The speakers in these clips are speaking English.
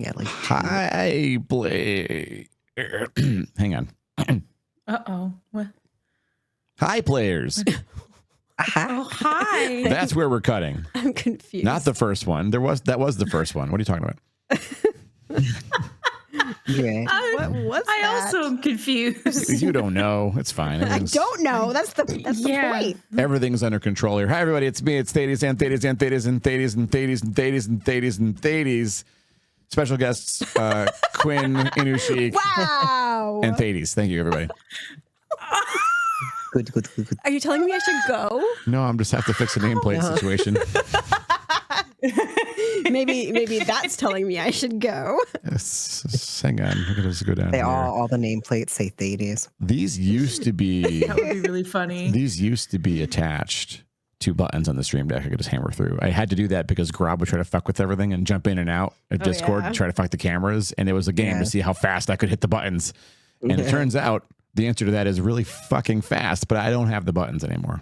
Yeah, like Hi, play. Hang on. Uh-oh. What? Hi, players. Oh, hi. That's where we're cutting. I'm confused. Not the first one. That was the first one. What are you talking about? yeah. What was I that? also am confused. You don't know. It's fine. I don't know. That's the point. Everything's under control here. Hi, everybody. It's me. It's Thades and Thades and Thades and Thades and Thades and Thades and Thades and Thades. Special guests, Quinn, Inushik, Wow. and Thades. Thank you, everybody. Good. Are you telling me I should go? No, I'm just have to fix a nameplate situation. Maybe that's telling me I should go. Yes, hang on. Look at this go down They here. all the nameplates say Thades. These used to be That would be really funny. these used to be attached to buttons on the stream deck. I could just hammer through. I had to do that because Grob would try to fuck with everything and jump in and out of Discord and try to fuck the cameras. And it was a game to see how fast I could hit the buttons. And it turns out the answer to that is really fucking fast, but I don't have the buttons anymore.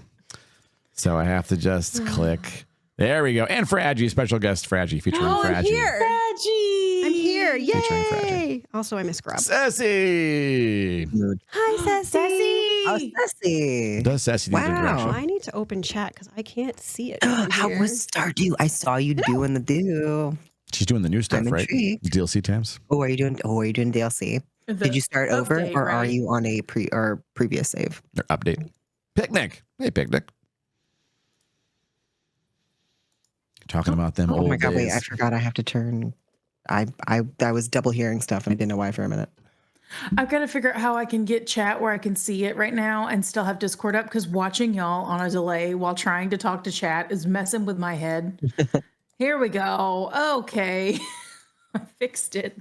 So I have to just click. There we go. And Fraggy, special guest Fraggy, featuring Fraggy. I'm here. Fraggy. I'm here. Featuring Fraggy. Yay. Also, I miss Grub. Sassy. Hi, Sassy. Oh, Sassy. Does Sassy need Wow. introduction? I need to open chat because I can't see it. How was Stardew? I saw you doing the do. She's doing the new stuff, I'm right? intrigued. DLC tabs. Are you doing DLC? Did you start over, update, or are right? you on a previous save? Or update. Picnic. Hey, Picnic. Talking about them Oh old my god! Wait, days. I forgot. I have to turn. I was double hearing stuff and I didn't know why for a minute. I've got to figure out how I can get chat where I can see it right now and still have Discord up, because watching y'all on a delay while trying to talk to chat is messing with my head. Here we go. Okay. I fixed it.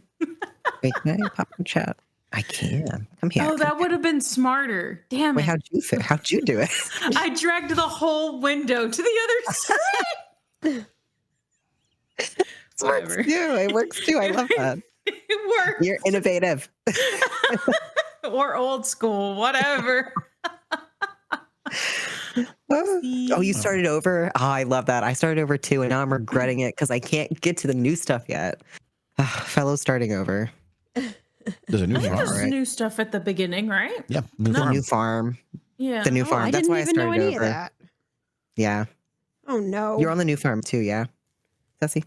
Wait, can I pop in chat? I can. Come here. Oh, that would have been smarter. Damn Wait, it. how'd you do it? I dragged the whole window to the other side. It works too. It works too. I love that. It worked. You're innovative. Or old school, whatever. Oh, you started over? Oh, I love that. I started over too, and now I'm regretting it because I can't get to the new stuff yet. Fellow starting over. There's a new I think farm. there's new stuff at the beginning, right? Yeah, new The farm. new farm. Yeah. The new farm. I That's didn't why I even know started any over. of that. Yeah. Oh, no. You're on the new farm too, yeah? Sassy?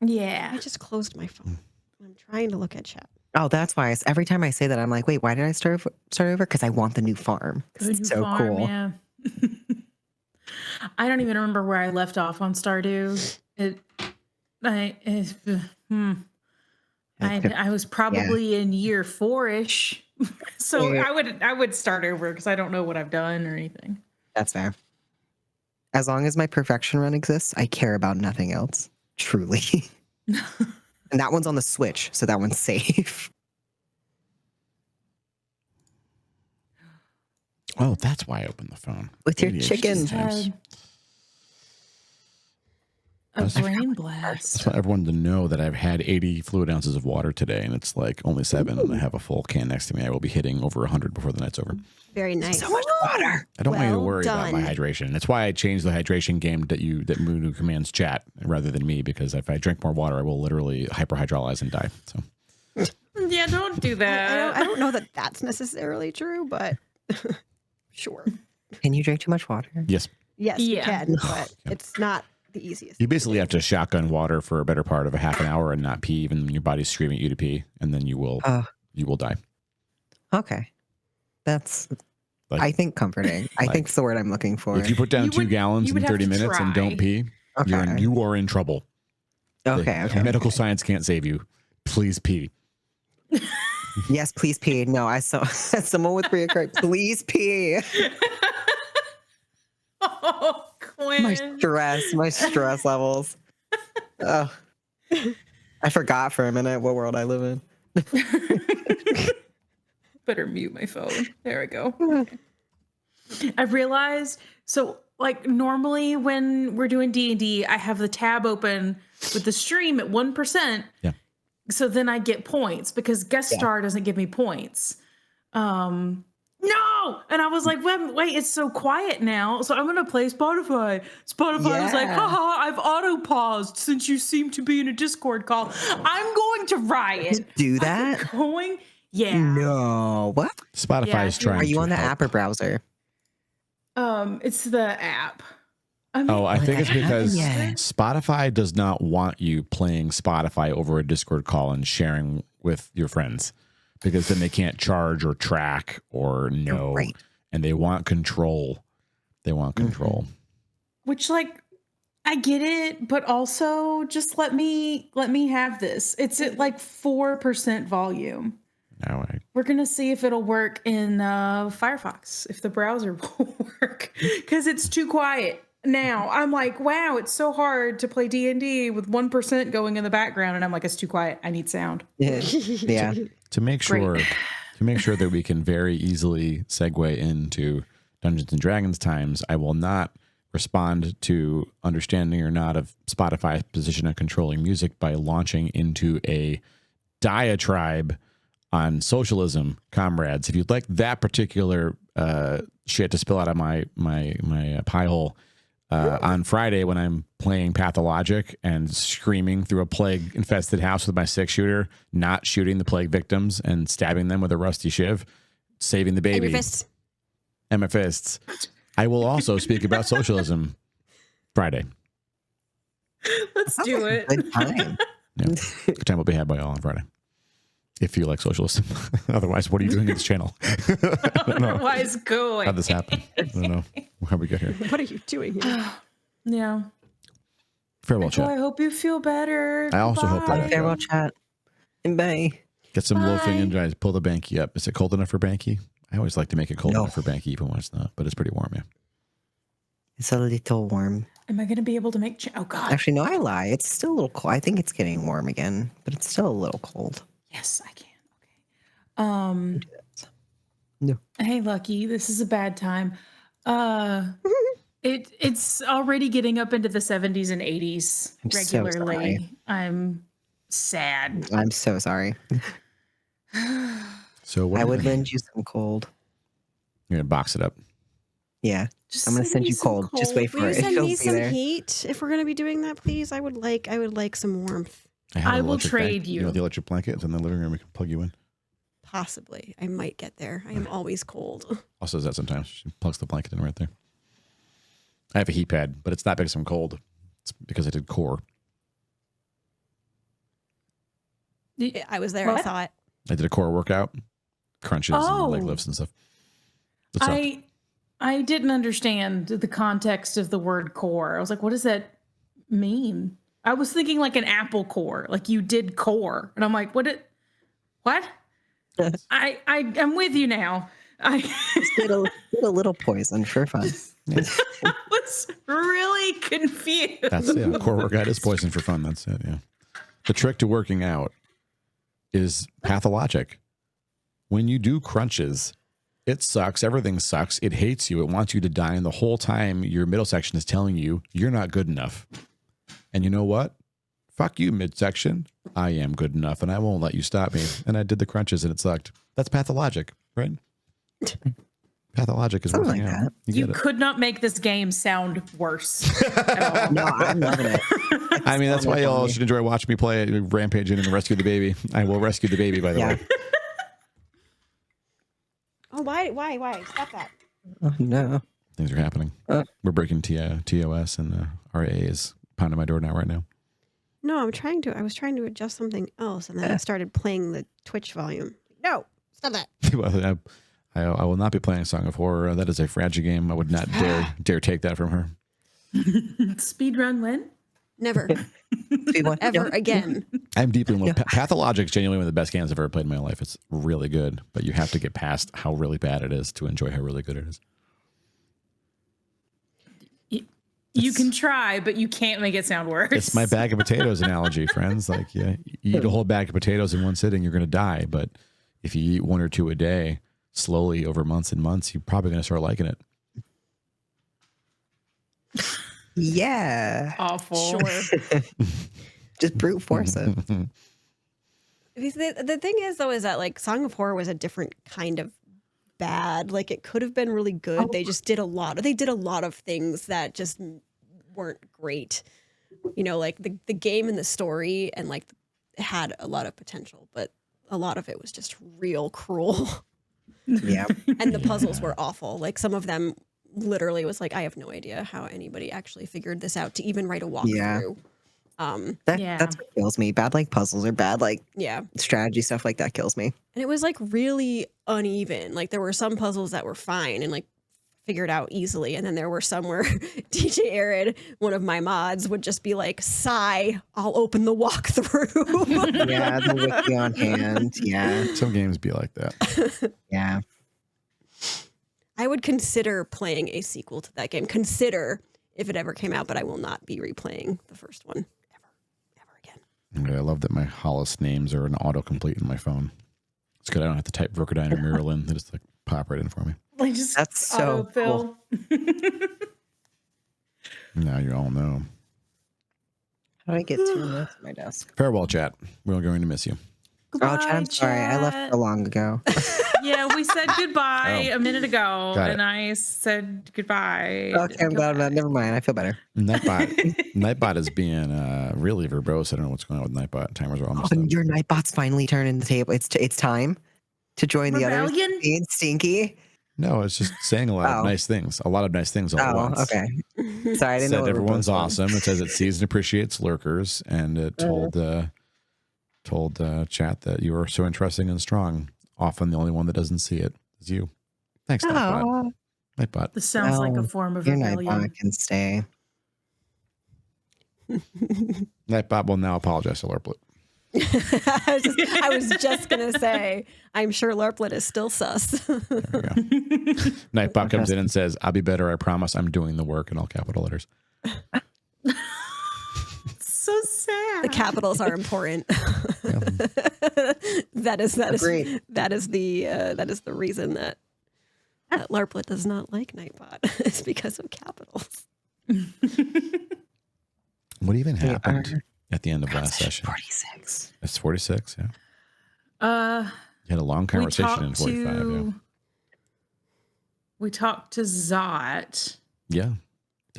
Yeah. I just closed my phone. I'm trying to look at chat. Oh, that's why. Every time I say that, I'm like, wait, why did I start over? Because I want the new farm. 'Cause Good it's so farm, cool. Yeah. I don't even remember where I left off on Stardew. I was probably in year 4-ish. So Yeah. I would start over because I don't know what I've done or anything. That's fair. As long as my perfection run exists, I care about nothing else. Truly. And that one's on the Switch, so that one's safe. Oh, that's why I opened the phone. With your ADHD chicken. times. A That's- brain I blast. just want everyone to know that I've had 80 fluid ounces of water today, and it's like only 7, and I have a full can next to me. I will be hitting over 100 before the night's over. Very nice. So much water. I don't want you to Well worry about my done. hydration. That's why I changed the hydration game that Moonu commands chat rather than me, because if I drink more water, I will literally hyperhydrolyze and die. So Yeah, don't do that. I don't know that that's necessarily true, but sure. Can you drink too much water? yes, Yes, you Yeah. can, but it's not the easiest. you basically have to shotgun water for a better part of a half an hour and not pee, even when your body's screaming at you to pee, and then you will die. Okay. That's, Like- I think, comforting. I think it's the word I'm looking for. If you put down You 2 would- gallons you in would have 30 to minutes and try. don't pee, Okay. you are in trouble. Okay. Medical science can't save you. Please pee. Yes, please pee. No, I saw someone with reoccurring. Please pee. Oh, Quinn. My stress levels. Oh, I forgot for a minute what world I live in. Better mute my phone. There we go. I realized, so like normally when we're doing D&D, I have the tab open with the stream at 1%. Yeah. So then I get points because guest star doesn't give me points. no. And I was like, wait, it's so quiet now. So I'm going to play Spotify. Spotify was like, haha, I've auto paused since you seem to be in a Discord call. I'm going to riot. Do that? Yeah. No. What? Spotify is trying. Are you to on the help. app or browser? It's the app. I mean, I think it's because Yeah. Spotify does not want you playing Spotify over a Discord call and sharing with your friends, because then they can't charge or track or know. Right. And they want control. They want control. which, like, I get it, but also just let me have this. It's at like 4% volume. Now We're gonna see if it'll work in Firefox, if the browser will work, because it's too quiet now. I'm like, wow, it's so hard to play D&D with 1% going in the background, and I'm like, it's too quiet. I need sound. Yeah. to make sure that we can very easily segue into Dungeons and Dragons times, I will not respond to understanding or not of Spotify's position on controlling music by launching into a diatribe on socialism, comrades. If you'd like that particular shit to spill out of my pie hole on Friday when I'm playing Pathologic and screaming through a plague-infested house with my 6-shooter, not shooting the plague victims and stabbing them with a rusty shiv, saving the baby. And my fists. I will also speak about socialism Friday. Let's do it. Good time. Yeah. Good time will be had by all on Friday. If you like socialism. Otherwise, what are you doing in this channel? Otherwise, going. How'd this happen? I don't know. How'd we get here? What are you doing here? Yeah. Farewell, Michael, chat. I hope you feel better. I also hope Bye. that- Farewell, chat. And bye. Get some loafing Bye. and dry. Pull the banky up. Is it cold enough for banky? I always like to make it cold No. enough for banky even when it's not, but it's pretty warm, yeah. It's a little warm. Am I going to be able to make... oh, God. Actually, no, I lie. It's still a little cold. I think it's getting warm again, but it's still a little cold. Yes, I can. Okay. No. Hey, Lucky, this is a bad time. It's already getting up into the 70s and 80s I'm so regularly. sorry. I'm sad. I'm so sorry. So what I are you would doing? lend you some cold. You're going to box it up. Yeah. Just I'm gonna send me you some cold. Just wait Will for you it. send It'll me be some there. heat if we're gonna be doing that, please? I would like some warmth. have I an will electric trade blanket. you. You know the electric blanket? It's in the living room. We can plug you in. Possibly. I might get there. I am always cold. Also does that sometimes. She plugs the blanket in right there. I have a heat pad, but it's not because I'm cold. It's because I did core. I was there. I What? saw it. I did a core workout, crunches and leg Oh. lifts and stuff. What's up? I didn't understand the context of the word core. I was like, what does that mean? I was thinking like an apple core, like you did core. And I'm like, what? I'm with you now. Just get a little poison for fun. I was really confused. That's it. Core workout is poison for fun. That's it. Yeah. The trick to working out is pathologic. When you do crunches, it sucks. Everything sucks. It hates you. It wants you to die. And the whole time your middle section is telling you you're not good enough. And you know what? Fuck you, midsection. I am good enough and I won't let you stop me. And I did the crunches and it sucked. That's pathologic, right? Pathologic is Something working like out. that. You get it. could not make this game sound worse. at all. No, I'm loving it. I mean, that's why y'all should enjoy watching me play Rampage and rescue the baby. I will rescue the baby, by the Yeah. way. Oh, why? Stop that. Oh, no. Things are happening. We're breaking TOS and RA is pounding my door right now. No, I was trying to adjust something else, and then I started playing the Twitch volume. No, stop that. Well, I will not be playing Song of Horror. That is a fragile game. I would not dare take that from her. Speedrun win? Never, We want- ever no. again. I'm deeply in love. Pathologic is genuinely one of the best games I've ever played in my life. It's really good, but you have to get past how really bad it is to enjoy how really good it is. You can try, but you can't make it sound worse. It's my bag of potatoes analogy, friends. Like, yeah, you eat a whole bag of potatoes in one sitting, you're going to die. But if you eat 1 or 2 a day, slowly over months and months, you're probably going to start liking it. Yeah. awful. Sure. Just brute force it. The thing is, though, is that like Song of Horror was a different kind of bad. Like it could have been really good. They just did a lot of things that just weren't great. You know, like the game and the story and like it had a lot of potential, but a lot of it was just real cruel. Yeah. And the puzzles were awful. Like some of them literally was like, I have no idea how anybody actually figured this out to even write a walkthrough. That's what kills me. Bad like puzzles or bad like strategy stuff like that kills me. And it was like really uneven. Like there were some puzzles that were fine and like figured out easily. And then there were some where DJ Arid, one of my mods, would just be like, sigh, I'll open the walkthrough. Yeah, the wiki on hand. Yeah. Some games be like that. Yeah. I would consider playing a sequel to that game. Consider if it ever came out, but I will not be replaying the first one ever again. I love that my Hollice names are an autocomplete in my phone. It's good. I don't have to type Verkadine or Marilyn. They just like pop right in for me. Like just That's so autofill. Now you all know. How do I get 2 minutes on my desk? Farewell, chat. We're going to miss you. Goodbye, Chad, I'm sorry. I left so long ago. Yeah, we said goodbye a minute ago, Got it. and I said goodbye. Okay, I'm glad. Never mind. I feel better. Nightbot is being really verbose. I don't know what's going on with Nightbot. Timers are almost up. Your Nightbot's finally turning the table. It's time to join the others. Rebellion? Being stinky. No, it's just saying a lot of nice things. A lot of nice things all at once. Okay. Sorry, I didn't know. Said what everyone's verbose was. awesome. It says it sees and appreciates lurkers, and it told chat that you are so interesting and strong. Often the only one that doesn't see it is you. Thanks, Nightbot. Nightbot. This sounds like a form of Your rebellion. Nightbot can stay. Nightbot will now apologize to Lurplet. I was just gonna say, I'm sure Lurplet is still sus. There we go. Nightbot comes in and says, I'll be better, I promise. I'm doing the work in all capital letters. So sad. The capitals are important. that is the reason that Larplet does not like Nightbot is because of capitals. What even happened at the end of last session? 46. It's 46, yeah. You had a long conversation in 45, We talked to Zot. yeah.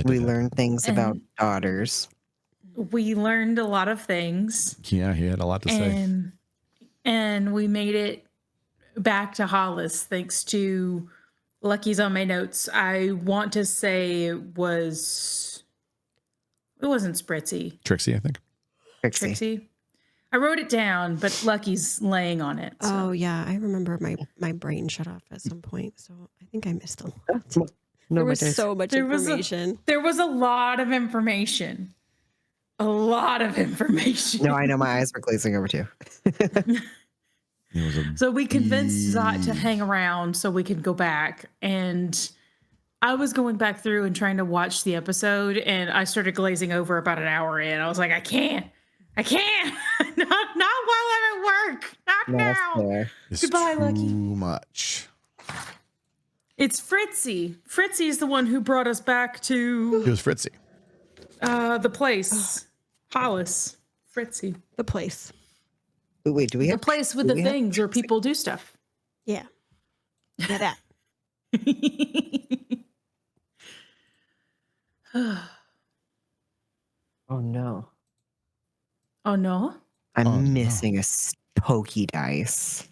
We learned things about daughters. We learned a lot of things. Yeah, he had a lot to say. And we made it back to Hollice thanks to Lucky's on my notes. I want to say it wasn't Spritzy. Trixie, I think. Trixie. I wrote it down, but Lucky's laying on it. So. Oh yeah, I remember my brain shut off at some point, so I think I missed a lot. There was so much information. There was a lot of information. A lot of information. No, I know. My eyes were glazing over too. So we convinced Zot to hang around so we could go back. And I was going back through and trying to watch the episode, and I started glazing over about an hour in. I was like, I can't. not while I'm at work. Not now. Goodbye, Lucky. Too much. It's Fritzy. Fritzy is the one who brought us back to It was Fritzy. the place. Hollice. Fritzy. The place. Wait, do we have The place with the things where people do stuff. Yeah. Yeah, that. Oh no. Oh no. I'm missing a pokey dice.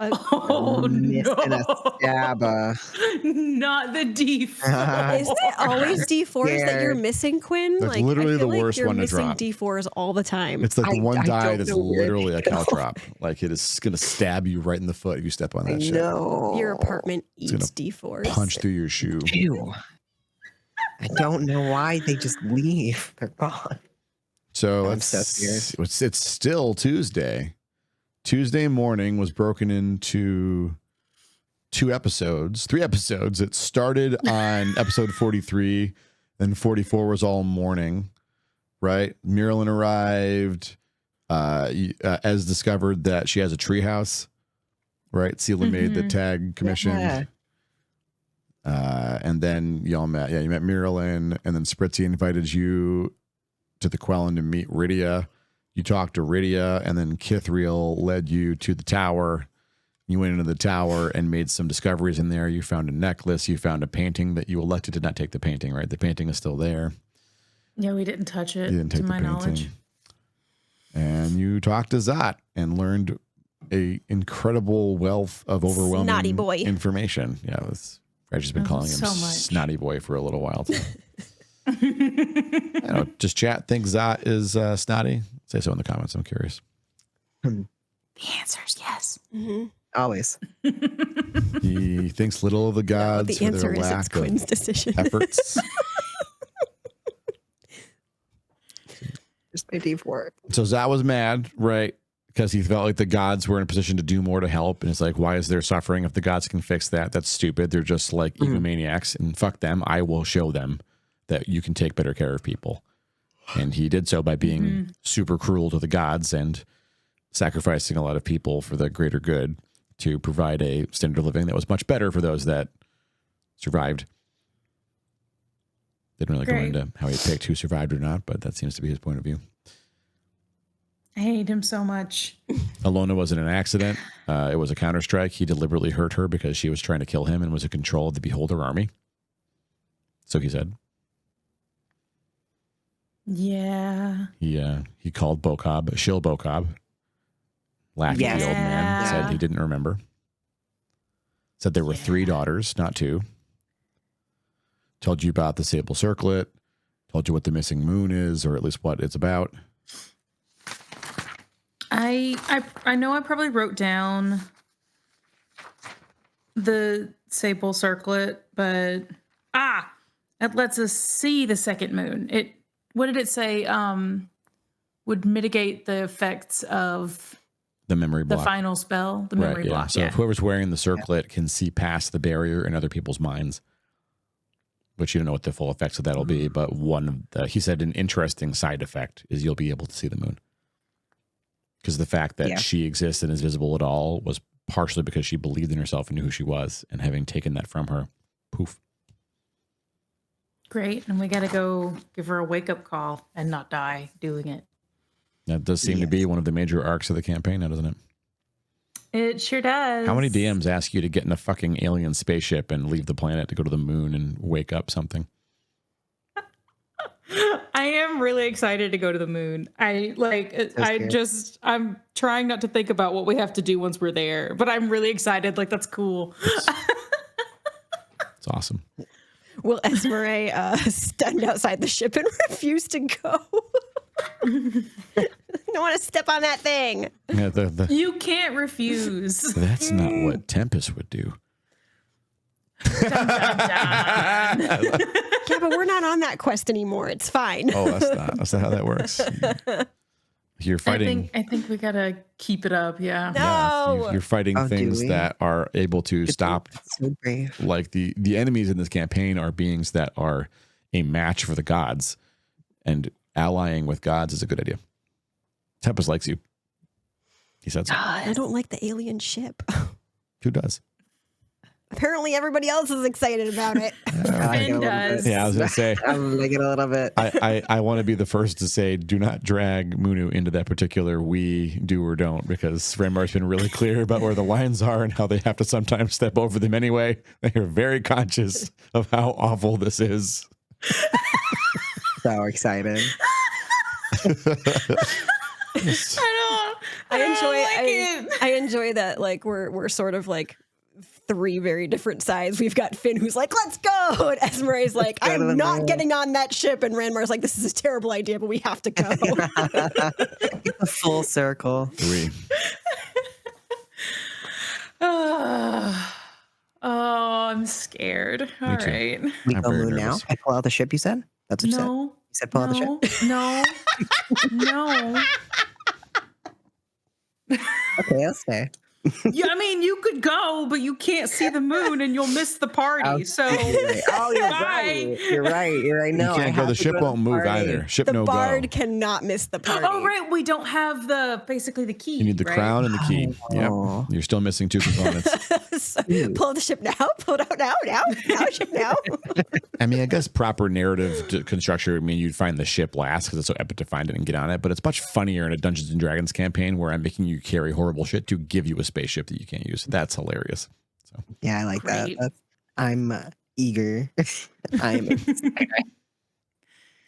Oh Missing no. a stabba. Not the D4. Isn't it always D4s that you're missing, Quinn? That's like, literally I feel the like worst you're one to missing drop. D4s all the time. It's like the one I die don't that's know where literally a they go. caltrop. Like it is going to stab you right in the foot if you step on that shit. No. Your apartment It's eats gonna D4s. Punch through your shoe. Ew. I don't know why they just leave. They're gone. So I'm let's so scared. it's still Tuesday. Tuesday morning was broken into three episodes. It started on episode 43, then 44 was all morning, right? Marilyn arrived. Ez discovered that she has a treehouse, right? Sela made the tag commissioned. Yeah. And then y'all met. Yeah, you met Marilyn, and then Spritzy invited you to the Quellen to meet Rydia. You talked to Rydia, and then Kithriel led you to the tower. You went into the tower and made some discoveries in there. You found a necklace. You found a painting that you elected to not take the painting, right? The painting is still there. Yeah, we didn't touch it, You didn't take to the my painting. knowledge. And you talked to Zot and learned a incredible wealth of overwhelming Snotty boy. information. Yeah, Reggie's been calling him so much. Snotty Boy for a little while. Too. I don't know, does chat think Zot is snotty? Say so in the comments. I'm curious. The answer is yes. Mm-hmm. Always. He thinks little of the gods The for answer their is it's lack Quinn's of decision. efforts. Just my deep work. So Zot was mad, right? Because he felt like the gods were in a position to do more to help. And it's like, why is there suffering if the gods can fix that? That's stupid. They're just like egomaniacs, and fuck them. I will show them that you can take better care of people. And he did so by being super cruel to the gods and sacrificing a lot of people for the greater good to provide a standard of living that was much better for those that survived. Didn't really go into how he picked who survived or not, but that seems to be his point of view. I hate him so much. Alona wasn't an accident. It was a counterstrike. He deliberately hurt her because she was trying to kill him and was in control of the Beholder army. So he said. Yeah. He called Bokob Shill Bokob. Laughed at the old man. Yeah. Said he didn't remember. Said there were 3 daughters, not 2. Told you about the Sable Circlet. Told you what the missing moon is, or at least what it's about. I know I probably wrote down the Sable Circlet, but it lets us see the second moon. What did it say? Would mitigate the effects of The memory block. the final spell, the memory block. So if whoever's wearing the circlet can see past the barrier in other people's minds, which you don't know what the full effects of that'll be, but he said an interesting side effect is you'll be able to see the moon. Because the fact that she exists and is visible at all was partially because she believed in herself and knew who she was, and having taken that from her, poof. Great. And we got to go give her a wake-up call and not die doing it. That does seem to be one of the major arcs of the campaign now, doesn't it? It sure does. How many DMs ask you to get in a fucking alien spaceship and leave the planet to go to the moon and wake up something? I am really excited to go to the moon. I'm trying not to think about what we have to do once we're there, but I'm really excited. Like, that's cool. It's awesome. Will Esmeralda stand outside the ship and refuse to go? I don't want to step on that thing. Yeah, You can't refuse. that's not what Tempest would do. Dun, dun, dun. Yeah, but we're not on that quest anymore. It's fine. Oh, that's not how that works. You're fighting. I think we gotta keep it up. Yeah. No. You're fighting things that are able to stop. So brave. Like the enemies in this campaign are beings that are a match for the gods, and allying with gods is a good idea. Tempest likes you. He said so. I don't like the alien ship. Who does? Apparently everybody else is excited about it. Finn does. Yeah, I was gonna say. I'm liking it a little bit. I want to be the first to say, do not drag Munu into that particular we do or don't, because Ranmar's been really clear about where the lines are and how they have to sometimes step over them anyway. They are very conscious of how awful this is. So excited. I enjoy that, like we're sort of like 3 very different sides. We've got Finn who's like, let's go, and Esmeralda's like, I'm not getting on that ship, and Ranmar's like, this is a terrible idea, but we have to go. A full circle. Oh, I'm scared. All too. right. We I'm go very moon now. nervous. I pull out the ship, you said? That's what you said? No. You said pull out the ship? No. No. Okay, I'll stay. Yeah, I mean, you could go, but you can't see the moon and you'll miss the party. So, Oh, you're bye. right. You're right. No, you can't go. The ship won't move either. Ship The no bard go. cannot miss the party. Oh, right. We don't have basically the key. You need the right? crown and the key. Oh. Yep. You're still missing 2 components. So, pull the ship now. Pull it out now. Ship now. I mean, I guess proper narrative construction would mean you'd find the ship last because it's so epic to find it and get on it. But it's much funnier in a Dungeons and Dragons campaign where I'm making you carry horrible shit to give you a spaceship that you can't use. That's hilarious. So Yeah, I like Great. that. I'm eager. I'm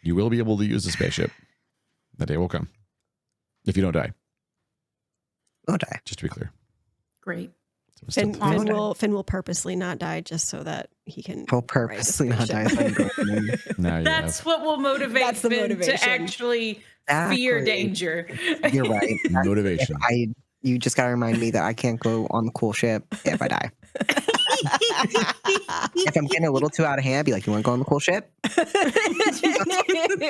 you will be able to use the spaceship. That day will come. If you don't die, I'll die. just to be clear. Great. So it's still- Finn will purposely not die just so that he can. I'll ride the purposely not die. spaceship. So I can go in. now you That's have what will motivate That's the Finn motivation. to actually fear Exactly. danger. You're right. motivation. You just gotta remind me that I can't go on the cool ship if I die. If I'm getting a little too out of hand, I'd be like, "You want to go on the cool ship?"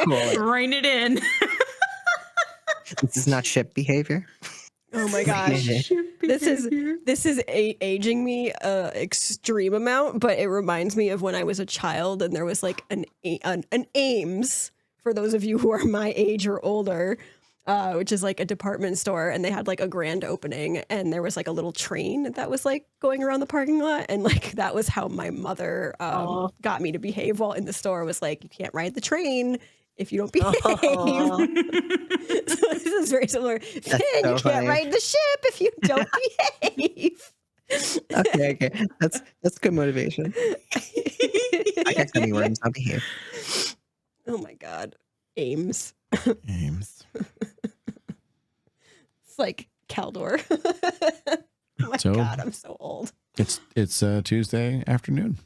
Cool. Rein it in. This is not ship behavior. Oh my gosh. This is aging me extreme amount, but it reminds me of when I was a child and there was like an Ames, for those of you who are my age or older, which is like a department store, and they had like a grand opening and there was like a little train that was like going around the parking lot, and like that was how my mother got me to behave while in the store. Was like, you can't ride the train if you don't behave. So this is very similar. Finn, so you can't funny. ride the ship if you don't behave. Okay. That's good motivation. I can't tell me words. I'll behave. Oh my god. Ames. Ames. It's like Caldor. Oh my So- god, I'm so old. It's Tuesday afternoon.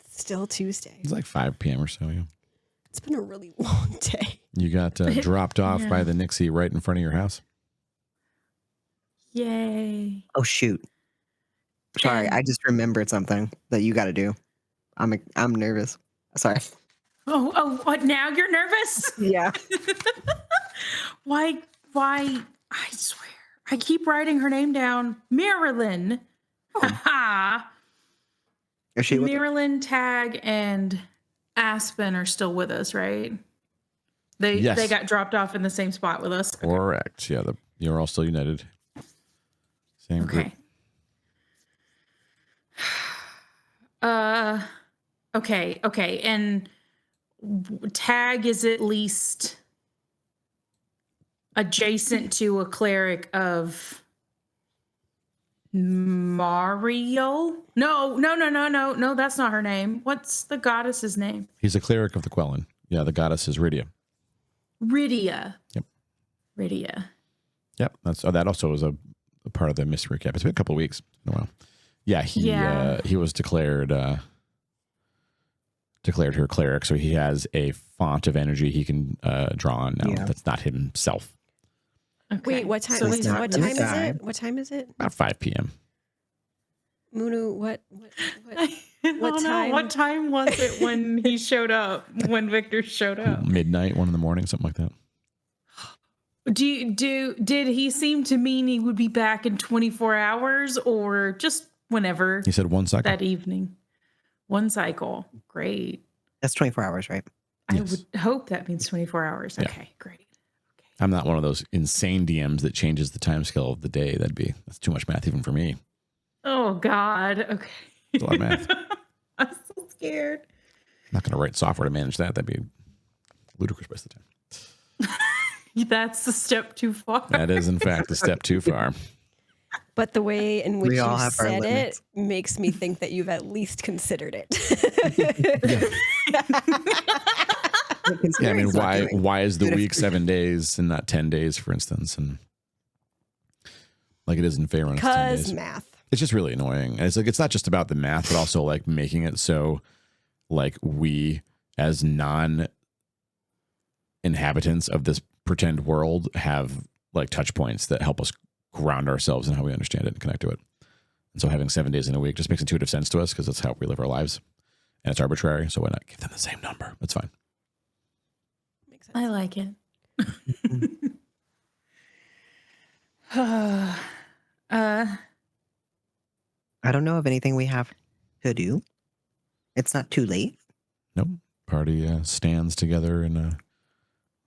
Still Tuesday. It's like 5 p.m. or so. Yeah. It's been a really long day. You got dropped off Yeah. by the Nixie right in front of your house. Yay. Oh shoot. Sorry, I just remembered something that you got to do. I'm nervous. Sorry. Oh, what? Now you're nervous? Yeah. Why? I swear. I keep writing her name down. Marilyn. Haha. Is she with Marilyn, Tag, and Aspen are still with us, right? They Yes. got dropped off in the same spot with us. Correct. Yeah, you're all still united. Same group. Okay. Okay. And Tag is at least adjacent to a cleric of Mario. No, that's not her name. What's the goddess's name? He's a cleric of the Quellen. Yeah, the goddess is Rydia. Rydia. Yep. Rydia. Yep. That also was a part of the mystery recap. It's been a couple of weeks. It's been a while. Yeah, he was declared her cleric, so he has a font of energy he can draw on now. Yeah. That's not himself. Okay. Wait, what time? So he's he's not what gonna time is die. it? What time is it? About 5 p.m. Munu, what What time? What time was it when he showed up? When Victor showed up? Midnight, 1 in the morning, something like that. Did he seem to mean he would be back in 24 hours or just whenever He said 1 cycle. that evening? One cycle. Great. That's 24 hours, right? I Yes. would hope that means 24 hours. Yeah. Okay, great. I'm not one of those insane DMs that changes the time scale of the day. That's too much math even for me. Oh God. Okay. It's a lot of math. I'm so scared. I'm not going to write software to manage that. That'd be ludicrous waste of time. That's a step too far. That is, in fact, a step too far. But the way in which We you all have our said it limits. makes me think that you've at least considered it. Yeah, I mean, It's not doing- why is the Dude, if- week 7 days and not 10 days, for instance? And like it is in Faerun, it's 10 Because days. math. It's just really annoying. And it's like, it's not just about the math, but also like making it so like we as non-inhabitants of this pretend world have like touch points that help us ground ourselves in how we understand it and connect to it. And so having 7 days in a week just makes intuitive sense to us because that's how we live our lives. And it's arbitrary. So why not give them the same number? That's fine. Makes sense. I like it. I don't know of anything we have to do. It's not too late. Nope. Party stands together in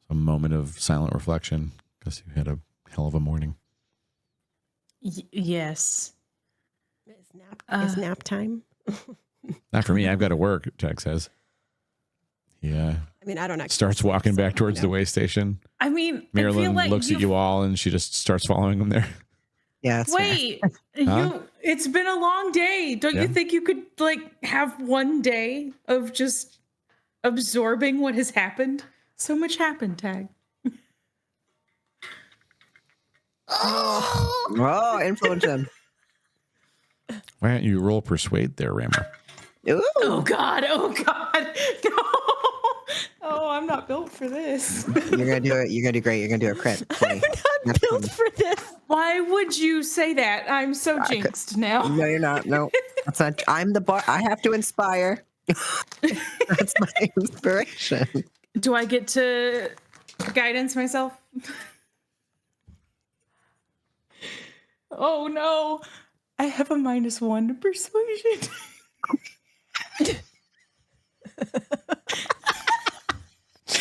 a moment of silent reflection because you had a hell of a morning. Yes. Is nap time? Not for me. I've got to work, Tech says. Yeah. I mean, I don't actually Starts walking back towards the way station. I mean, I feel Marilyn like looks at you all and she just starts following him there. Yeah, that's fair. Wait, it's been a long day. Don't you think you could like have one day of just absorbing what has happened? So much happened, Tag. Oh, influence him. Why don't you roll persuade there, Rammer? Ooh. Oh God! Oh God! No! Oh, I'm not built for this. You're gonna do it. You're gonna do great. You're gonna do a crit. 20. I'm not built for this. Why would you say that? I'm so jinxed now. No, you're not. No, that's not. I'm the bar. I have to inspire. That's my inspiration. Do I get to guidance myself? Oh no! I have a -1 to persuasion.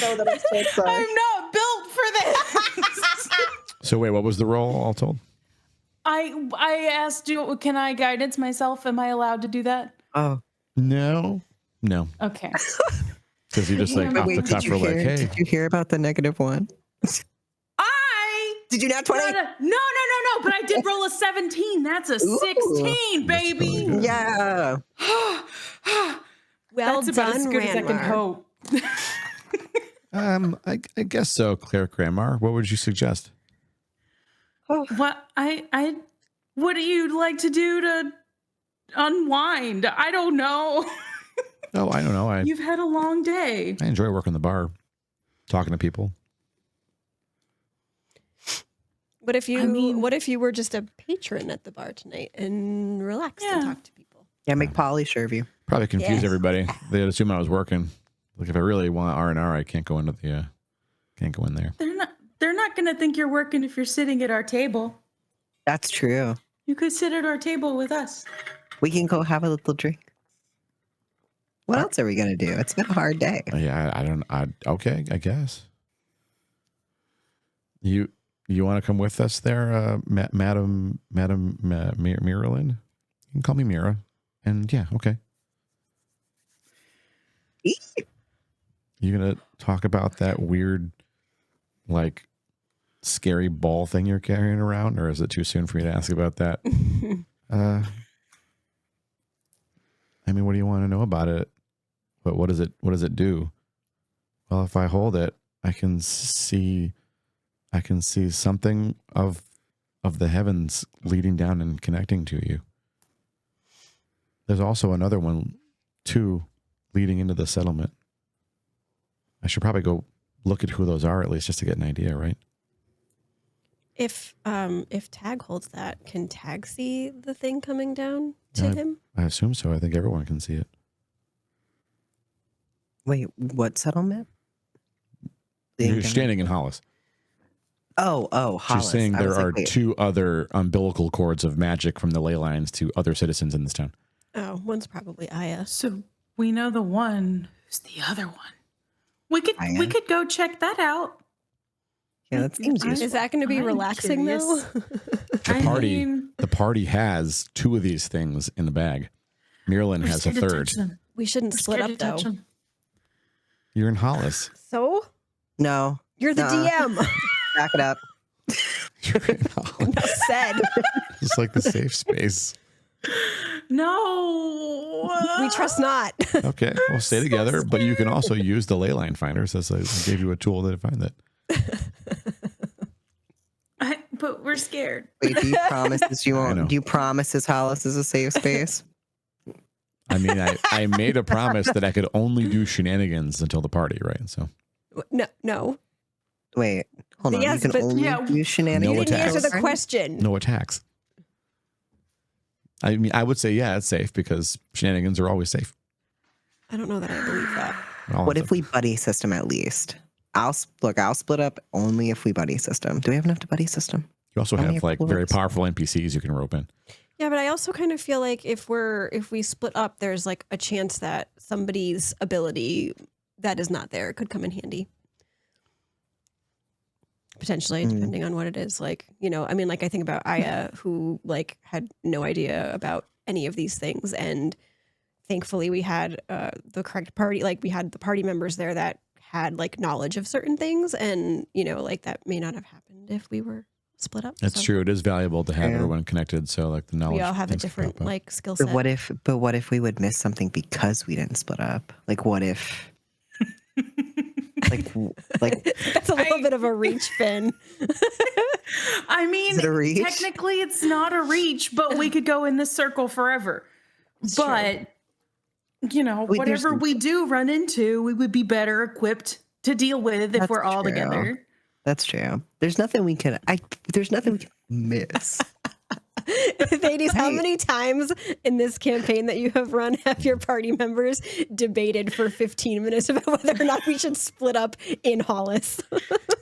No, that I'm so sorry. I'm not built for this. So wait, what was the roll all told? I asked you, can I guidance myself? Am I allowed to do that? Oh, No. Okay. Because you just like off the cuff were like, hey. Did you hear about the -1? Did you not 20? No. But I did roll a 17. That's a 16, baby. Really Yeah. Well That's about as done, good as I can Ranmar. hope. I guess so, Cleric Grammar. What would you suggest? What what do you like to do to unwind? I don't know. Oh, I don't know. I You've had a long day. enjoy working the bar, talking to people. What if you were just a patron at the bar tonight and relaxed and talked to people? Yeah, make Polly serve you. Probably confuse Yeah. everybody. They'd assume I was working. Like if I really want R&R, I can't go into the can't go in there. They're not going to think you're working if you're sitting at our table. That's true. You could sit at our table with us. We can go have a little drink. What else are we gonna do? It's been a hard day. Yeah, okay, I guess. You want to come with us there, Madam Miralyn? You can call me Mira. And yeah, okay. You gonna talk about that weird, like, scary ball thing you're carrying around, or is it too soon for me to ask about that? I mean, what do you want to know about it? But what does it do? Well, if I hold it, I can see something of the heavens leading down and connecting to you. There's also another one, too, leading into the settlement. I should probably go look at who those are at least just to get an idea, right? If Tag holds that, can Tag see the thing coming down to him? I assume so. I think everyone can see it. Wait, what settlement? You're standing in Hollice. Oh, Hollice. She's saying there are wait. 2 other umbilical cords of magic from the ley lines to other citizens in this town. Oh, one's probably Aya. So we know the one. Who's the other one? We could go check that out. Yeah, that seems useful. Is that going to be I'm relaxing curious. though? The party has 2 of these things in the bag. Miralyn has a third. We shouldn't split up though. You're in Hollice. So No. you're the Nuh-uh. DM. Back it up. You're in Hollice. Enough said. It's like the safe space. No. We trust not. Okay, we'll stay together, but you can also use the ley line finders. As I gave you a tool to find that. But we're scared. Wait, do you promise this you I know. won't? Do you promise this Hollice is a safe space? I mean, I made a promise that I could only do shenanigans until the party, right? So No. Wait, hold on. Yes, you can but- only yeah, do shenanigans. No You didn't attacks. answer the question. no attacks. I mean, I would say, yeah, it's safe because shenanigans are always safe. I don't know that I believe that. What if we buddy system at least? I'll split up only if we buddy system. Do we have enough to buddy system? You also Only have like very influence. powerful NPCs you can rope in. Yeah, but I also kind of feel like if we split up, there's like a chance that somebody's ability that is not there could come in handy. Potentially, depending on what it is. Like, I mean, like I think about Aya, who like had no idea about any of these things, and thankfully we had the correct party. Like we had the party members there that had like knowledge of certain things, and like that may not have happened if we were split up. That's so true. It is valuable to have Yeah. everyone connected. So like the knowledge. we all have a things can different pop up. like skill But set. what if we would miss something because we didn't split up? Like what if like That's a little bit of a reach, Finn. I mean, Is it a reach? technically it's not a reach, but we could go in this circle forever. But you know, Wait, there's- whatever we do run into, we would be better equipped to deal with if That's we're all true. together. That's true. There's nothing we can miss. Ladies, how many times in this campaign that you have run have your party members debated for 15 minutes about whether or not we should split up in Hollice?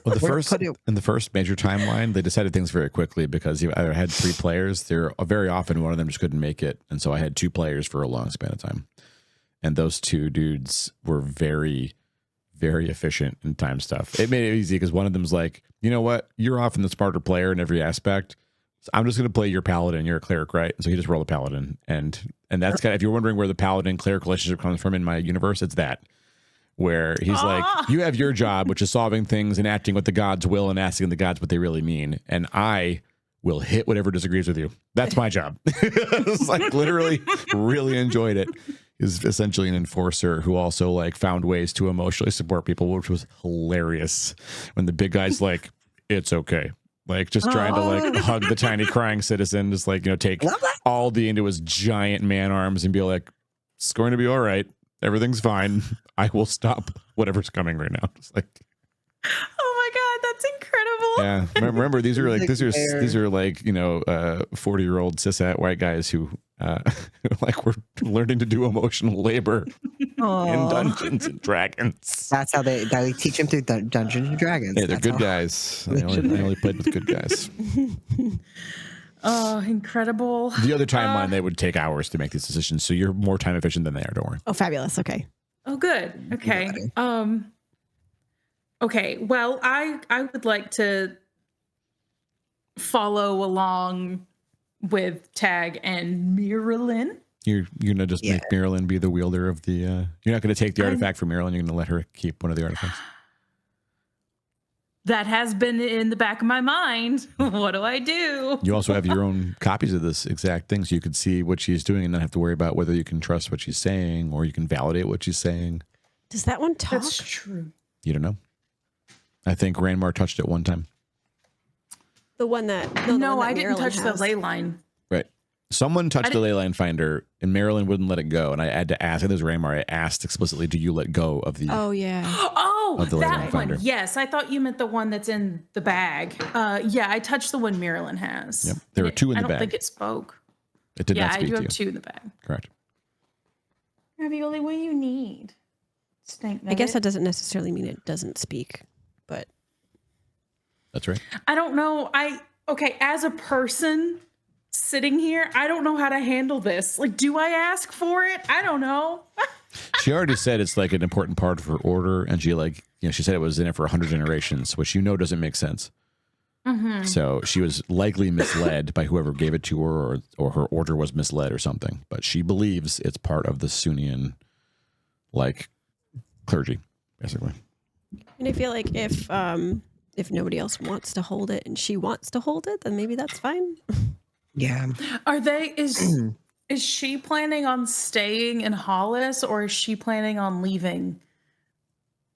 Well, Or in the first major timeline, they decided things very quickly because you either had 3 players. There very often one of them just couldn't make it, and so I had 2 players for a long span of time. And those 2 dudes were very, very efficient in time stuff. It made it easy because one of them's like, you know what, you're often the smarter player in every aspect. So I'm just going to play your paladin. You're a cleric, right? So he just rolled a paladin, and that's kind of, if you're wondering where the paladin cleric relationship comes from in my universe, it's that. Where he's like, you have your job, which is solving things and acting what the gods will and asking the gods what they really mean. And I will hit whatever disagrees with you. That's my job. It's like literally really enjoyed it. He's essentially an enforcer who also like found ways to emotionally support people, which was hilarious. When the big guy's like, it's okay. Like just trying to like hug the tiny crying citizen, just like, you know, take Aldi into his giant man arms and be like, it's going to be all right. Everything's fine. I will stop whatever's coming right now. Just like, Oh my God, that's incredible. yeah. Remember, these are like, you know, 40-year-old cishet white guys who like we're learning to do emotional labor in Dungeons and Dragons. That's how they teach them through Dungeons and Dragons. Hey, they're That's good how- guys. I only played with good guys. Oh, incredible. The other timeline, they would take hours to make these decisions, so you're more time efficient than they are. Don't worry. Oh, fabulous. Okay. Oh, good. Okay. Okay. Well, I would like to follow along with Tag and Miralyn. You're gonna just make Marilyn be the wielder of the. You're not gonna take the artifact from Marilyn. You're gonna let her keep one of the artifacts. That has been in the back of my mind. What do I do? You also have your own copies of this exact thing, so you can see what she's doing and not have to worry about whether you can trust what she's saying or you can validate what she's saying. Does that one talk? That's true. You don't know. I think Ranmar touched it one time. The one that No, I didn't touch the ley line. Right. Someone touched the ley line finder, and Marilyn wouldn't let it go. And I had to ask. I think it was Ranmar. I asked explicitly, "Do you let go of the?" Oh yeah. Oh, Of the ley line that one. finder. Yes, I thought you meant the one that's in the bag. Yeah, I touched the one Marilyn has. Yep. There were 2 in the I don't bag. think it spoke. It did Yeah, not I speak do to have you. 2 in the bag. Correct. Ravioli, what do you need? Stank I guess nugget? that doesn't necessarily mean it doesn't speak, but That's right. I don't know. Okay, as a person sitting here, I don't know how to handle this. Like, do I ask for it? I don't know. She already said it's like an important part of her order, and she she said it was in it for 100 generations, which doesn't make sense. Mm-hmm. So she was likely misled by whoever gave it to her, or her order was misled or something. But she believes it's part of the Sunnian, like, clergy, basically. and I feel like if nobody else wants to hold it and she wants to hold it, then maybe that's fine. Yeah. Is she planning on staying in Hollice, or is she planning on leaving?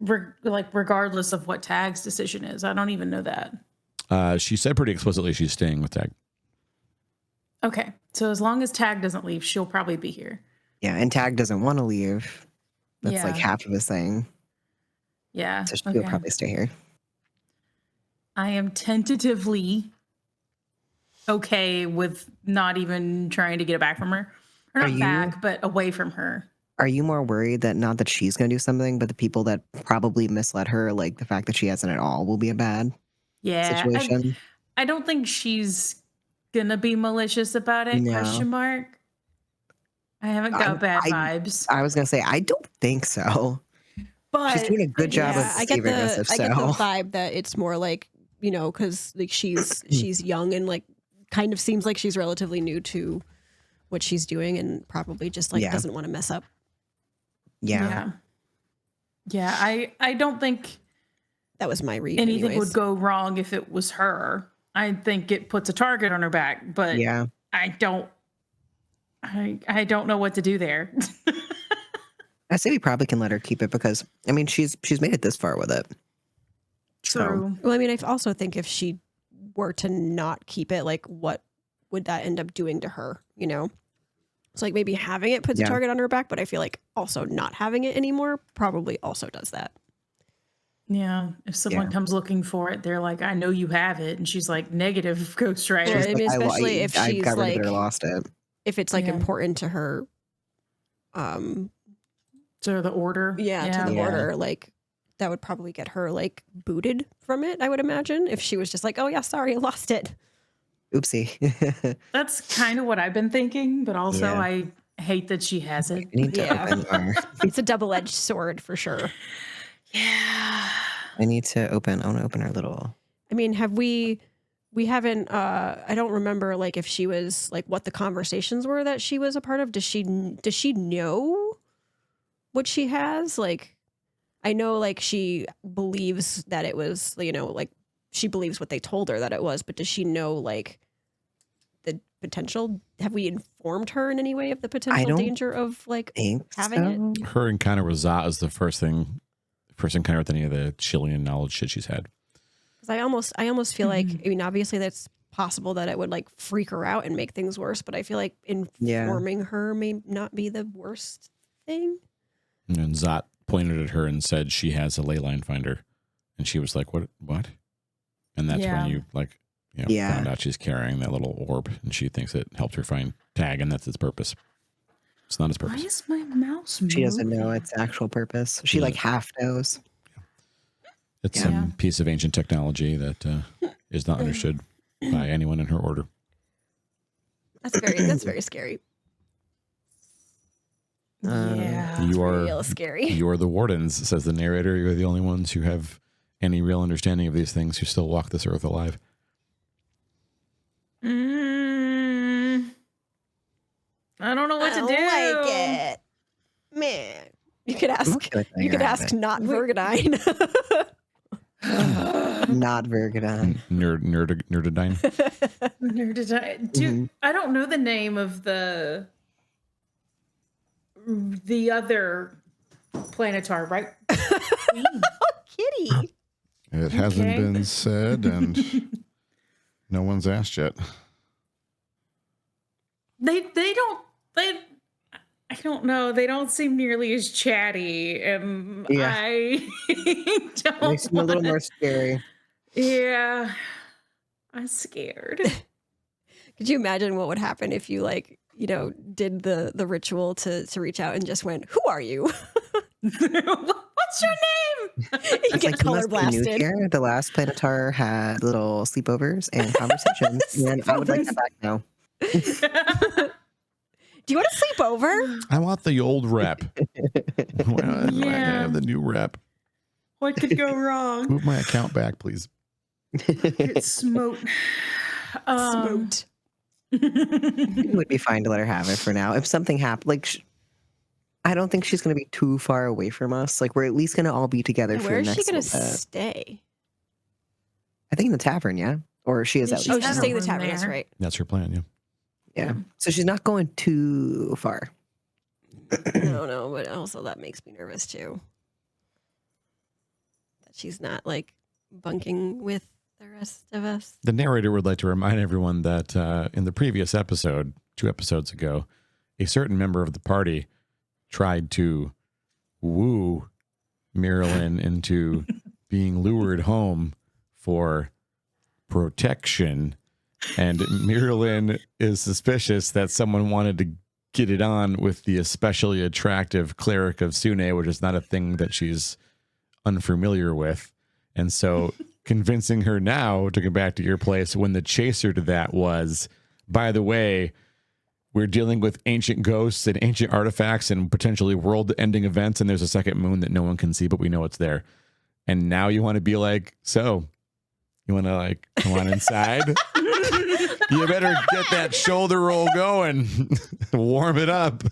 Regardless of what Tag's decision is, I don't even know that. She said pretty explicitly she's staying with Tag. Okay, so as long as Tag doesn't leave, she'll probably be here. Yeah, and Tag doesn't want to leave. That's Yeah. like half of his thing. Yeah. So she'll probably stay here. I am tentatively okay with not even trying to get it back from her. Or Are not you- back, but away from her. Are you more worried that not that she's going to do something, but the people that probably misled her, like the fact that she hasn't at all, will be a bad Yeah. situation? I don't think she's gonna be malicious about it, No. question mark. I haven't got bad vibes. I was going to say, I don't think so. But She's doing a good job of I get saving us, if I get the so. vibe that it's more like, because like she's young and like kind of seems like she's relatively new to what she's doing and probably just like doesn't want to mess up. Yeah. I don't think That was my read. anything anyways. would go wrong if it was her. I think it puts a target on her back, but Yeah. I don't know what to do there. I say we probably can let her keep it because I mean she's made it this far with it. So True. Well, I mean, I also think if she were to not keep it, like, what would that end up doing to her? You know, so like maybe having it puts a Yeah. target on her back, but I feel like also not having it anymore probably also does that. Yeah. If someone comes looking for it, they're like, I know you have it. And she's like, negative, ghostwriter. Well, she's I mean, like, especially if I she's got rid of it like, or lost it. if it's like Yeah. important to her, To the order. to the Yeah. order, like that would probably get her like booted from it, I would imagine, if she was just like, oh yeah, sorry, I lost it. Oopsie. That's kind of what I've been thinking, but also Yeah. I hate that she has it. I need to Yeah. open our It's a double-edged sword for sure. Yeah. I want to open our little I mean, we haven't, I don't remember like if she was like what the conversations were that she was a part of. Does she know what she has? Like, I know like she believes that it was, you know, like she believes what they told her that it was, but does she know like the potential? Have we informed her in any way of the potential don't danger of like think having so. Her encounter with Zot is the first encounter with any of the Chilean knowledge shit she's had. Because I almost feel like, I mean, obviously that's possible that it would like freak her out and make things worse, but I feel like informing her may not be the worst thing. And Zot pointed at her and said she has a ley line finder, and she was like, "What?" And that's when you like, you know, found out she's carrying that little orb, and she thinks it helped her find Tag, and that's its purpose. It's not its Why purpose. is my mouse moving? She doesn't know its actual purpose. She like half knows. It's some piece of ancient technology that is not understood by anyone in her order. That's very scary. Yeah. You are Real scary. You are the wardens, says the narrator. You're the only ones who have any real understanding of these things who still walk this earth alive. I don't know what to do. Like it. Man. You could ask not Vergadine. Not Vergadine. Nerdadine. Dude, I don't know the name of the other Planetar, right? Kitty. It hasn't been said, and no one's asked yet. I don't know. They don't seem nearly as chatty, and I don't. They seem a little more scary. Yeah, I'm scared. Could you imagine what would happen if you like, you know, did the ritual to reach out and just went, "Who are you?" What's your name? You get color blasted. Here. The last Planetar had little sleepovers and conversations, and I would like that back now. Do you want to sleep over? I want the old rep. Why do I have the new rep? What could go wrong? Move my account back, please. Get smoked. Smoked. It would be fine to let her have it for now. If something happened, like, I don't think she's going to be too far away from us. Like, we're at least going to all be together for Where the is next she going to little bit. stay? I think in the tavern, yeah? Or she is at Oh, least. she's a staying in the room tavern. That's there. right. That's her plan, yeah. Yeah. So she's not going too far. I don't know, but also that makes me nervous too. That she's not like bunking with the rest of us. The narrator would like to remind everyone that in the previous episode, 2 episodes ago, a certain member of the party tried to woo Marilyn into being lured home for protection. And Marilyn is suspicious that someone wanted to get it on with the especially attractive cleric of Sune, which is not a thing that she's unfamiliar with. And so convincing her now to come back to your place when the chaser to that was, by the way, we're dealing with ancient ghosts and ancient artifacts and potentially world-ending events, and there's a second moon that no one can see, but we know it's there. And now you want to be like, so you want to like come on inside? You better get that shoulder roll going. Warm it up.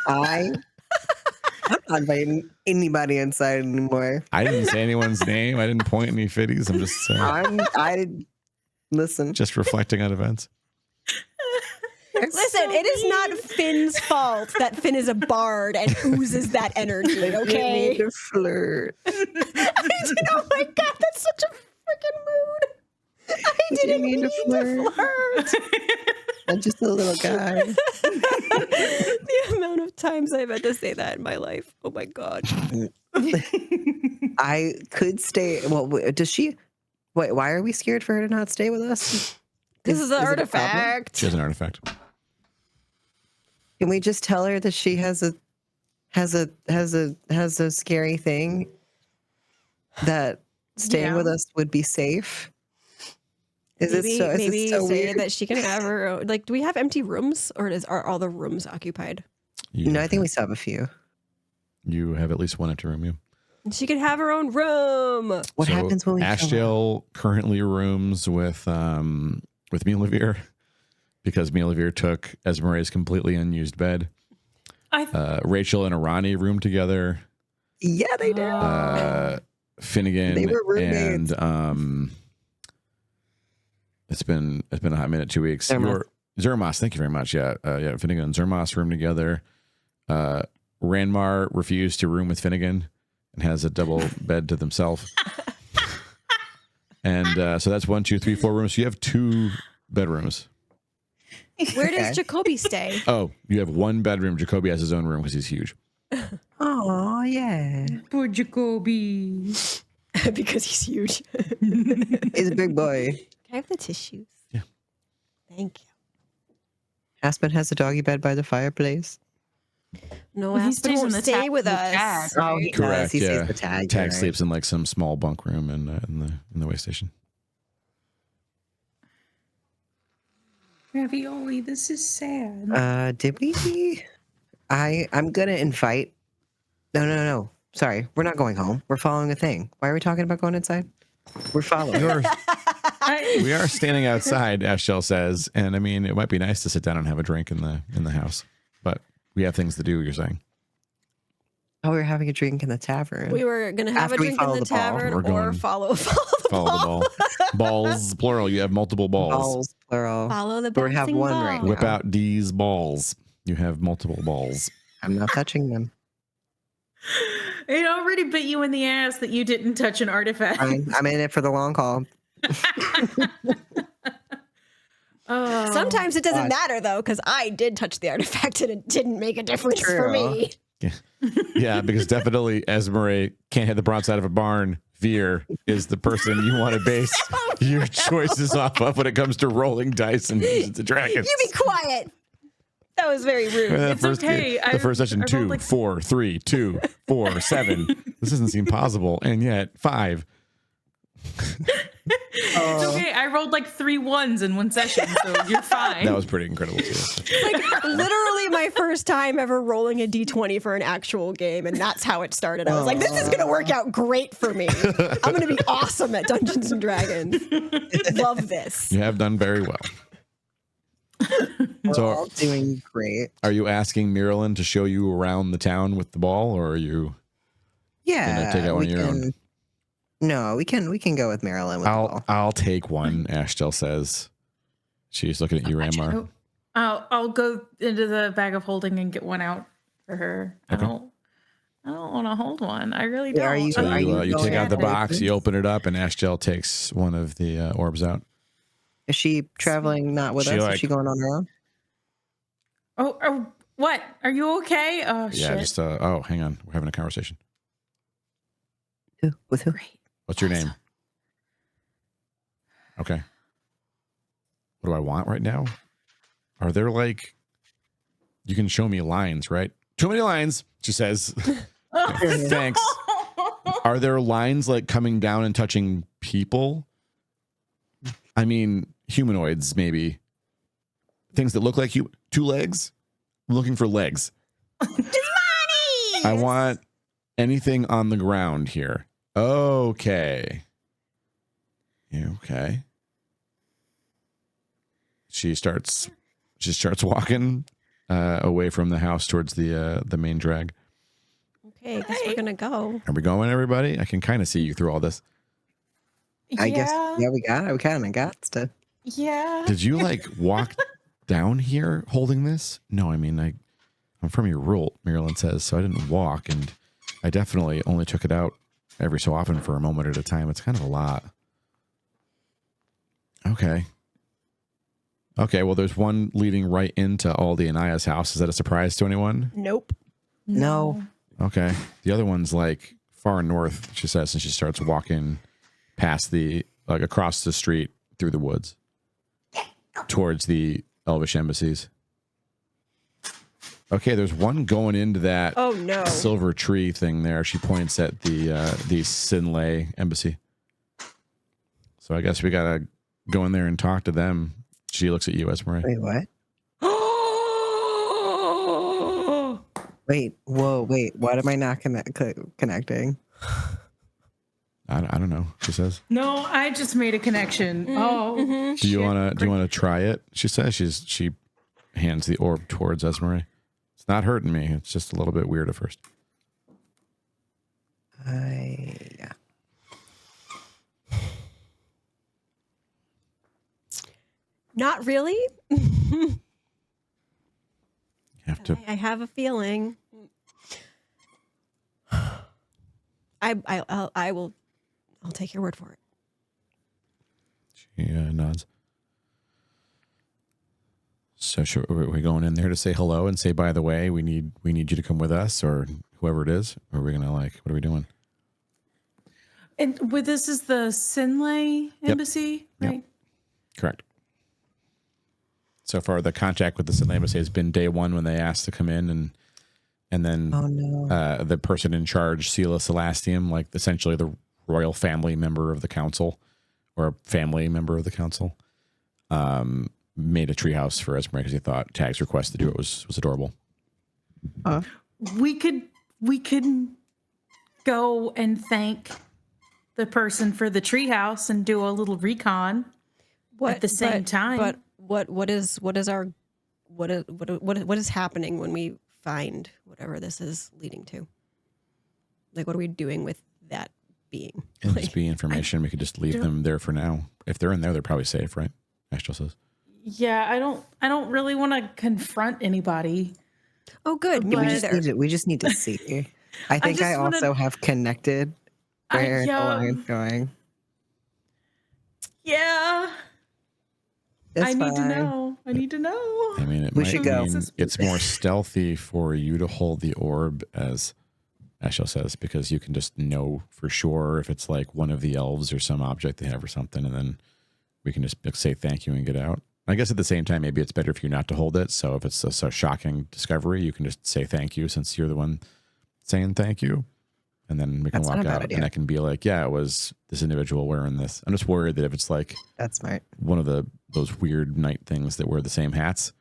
I'm not inviting anybody inside anymore. I didn't say anyone's name. I didn't point any fitties. I'm just listen. just reflecting on events. Listen, it is not Finn's fault that Finn is a bard and oozes that energy, okay? You need to flirt. I did, oh my god, that's such a freaking mood. I didn't mean to flirt. I'm just a little guy. The amount of times I've had to say that in my life. Oh my god. I could stay. Well, does she? Wait, why are we scared for her to not stay with us? This is an it a problem? artifact. She has an artifact. Can we just tell her that she has a scary thing that staying with us would be safe? Maybe so say weird? that she can have her own, like, do we have empty rooms or are all the rooms occupied? I think we still have a few. You have at least one empty room, She can have her own room. What happens when we Ashdale currently rooms with Milavir because Milavir took Esmeralda's completely unused bed. Rachel and Arani room together. Yeah, they do. Finnegan They were roommates. and it's been a hot minute, 2 weeks. Zermos, thank you very much. Yeah, Finnegan and Zermos room together. Ranmar refused to room with Finnegan and has a double bed to themselves. And so that's 1, 2, 3, 4 rooms. So you have 2 bedrooms. Where does Jacoby stay? Oh, you have 1 bedroom. Jacoby has his own room because he's huge. Oh, yeah. Poor Jacoby. Because he's huge. He's a big boy. Can I have the tissues? Yeah. Thank you. Aspen has a doggy bed by the fireplace. No, Well, he Aspen stays won't in the stay with us. tag, Oh, he Correct. does. He Yeah. sees the tag. Tag you're right. sleeps in like some small bunk room in the way station. Ravioli, this is sad. Did we? I'm gonna invite. No. Sorry, we're not going home. We're following a thing. Why are we talking about going inside? We're following. We are standing outside, Ashell says, and I mean, it might be nice to sit down and have a drink in the house, but we have things to do. You're saying? Oh, we were having a drink in the tavern. We were going to have After a we drink in follow the the ball, tavern we're or going- follow the Follow the ball. Balls, plural. You have multiple balls. Balls, plural. Follow the But we have bouncing one ball. right Whip now. out these balls. You have multiple balls. I'm not touching them. It already bit you in the ass that you didn't touch an artifact. I'm in it for the long haul. Oh. Sometimes it doesn't God. matter though, because I did touch the artifact and it didn't make a difference for True. me. Yeah, because definitely Esmeralda can't hit the broadside of a barn. Veer is the person you want to base your choices off of when it comes to rolling dice and Dungeons and Dragons. You be quiet. That was very rude. It's okay. The first session, I 2, rolled like- 4, 3, 2, 4, 7. This doesn't seem possible, and yet 5. It's okay. I rolled like 3 1s in one session, so you're fine. That was pretty incredible too. Like literally my first time ever rolling a d20 for an actual game, and that's how it started. I was like, this is gonna work out great for me. I'm gonna be awesome at Dungeons and Dragons. Love this. You have done very well. We're So- all doing great. Are you asking Marilyn to show you around the town with the ball, or are you? Yeah, take out one we of your can. own? No, we can go with Marilyn with the ball. I'll take one. Ashtel says. She's looking at you, Ranmar. I'll go into the bag of holding and get one out for her. Okay. I don't want to hold one. I really don't. Are you- So Are you take going out the to box, this? you open it up, and Ashtel takes one of the orbs out. Is she traveling not with She us? like- Is she going on her own? Oh, what? Are you okay? Oh, Yeah, shit. just hang on. We're having a conversation. Who? With who? Great. What's your name? Okay. What do I want right now? Are there like you can show me lines, right? Too many lines, she says. Thanks. Are there lines like coming down and touching people? I mean, humanoids, maybe. Things that look like you 2 legs? I'm looking for legs. I want anything on the ground here. Okay. Okay. She starts walking away from the house towards the main drag. Okay, I guess we're gonna go. Are we going, everybody? I can kind of see you through all this. I guess. Yeah, we got it. We kind of got to. Yeah. Did you like walk down here holding this? No, I mean, I'm from your rule, Marilyn says, so I didn't walk, and I definitely only took it out every so often for a moment at a time. It's kind of a lot. Okay. Okay, well, there's one leading right into Aldi and Aya's house. Is that a surprise to anyone? Nope. No. Okay. The other one's like far north, she says, and she starts walking past across the street through the woods towards the Elvish embassies. Okay, there's one going into that silver tree thing there. She points at the Sinlay embassy. So I guess we gotta go in there and talk to them. She looks at you, Esmeralda. Wait, what? Wait, whoa, wait. What am I not connecting? I don't know. She says. No, I just made a connection. Oh, do you wanna try it? She says. She hands the orb towards Esmeralda. It's not hurting me. It's just a little bit weird at first. Yeah. Not really. You have to. I have a feeling. I'll take your word for it. She nods. So are we going in there to say hello and say, by the way, we need you to come with us, or whoever it is? Or are we gonna what are we doing? and with this is the Sinlay embassy, right? Yep. Correct. So far, the contact with the Sinlay embassy has been day one when they asked to come in, and then the person in charge, Sela Celastium, like essentially the royal family member of the council, or a family member of the council, made a treehouse for Esmeralda because he thought Tag's request to do it was adorable. We could go and thank the person for the treehouse and do a little recon at the same time. But what is happening when we find whatever this is leading to? Like, what are we doing with that being? It'll just be information. We could just leave them there for now. If they're in there, they're probably safe, right? Astral says. Yeah, I don't really want to confront anybody. Oh, good. Me neither. We just need to see. I think I also have connected where the line's going. Yeah. It's need to fine. know. I need to know. I mean, We should go. It's more stealthy for you to hold the orb, as Ashel says, because you can just know for sure if it's like one of the elves or some object they have or something, and then we can just say thank you and get out. I guess at the same time, maybe it's better for you not to hold it. So if it's a shocking discovery, you can just say thank you since you're the one saying thank you. And then we can walk out and I can be like, yeah, it was this individual wearing this. I'm just worried that if it's like that's smart. One of those weird night things that wear the same hats,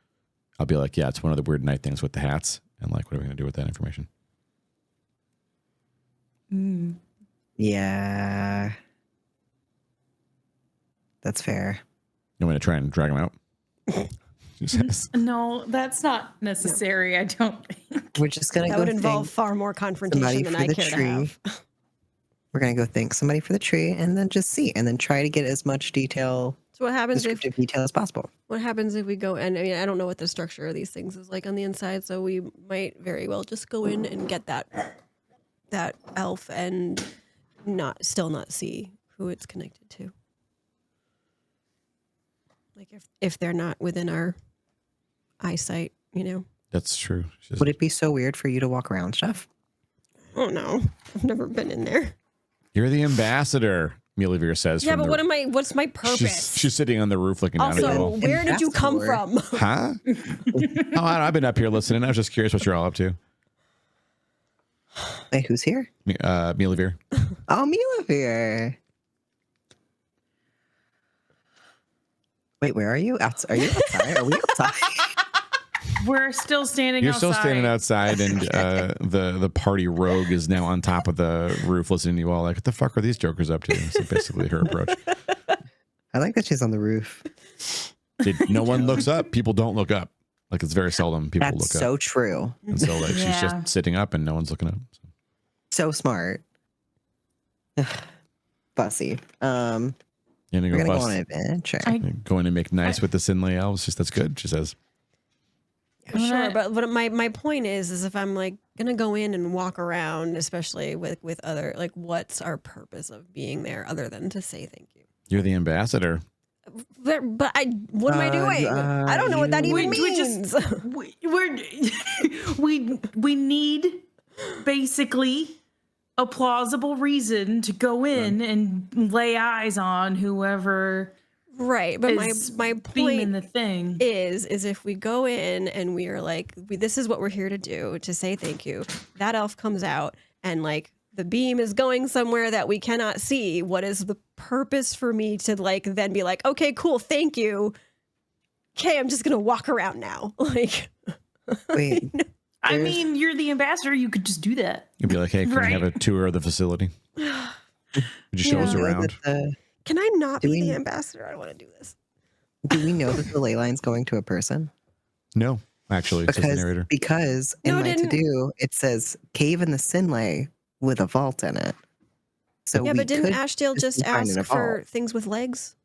I'll be like, yeah, it's one of the weird night things with the hats. And like, what are we going to do with that information? Yeah. That's fair. You want me to try and drag him out? She says. No, that's not necessary. I don't think. We're just going to go That would involve far more confrontation than I care to have. We're going to go thank somebody for the tree and then just see and then try to get as much detail. So what happens descriptive detail as possible. What happens if we go, and I mean, I don't know what the structure of these things is like on the inside, so we might very well just go in and get that elf and still not see who it's connected to. Like if they're not within our eyesight, you know. That's true. Would it be so weird for you to walk around stuff? Oh no, I've never been in there. You're the ambassador, Milavir says. Yeah, but what's my purpose? She's sitting on the roof looking down at you. Also, where did you come from? Huh? I've been up here listening. I was just curious what you're all up to. Wait, who's here? Milavir. Oh, Milavir. Wait, where are you? Are you outside? Are we outside? We're still standing You're outside. still standing outside, and the party rogue is now on top of the roof listening to you all like, what the fuck are these jokers up to? So basically her approach. I like that she's on the roof. No one looks up. People don't look up. Like, it's very seldom people look up. That's so true. And so like she's just sitting up and no one's looking up. So. So smart. Fussy. You're We're gonna gonna go go on bust. an adventure. Going to make nice with the Sinlay elves. Just that's good. She says. Sure, but my point is if I'm like gonna go in and walk around, especially with other, like, what's our purpose of being there other than to say thank you? You're the ambassador. But what am I doing? I don't know what that even means. We need basically a plausible reason to go in and lay eyes on whoever. Right, but is my beaming point the thing is if we go in and we are like, this is what we're here to do, to say thank you. That elf comes out and like the beam is going somewhere that we cannot see. What is the purpose for me to like then be like, okay, cool, thank you. Okay, I'm just gonna walk around now. Like, Wait. I mean, you're the ambassador. You could just do that. You'd be like, hey, can we have a tour of the facility? Would you show us around? Can I not Do be we- the ambassador? I don't want to do this. Do we know that the ley line's going to a person? No, actually, it says the narrator. Because in No, it my didn't. to-do, it says cave in the Sinlay with a vault in it. So Yeah, we but didn't could Ashdale just be finding ask a for vault. things with legs?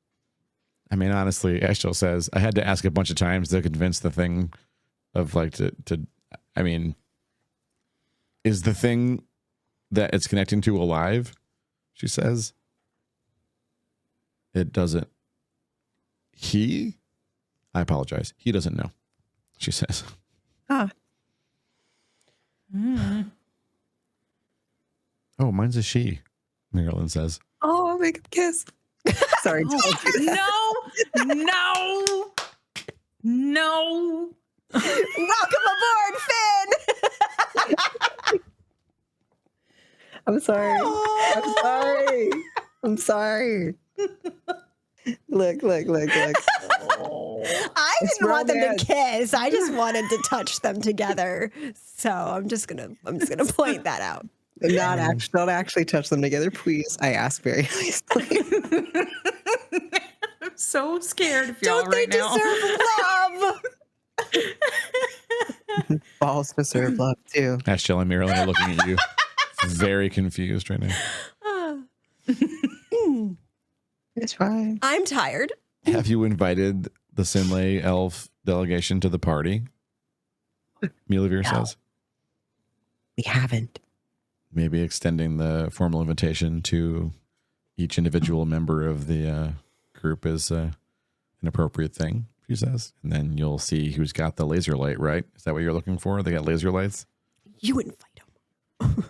I mean, honestly, Ashtel says I had to ask a bunch of times to convince the thing of like to. I mean, is the thing that it's connecting to alive? She says. It doesn't. I apologize. He doesn't know. She says. Ah. Oh, mine's a she. Marilyn says. Oh, I'll make him kiss. Sorry. No. Welcome aboard, Finn! I'm sorry. I'm sorry. I'm sorry. Look. I It's didn't want them to romance. kiss. I just wanted to touch them together. So I'm just gonna point that out. Don't actually touch them together, please. I ask very nicely. I'm so scared of y'all Don't they right now. deserve love? Balls deserve love too. Ashtel and Marilyn are looking at you, very confused right now. It's fine. I'm tired. Have you invited the Sinlay elf delegation to the party? Milavir says. We haven't. Maybe extending the formal invitation to each individual member of the group is an appropriate thing, she says. And then you'll see who's got the laser light, right? Is that what you're looking for? They got laser lights? You invite them.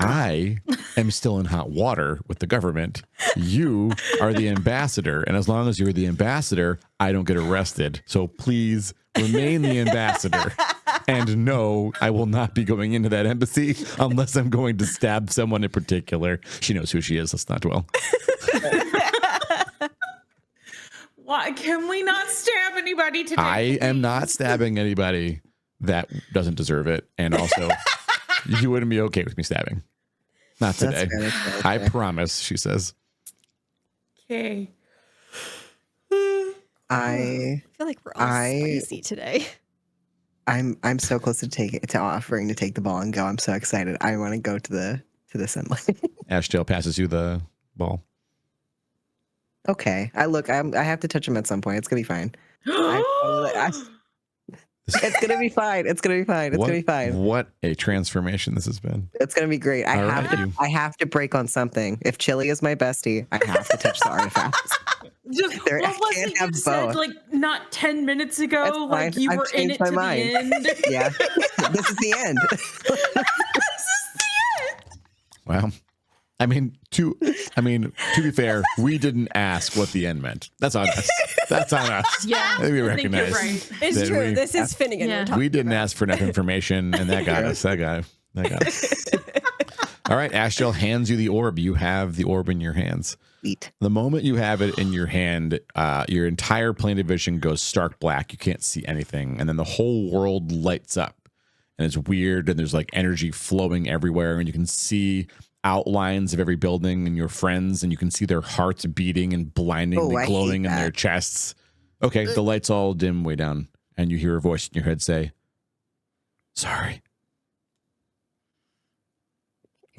I am still in hot water with the government. You are the ambassador. And as long as you're the ambassador, I don't get arrested. So please remain the ambassador. And no, I will not be going into that embassy unless I'm going to stab someone in particular. She knows who she is. Let's not dwell. Why can we not stab anybody today? I am not stabbing anybody that doesn't deserve it. And also, you wouldn't be okay with me stabbing. Not today. That's fair. I promise, she says. Okay. I feel like we're all spicy today. I'm so close to offering to take the ball and go. I'm so excited. I want to go to the Sinlay. Ashdale passes you the ball. Okay. I have to touch him at some point. It's gonna be fine. It's gonna be fine. It's gonna be fine. It's gonna be fine. What a transformation this has been. It's gonna be great. I have to break on something. If Chili is my bestie, I have to touch the artifacts. What was can't it have you said both. like not 10 minutes ago? That's Like fine. you I've were in changed it my to mind. the end. Yeah. This is the end. Wow. I mean, to be fair, we didn't ask what the end meant. That's on us. That's on us. Yeah, I think we I think recognize. you're right. It's that true. we- This is Finnegan. Yeah. We're talking We didn't about. ask for enough information, and that got us. That got us. All right, Ashdale hands you the orb. You have the orb in your hands. Sweet. The moment you have it in your hand, your entire plane of vision goes stark black. You can't see anything. And then the whole world lights up. And it's weird. And there's like energy flowing everywhere. And you can see outlines of every building and your friends. And you can see their hearts beating and blindingly I hate glowing in that. their chests. Okay, the lights all dim way down. And you hear a voice in your head say, sorry.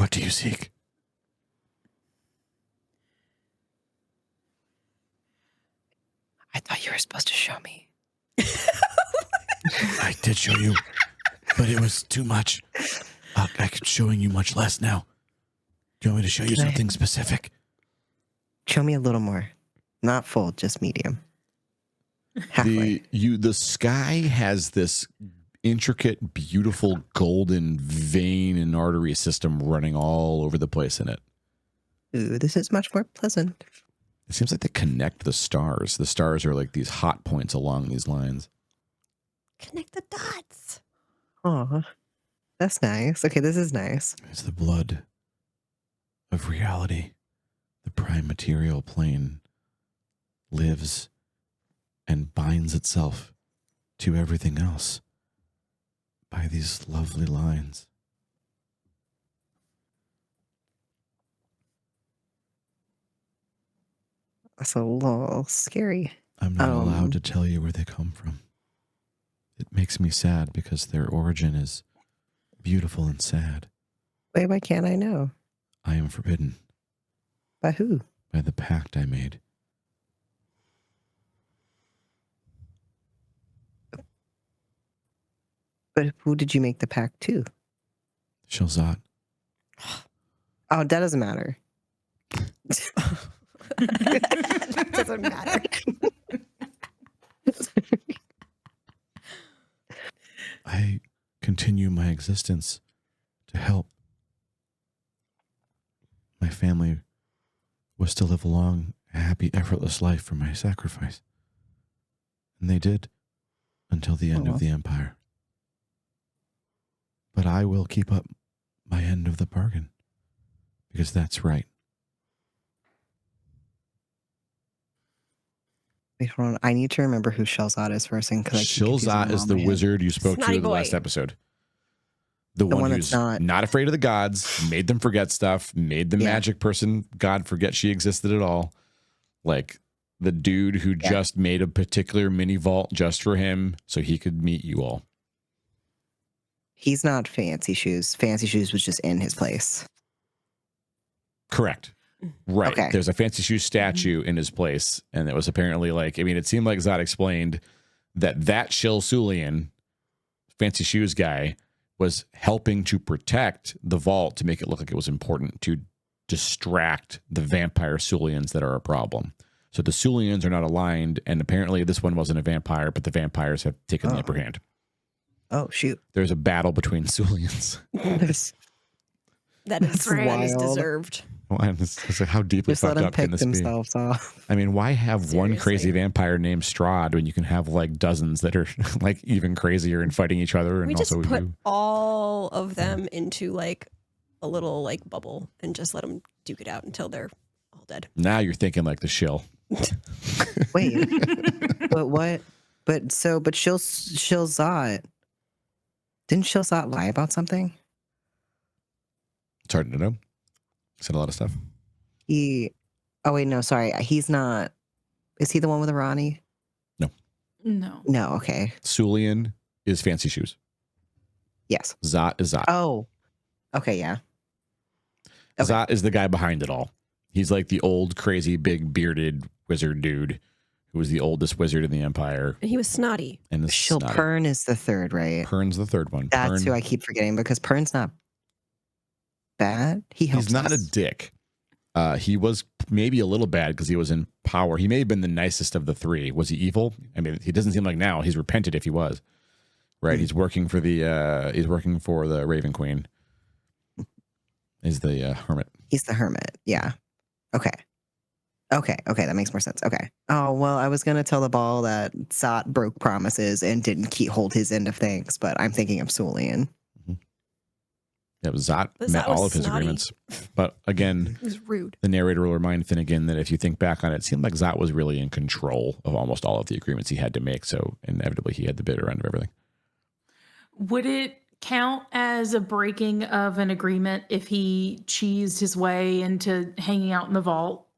What do you seek? I thought you were supposed to show me. I did show you, but it was too much. I'm showing you much less now. Do you want me to show you something specific? Show me a little more. Not full, just medium. Halfway. The sky has this intricate, beautiful golden vein and artery system running all over the place in it. Ooh, this is much more pleasant. It seems like they connect the stars. The stars are like these hot points along these lines. Connect the dots. Aw, that's nice. Okay, this is nice. It's the blood of reality. The prime material plane lives and binds itself to everything else by these lovely lines. That's a little scary. I'm not allowed to tell you where they come from. It makes me sad because their origin is beautiful and sad. Wait, why can't I know? I am forbidden By who? by the pact I made. But who did you make the pact to? Shilzat. Oh, that doesn't matter. That doesn't matter. I continue my existence to help. My family was to live a long, happy, effortless life for my sacrifice. And they did until the end of the empire. But I will keep up my end of the bargain because that's right. Wait, hold on. I need to remember who Shilzat is first. Shilzat is the wizard you spoke to Snotty in the boy. last episode. The one one that's who's not afraid of the gods, made them forget stuff, made the magic person god forget she existed at all. Like the dude who just made a particular mini vault just for him so he could meet you all. He's not Fancy Shoes. Fancy Shoes was just in his place. Correct. Right. Okay. There's a Fancy Shoes statue in his place. And it was apparently like, I mean, it seemed like Zod explained that Shil Sulian, Fancy Shoes guy, was helping to protect the vault to make it look like it was important to distract the vampire Sulians that are a problem. So the Sulians are not aligned. And apparently this one wasn't a vampire, but the vampires have taken the upper hand. Oh, shoot. There's a battle between Sulians. That is wild. deserved. Well, it's like how deeply Just let fucked them up can pick this be? themselves off. I mean, why have one crazy Seriously. vampire named Strahd when you can have like dozens that are like even crazier and fighting each other? And We just also put you. all of them into like a little like bubble and just let them duke it out until they're all dead. Now you're thinking like the shill. Wait. But what? But Shilzat. Didn't Shilzat lie about something? It's hard to know. Said a lot of stuff. Oh, wait, no, sorry. He's not. Is he the one with Irani? No. No, okay. Sulian is Fancy Shoes. Yes. Zot is Zot. Oh, okay, yeah. Okay. Zot is the guy behind it all. He's like the old, crazy, big, bearded wizard dude who was the oldest wizard in the Empire. And he was snotty. And this snotty. Pern is the third, right? Pern's the third one. That's Pern, who I keep forgetting because Pern's not bad. He helps he's not us. a dick. He was maybe a little bad because he was in power. He may have been the nicest of the three. Was he evil? I mean, he doesn't seem like now. He's repented if he was. Right. He's working for the Raven Queen. Is the hermit. He's the hermit. Yeah. Okay. That makes more sense. Okay. Oh, well, I was going to tell the ball that Zot broke promises and didn't hold his end of things, but I'm thinking of Sulian. Yeah, Zot But met Zot was all of his snotty. agreements. But again, It was rude. the narrator will remind Finnegan that if you think back on it, it seemed like Zot was really in control of almost all of the agreements he had to make. So inevitably he had the bitter end of everything. Would it count as a breaking of an agreement if he cheesed his way into hanging out in the vault?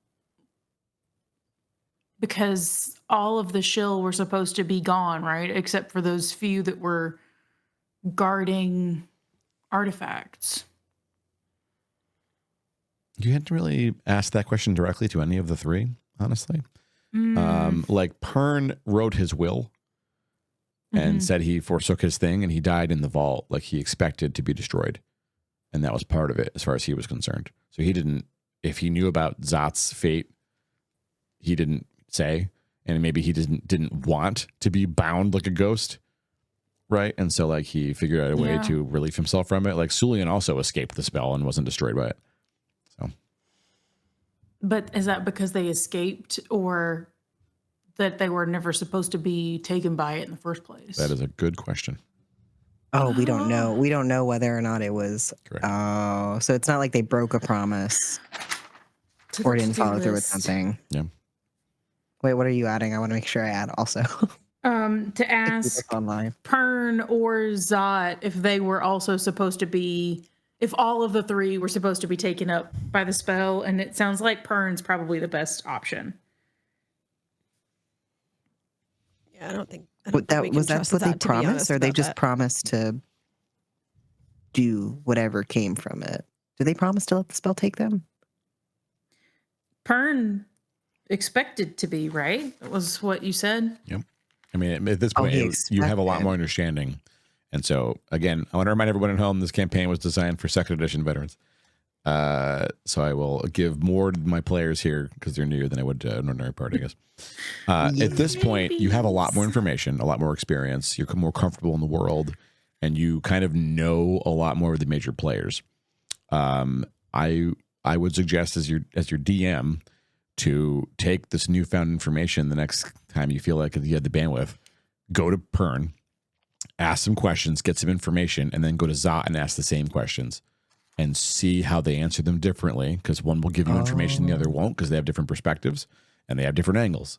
Because all of the shill were supposed to be gone, right? Except for those few that were guarding artifacts. You hadn't really asked that question directly to any of the three, honestly. Like Pern wrote his will and said he forsook his thing and he died in the vault like he expected to be destroyed. And that was part of it as far as he was concerned. So he didn't, if he knew about Zot's fate, he didn't say, and maybe he didn't want to be bound like a ghost. Right. And so like he figured out a way to relieve himself from it. Like Sulian also escaped the spell and wasn't destroyed by it. So. But is that because they escaped or that they were never supposed to be taken by it in the first place? That is a good question. Oh, we don't know. We don't know whether or not it was. Correct. Oh, so it's not like they broke a promise or didn't follow through with something. Yeah. Wait, what are you adding? I want to make sure I add also. To ask online. Pern or Zot if they were also supposed to be, if all of the three were supposed to be taken up by the spell, and it sounds like Pern's probably the best option. Yeah, I don't think we Was can that trust what they Zot, to be honest promised, or they about just that. promised to do whatever came from it? Did they promise to let the spell take them? Pern expected to be, right? That was what you said. Yep. I mean, at this point, you have a lot more understanding. And so, again, I want to remind everyone at home, this campaign was designed for 2nd edition veterans. So I will give more to my players here because they're newer than I would to an ordinary party, I guess. At this point, you have a lot more information, a lot more experience. You're more comfortable in the world, and you kind of know a lot more of the major players. I would suggest as your DM to take this newfound information the next time you feel like you have the bandwidth, go to Pern, ask some questions, get some information, and then go to Zot and ask the same questions and see how they answer them differently, because one will give you information the other won't, because they have different perspectives and they have different angles.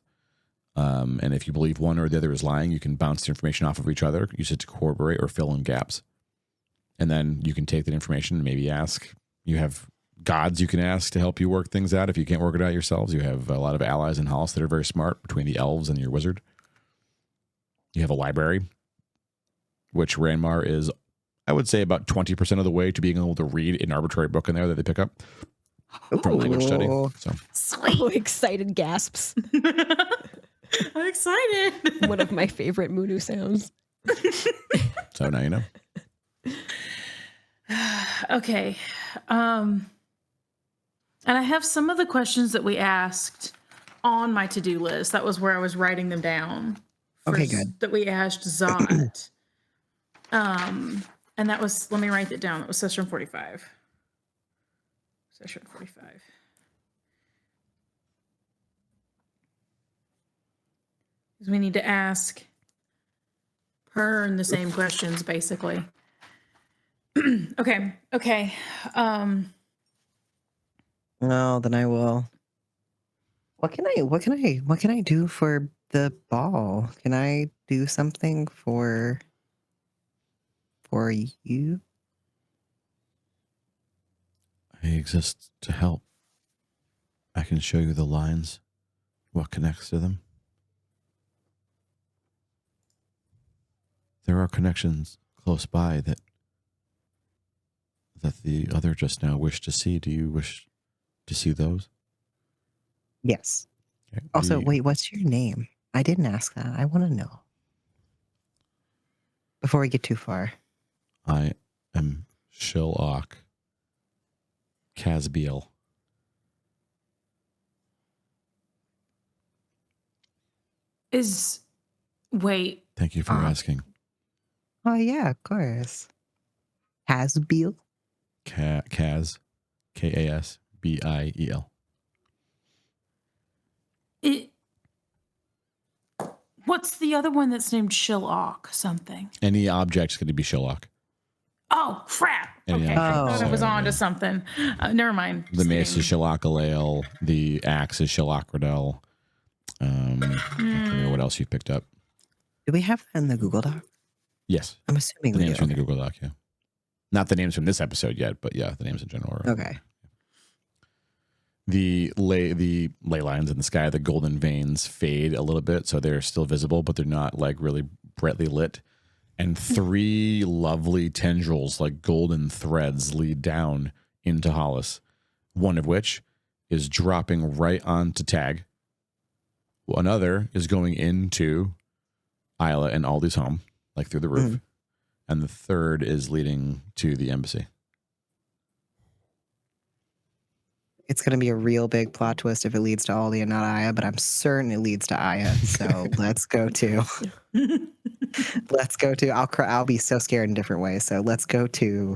And if you believe one or the other is lying, you can bounce the information off of each other, use it to corroborate or fill in gaps. And then you can take that information and maybe ask. You have gods you can ask to help you work things out if you can't work it out yourselves. You have a lot of allies in Hollice that are very smart between the elves and your wizard. You have a library, which Ranmar is, I would say, about 20% of the way to being able to read an arbitrary book in there that they pick up from language study. So Sweet. Oh, excited gasps. I'm excited. One of my favorite Moonu sounds. So now you know. Okay. And I have some of the questions that we asked on my to-do list. That was where I was writing them down. Okay, good. That we asked Zot. And that was, let me write that down. That was session 45. Session 45. Because we need to ask Pern the same questions, basically. Okay. No, then I will. What can I do for the ball? Can I do something for you? I exist to help. I can show you the lines, what connects to them. There are connections close by that the other just now wished to see. Do you wish to see those? Yes. Okay. Also, wait, what's your name? I didn't ask that. I want to know. Before we get too far. I am Shilok Casbiel. Wait. Thank you for asking. Oh yeah, of course. Hasbiel. Kaz, Kasbiel. What's the other one that's named Shilok something? Any object's going to be Shilok. Oh, crap. Any Okay. object. I thought I was So, on to something. Never mind. The mace is Shilok Alael. The axe is Shilok Radel. I can't remember what else you picked up. Do we have that in the Google Doc? Yes. I'm assuming The we names do. from the Google Doc, yeah. Not the names from this episode yet, but yeah, the names in general. Are Okay. The ley lines in the sky, the golden veins fade a little bit, so they're still visible, but they're not like really brightly lit. And 3 lovely tendrils, like golden threads, lead down into Hollice. one of which is dropping right onto Tag. Another is going into Isla and Aldi's home, like through the roof. And the third is leading to the embassy. It's going to be a real big plot twist if it leads to Aldi and not Aya, but I'm certain it leads to Aya. So let's go to. Let's go to. I'll be so scared in different ways. So let's go to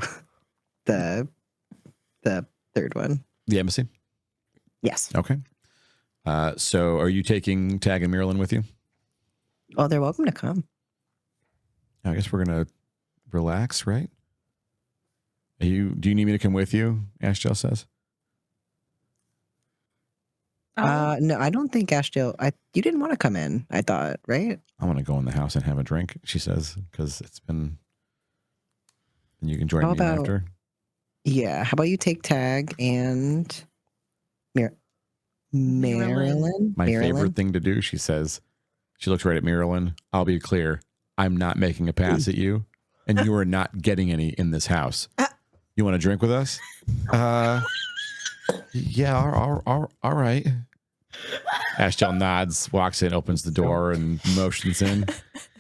the third one. The embassy? Yes. Okay. So are you taking Tag and Marilyn with you? Oh, they're welcome to come. I guess we're going to relax, right? Do you need me to come with you? Ashtel says. No, I don't think Ashtil. You didn't want to come in. I thought, right? I want to go in the house and have a drink. She says because it's been. And you can join me after. Yeah. How about you take Tag and Marilyn? My favorite thing to do. She says. She looks right at Marilyn. I'll be clear. I'm not making a pass at you, and you are not getting any in this house. You want to drink with us? Yeah. All right. Ashtel nods, walks in, opens the door, and motions in.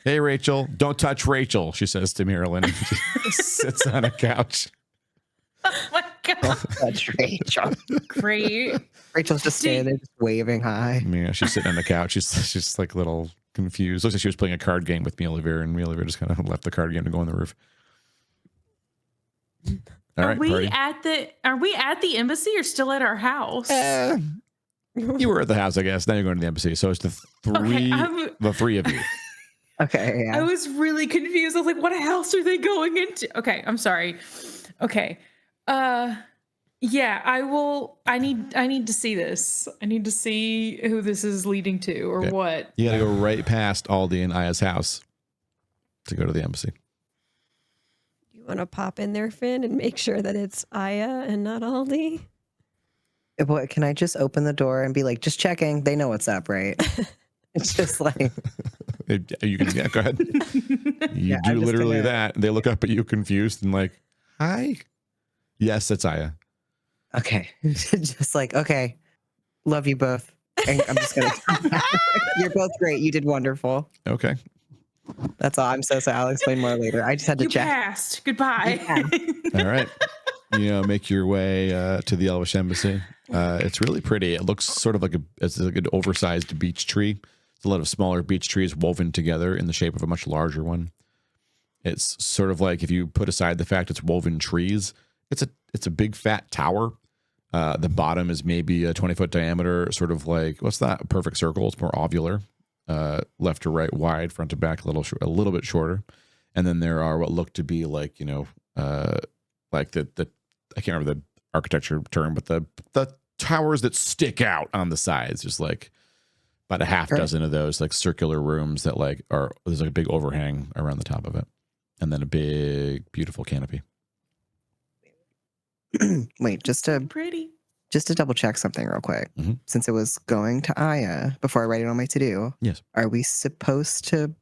Hey, Rachel, don't touch Rachel, she says to Marilyn. And just sits on a couch. Oh my God. Touch Rachel. Great. Rachel's just standing there, just waving hi. Yeah, she's sitting on the couch. She's just like a little confused. Looks like she was playing a card game with Mealyveer, and Mealyveer just kind of left the card game to go on the roof. All right, Are we party. at the embassy or still at our house? You were at the house, I guess. Now you're going to the embassy. So it's the three of you. Okay. Yeah. I was really confused. I was like, what house are they going into? Okay, I'm sorry. Okay. Yeah, I need to see this. I need to see who this is leading to or what. You got to go right past Aldi and Aya's house to go to the embassy. You want to pop in there, Finn, and make sure that it's Aya and not Aldi? What, can I just open the door and be like, just checking? They know what's up, right? It's just like. You can, go ahead. You do literally that. They look up at you confused and like, hi. Yes, it's Aya. Okay. Just like, okay. Love you both. And I'm just going to. You're both great. You did wonderful. Okay. That's all. I'm so sorry. I'll explain more later. I just had to You check. passed. Goodbye. All right. Make your way to the Elvish Embassy. It's really pretty. It looks sort of like an oversized beech tree. It's a lot of smaller beech trees woven together in the shape of a much larger one. It's sort of like if you put aside the fact it's woven trees, it's a big fat tower. The bottom is maybe a 20-foot diameter, sort of like, what's that? A perfect circle. It's more ovular, left to right, wide, front to back, a little bit shorter. And then there are what look to be like, like the I can't remember the architecture term, but the towers that stick out on the sides, just like about a half dozen of those like circular rooms that there's like a big overhang around the top of it, and then a big beautiful canopy. Wait, just to double check something real quick. Mm-hmm. Since it was going to Aya before I write it on my to-do. Yes. Are we supposed to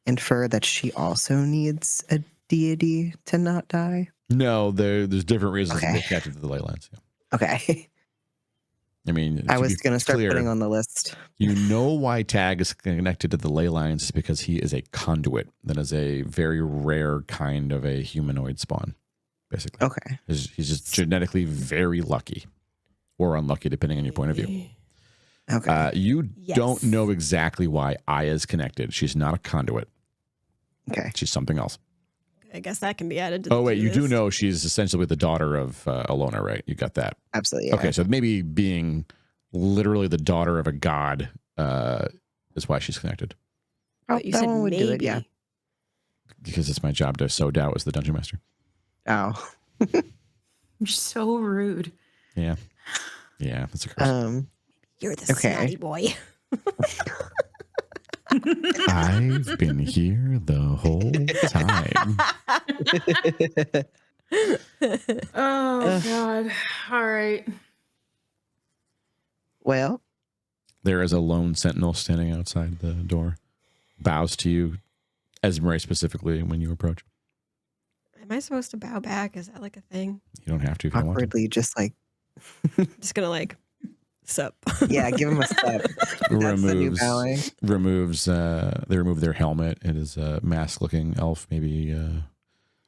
infer that she also needs a deity to not die? No, there's different reasons to get connected to the ley lines. Yeah. Okay. I mean, I was going to start putting on the list. You know why Tag is connected to the ley lines is because he is a conduit. That is a very rare kind of a humanoid spawn, basically. Okay. He's just genetically very lucky or unlucky, depending on your point of view. Okay. You don't know exactly why Aya is connected. She's not a conduit. Okay. She's something else. I guess that can be added to the you do know she's essentially the daughter of Alona, right? You got that? Absolutely. Yeah. Okay, so maybe being literally the daughter of a god is why she's connected. But you said one would maybe. do it, yeah. Because it's my job to sow doubt as the dungeon master. Oh. You're so rude. Yeah. Yeah, that's a curse. You're the snotty boy. I've been here the whole time. Oh, God. All right. Well. There is a lone sentinel standing outside the door. Bows to you, Esmeralda specifically, when you approach. Am I supposed to bow back? Is that like a thing? You don't have to if you don't want to. Awkwardly just like Just gonna like sup. Yeah, give him a step. That's the new bowing. They remove their helmet. It is a mask-looking elf, maybe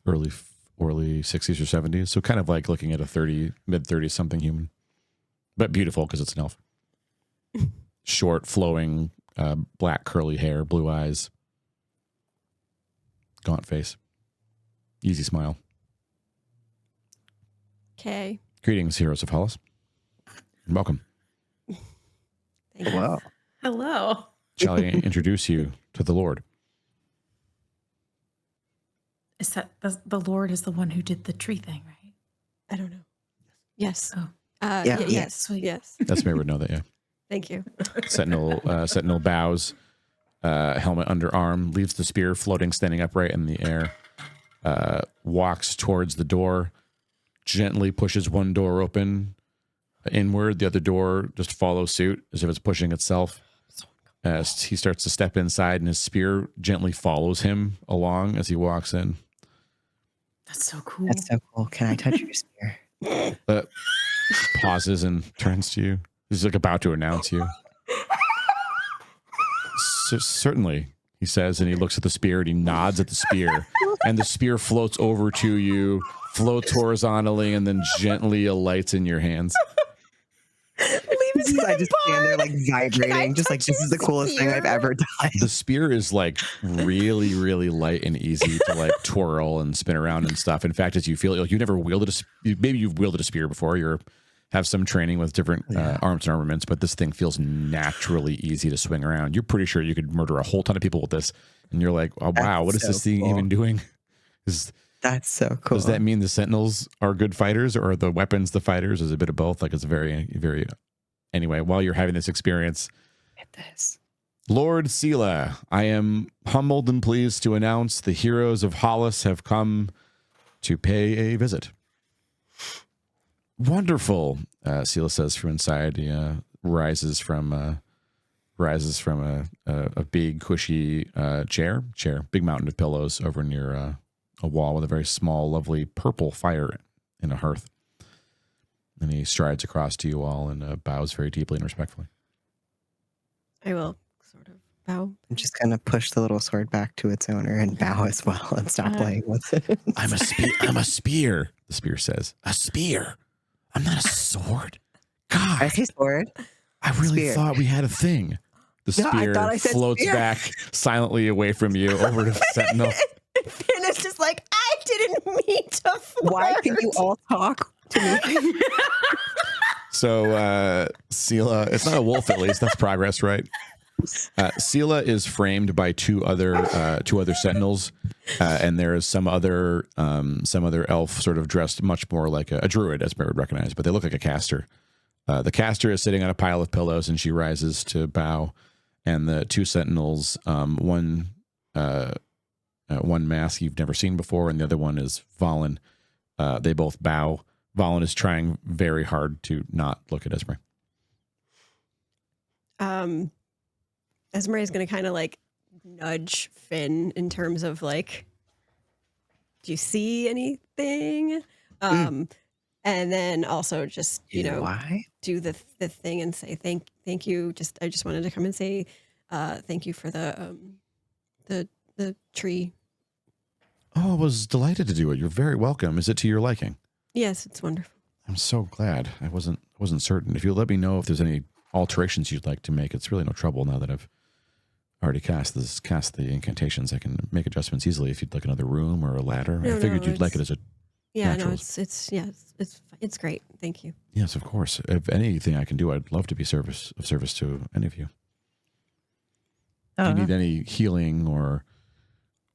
early 60s or 70s. So kind of like looking at a mid-30s something human, but beautiful because it's an elf. Short, flowing, black curly hair, blue eyes, gaunt face, easy smile. Okay. Greetings, heroes of Hollice, and welcome. Thank you. Wow. Hello. Shall I introduce you to the Lord? Is that the Lord is the one who did the tree thing, right? I don't know. Yes. Oh. Yeah. Yes. Sweet. Yes. Esme would know that, yeah. Thank you. Sentinel bows, helmet under arm, leaves the spear floating, standing upright in the air, walks towards the door, gently pushes one door open inward. The other door just follows suit as if it's pushing itself. As he starts to step inside, and his spear gently follows him along as he walks in. That's so cool. That's so cool. Can I touch your spear? Pauses and turns to you. He's like about to announce you. Certainly, he says, and he looks at the spear and he nods at the spear. And the spear floats over to you, floats horizontally, and then gently alights in your hands. I just stand there like vibrating, just like this is the coolest thing I've ever done. The spear is like really, really light and easy to like twirl and spin around and stuff. In fact, as you feel it, like you never wielded maybe you've wielded a spear before. Have some training with different arms and armaments, but this thing feels naturally easy to swing around. You're pretty sure you could murder a whole ton of people with this, and you're like, oh wow, what is this thing even doing? That's so cool. Does that mean the Sentinels are good fighters, or are the weapons the fighters? Is it a bit of both? Like it's very, very. Anyway, while you're having this experience, Lord Sela, I am humbled and pleased to announce the heroes of Hollice have come to pay a visit. Wonderful, Sela says from inside. He rises from a big cushy chair, big mountain of pillows over near a wall with a very small, lovely purple fire in a hearth. And he strides across to you all and bows very deeply and respectfully. I will sort of bow. And just kind of push the little sword back to its owner and bow as well and stop playing with it. I'm a spear, the spear says. A spear? I'm not a sword. God. I say sword. I really Spear. thought we had a thing. The spear I said floats spear. back silently away from you over to Sentinel. And it's just like, I didn't mean to flirt. Why can you all talk to me? So Sela, it's not a wolf at least. That's progress, right? Sela is framed by two other sentinels, and there is some other elf sort of dressed much more like a druid, as I would recognize, but they look like a caster. The caster is sitting on a pile of pillows, and she rises to bow. And the two sentinels, one mask you've never seen before, and the other one is Valen. They both bow. Valen is trying very hard to not look at Esme. Esme is going to kind of like nudge Finn in terms of like, do you see anything? And then also just, Why? do the thing and say thank you. I just wanted to come and say thank you for the tree. Oh, I was delighted to do it. You're very welcome. Is it to your liking? Yes, it's wonderful. I'm so glad. I wasn't certain. If you'll let me know if there's any alterations you'd like to make, it's really no trouble now that I've already cast the incantations. I can make adjustments easily. If you'd like another room or a ladder, I figured you'd like it as a naturals. It's great. Thank you. Yes, of course. If anything I can do, I'd love to be of service to any of you. If you need any healing or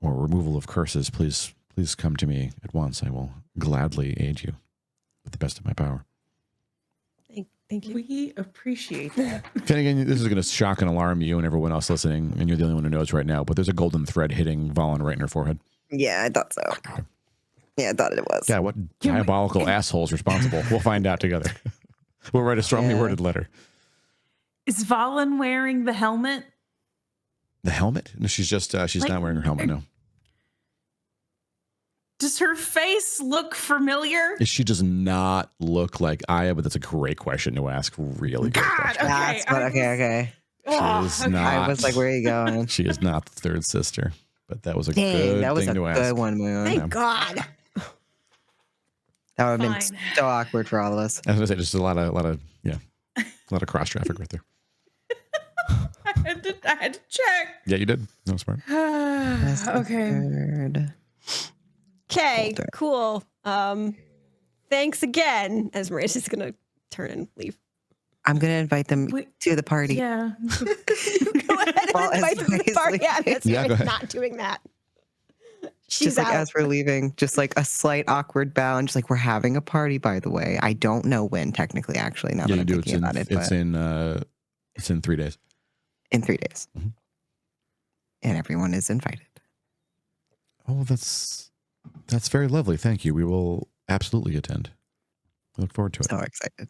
removal of curses, please come to me at once. I will gladly aid you with the best of my power. Thank you. We appreciate that. Finnegan, this is going to shock and alarm you and everyone else listening, and you're the only one who knows right now, but there's a golden thread hitting Valen right in her forehead. Yeah, I thought so. Yeah, I thought it was. Yeah, what diabolical asshole is responsible? We'll find out together. We'll write a strongly worded letter. Is Valen wearing the helmet? The helmet? No, she's not wearing her helmet, no. Does her face look familiar? She does not look like Aya, but that's a great question to ask. Really great question. That's what, okay. She is not. I was like, where are you going? She is not the third sister, but that was a Dang, good that was thing a to good ask. one, Moon. Thank God. That would have Fine. been so awkward for all of us. I was gonna say, just a lot of cross traffic right there. I had to check. Yeah, you did. That was smart. Okay. Third. Okay, Cool. cool. Thanks again. As Miranda's gonna turn and leave. I'm gonna invite them Wait, to the party. Yeah. Go ahead and Well, invite them to the as party. Paisley- Yeah, that's Yeah, go ahead. not doing that. She's Just like out. as we're leaving, just like a slight awkward bow, and just like we're having a party. By the way, I don't know when technically. Actually, now Yeah, that you I'm do. It's thinking in. about it, It's but in 3 days. in 3 days, Mhm. and everyone is invited. Oh, that's very lovely. Thank you. We will absolutely attend. I look forward to it. So excited!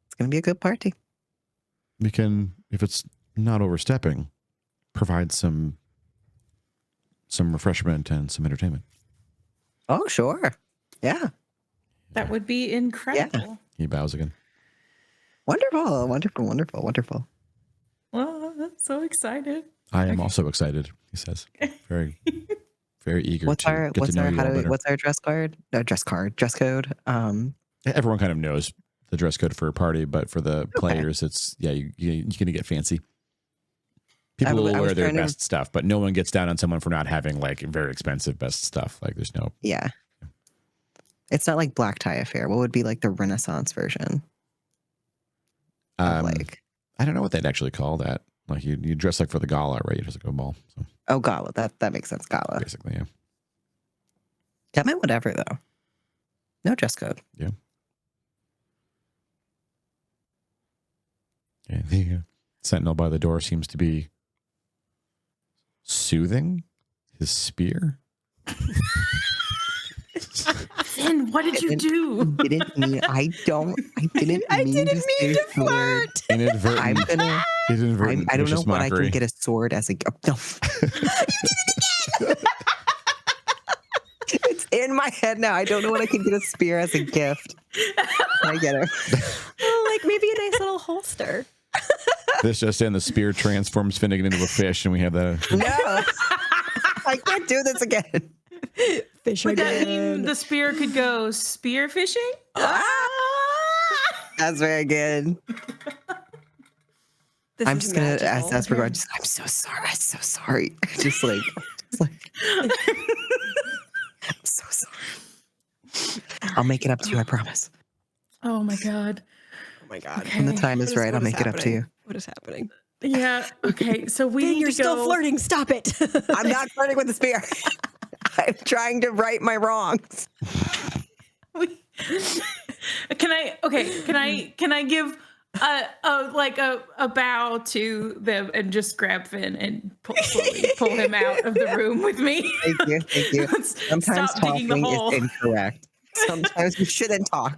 It's gonna be a good party. We can, if it's not overstepping, provide some refreshment and some entertainment. Oh sure, yeah, That would be incredible. He bows again. wonderful, wonderful, wonderful, wonderful. Well, I'm so excited. I am also excited. He says, very, very eager What's to our get what's to know our you how all do we, better. what's our dress code? No, dress code. Everyone kind of knows the dress code for a party, but for the players, it's you're gonna get fancy. People will I wear was their trying to- best stuff, but no one gets down on someone for not having like very expensive best stuff. Like there's no. Yeah, it's not like black tie affair. What would be like the Renaissance version? Of like I don't know what they'd actually call that. Like you dress like for the gala, right? You dress like a ball. So gala. That makes sense. Gala. basically, yeah. That meant whatever though. No dress code. Yeah, the sentinel by the door seems to be soothing his spear. Finn, what did you do? Didn't mean. I didn't I mean didn't mean to say word. flirt. Inadvertent. I'm gonna. inadvertent I don't know vicious what I mockery. can get a sword as a. Oh, no. It's in my head now. I don't know what I can get a spear as a gift. I get it. Oh, like maybe a nice little holster. This just in: the spear transforms Finnegan into a fish, and we have that. No, I can't do this again. Fish Would that again. mean the spear could go spear fishing? That's very good. This I'm is just gonna magical. as we're going. I'm so sorry. I'm so sorry. Just like I'm so sorry. I'll make it up to you. I promise. Oh my god. Oh my God. When the time What is is- right, what I'll is make it up to happening? you. What is happening? Yeah. Okay. So we Finn, need you're to still go. flirting. Stop it. I'm not flirting with the spear. I'm trying to right my wrongs. Can I? Okay. Can I give a bow to them and just grab Finn and slowly pull him out of the room with me? Thank you. Thank you. Sometimes Stop digging the talking hole. is incorrect. Sometimes we shouldn't talk.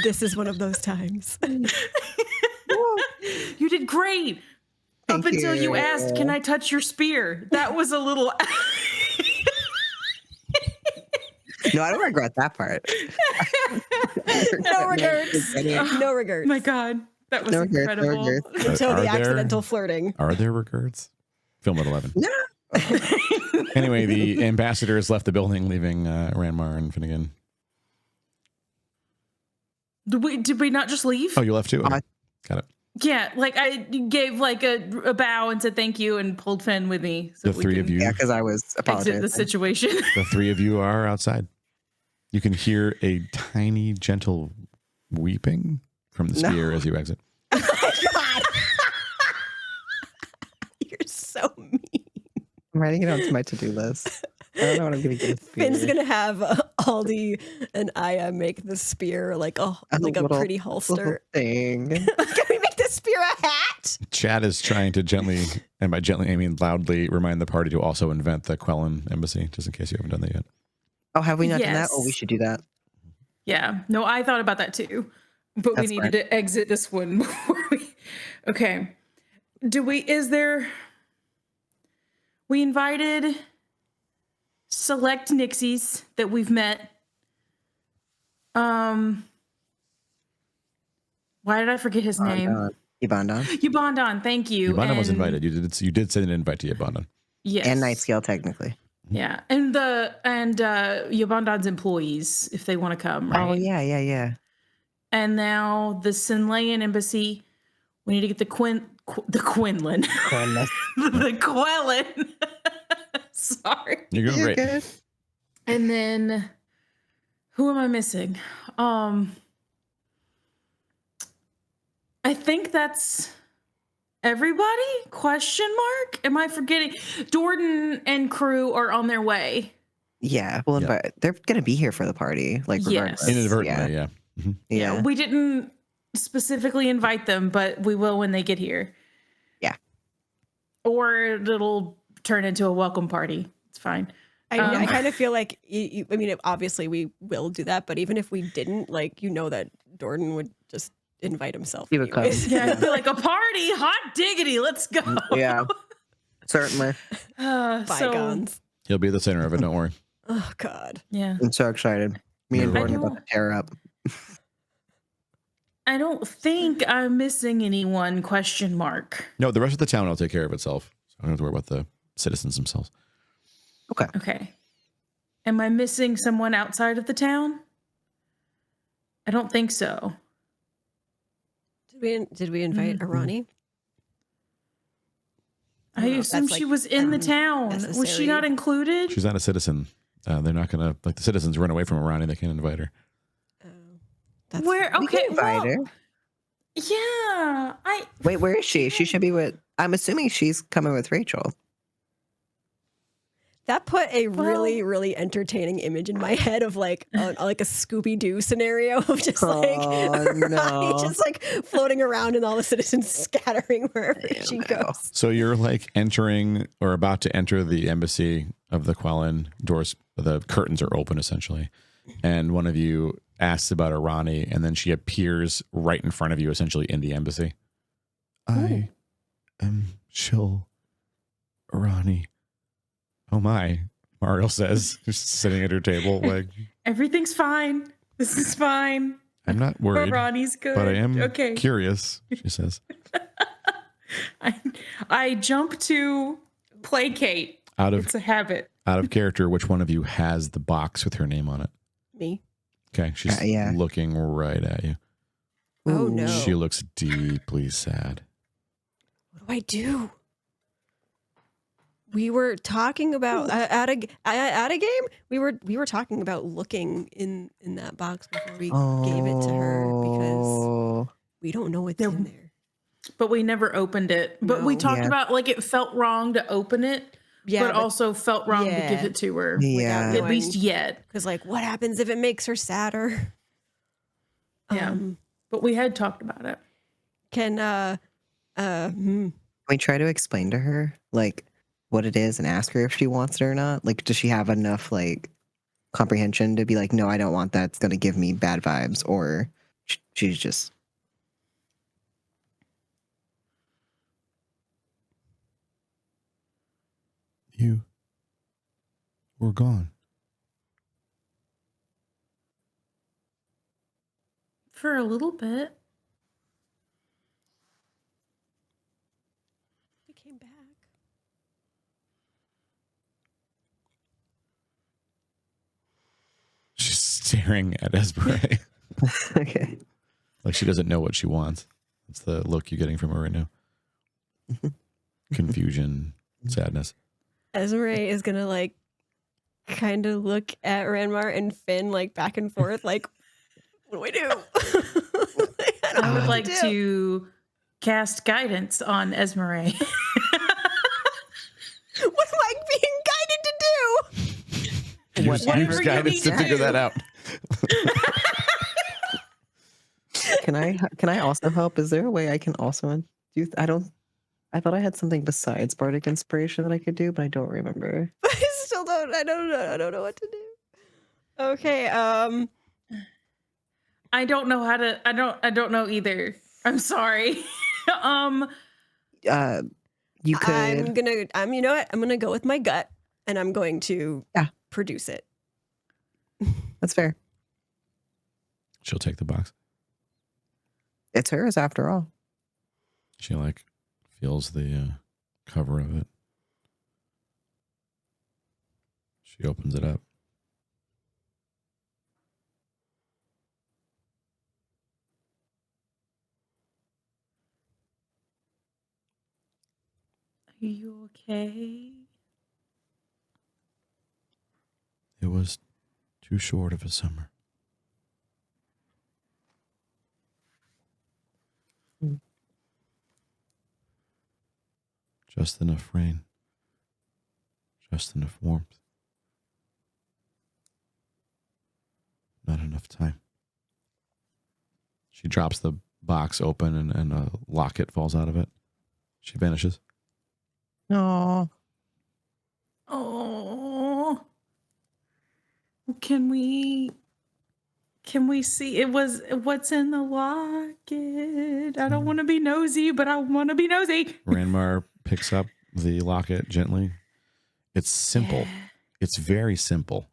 This is one of those times. You did great. Thank Up until you you. asked, "Can I touch your spear?" That was a little. No, I don't regret that part. No regrets. No regrets. My God, that was No regrets, no incredible. regrets. Until Are the there- accidental flirting. Are there regards? Film at 11. No. Anyway, the ambassador has left the building, leaving Ranmar and Finnegan. Did we not just leave? Oh, you left too? Okay. Got it. Yeah, like I gave like a bow and said thank you and pulled Finn with me. So The three of you, Yeah, because I was exit apologizing. the situation. the three of you are outside. You can hear a tiny, gentle weeping from the spear as you exit. Oh my God. You're so mean. I'm writing it onto my to-do list. I don't know what I'm gonna get. Finn's gonna have Aldi and Aya make the spear like a pretty holster. thing. Can we make the spear a hat? Chad is trying to gently, and by gently I mean loudly, remind the party to also invent the Quellen embassy, just in case you haven't done that yet. Oh, have we not done that? Oh, we Yes. should do that. Yeah, no, I thought about that too, but That's we needed to exit this one before we. Okay, we invited select Nixies that we've met. Why did I forget his name? Yabondon. Yabondon, thank you. Yabondon was invited. You did send an invite to Yabondon. Yes. And Night Scale, technically. Yeah. And Yabondon's employees, if they want to come, right? Oh, yeah. And now the Sinlayan embassy, we need to get the Quinlan. the Quinlan. Sorry. You're doing great. Good. And then who am I missing? I think that's everybody? Question mark? Am I forgetting? Jordan and crew are on their way. Yeah, well, they're gonna be here for the party, like regardless. Inadvertently, yeah. Mm-hmm. Yeah. We didn't specifically invite them, but we will when they get here. Yeah. Or it'll turn into a welcome party. It's fine. I kind of feel like, I mean, obviously we will do that, but even if we didn't, like, that Jordan would just invite himself. He would come. Yeah, I'd be like, a party, hot diggity, let's go. Yeah, certainly. Bygones. He'll be the center of it, don't worry. Oh, God. Yeah. I'm so excited. Me and Jordan are about to tear up. I don't think I'm missing anyone, question mark. No, the rest of the town will take care of itself. So I don't have to worry about the citizens themselves. Okay. Am I missing someone outside of the town? I don't think so. Did we invite Arani? I assume she was in the town. necessary. Was she not included? She's not a citizen. They're not going to, like, the citizens run away from Irani. They can't invite her. Where? We Okay, can invite her. Yeah. Wait, where is she? She should be with. I'm assuming she's coming with Rachel. That put a really, really entertaining image in my head of like a Scooby-Doo scenario of just no. just like floating around and all the citizens scattering wherever she goes. So you're like entering or about to enter the embassy of the Quellen. Doors, the curtains are open essentially. And one of you asks about Irani, and then she appears right in front of you, essentially in the embassy. I am Shil Irani. Oh my, Mariel says, just sitting at her table, like, Everything's fine. This is fine. I'm not worried, Ronnie's good. but I am curious, she says. I jump to placate. It's a habit. Out of character, which one of you has the box with her name on it? Me. Okay, she's looking right at you. Oh no. She looks deeply sad. What do I do? We were talking about at a game. We were talking about looking in that box before we gave it to her because we don't know what's in there. But we never opened it. But we talked about like it felt wrong to open it. Yeah, but also felt wrong to give it to her. Yeah, at least yet. Because like, what happens if it makes her sadder? Yeah, but we had talked about it. Can we try to explain to her like what it is and ask her if she wants it or not? Like, does she have enough like comprehension to be like, no, I don't want that. It's going to give me bad vibes, or she's just. You were gone. For a little bit. We came back. She's staring at Esbray. Okay. Like she doesn't know what she wants. That's the look you're getting from her right now. Confusion, sadness. Esmeralda is gonna like kind of look at Ranmar and Finn like back and forth, like, what do we do? I would like to cast guidance on Esmeralda. What am I being guided to do? Use guidance to figure that out. Can I also help? Is there a way I can also do? I thought I had something besides bardic inspiration that I could do, but I don't remember. I still don't. I don't know what to do. Okay. I don't know how to. I don't know either. I'm sorry. You could. You know what? I'm gonna go with my gut, and I'm going to produce it. That's fair. She'll take the box. It's hers after all. She like feels the cover of it. She opens it up. Are you okay? It was too short of a summer. Just enough rain. Just enough warmth. Not enough time. She drops the box open and a locket falls out of it. She vanishes. No. Oh. Can we see it was what's in the locket? I don't want to be nosy, but I want to be nosy. Ranmar picks up the locket gently. It's simple. Yeah. It's very simple.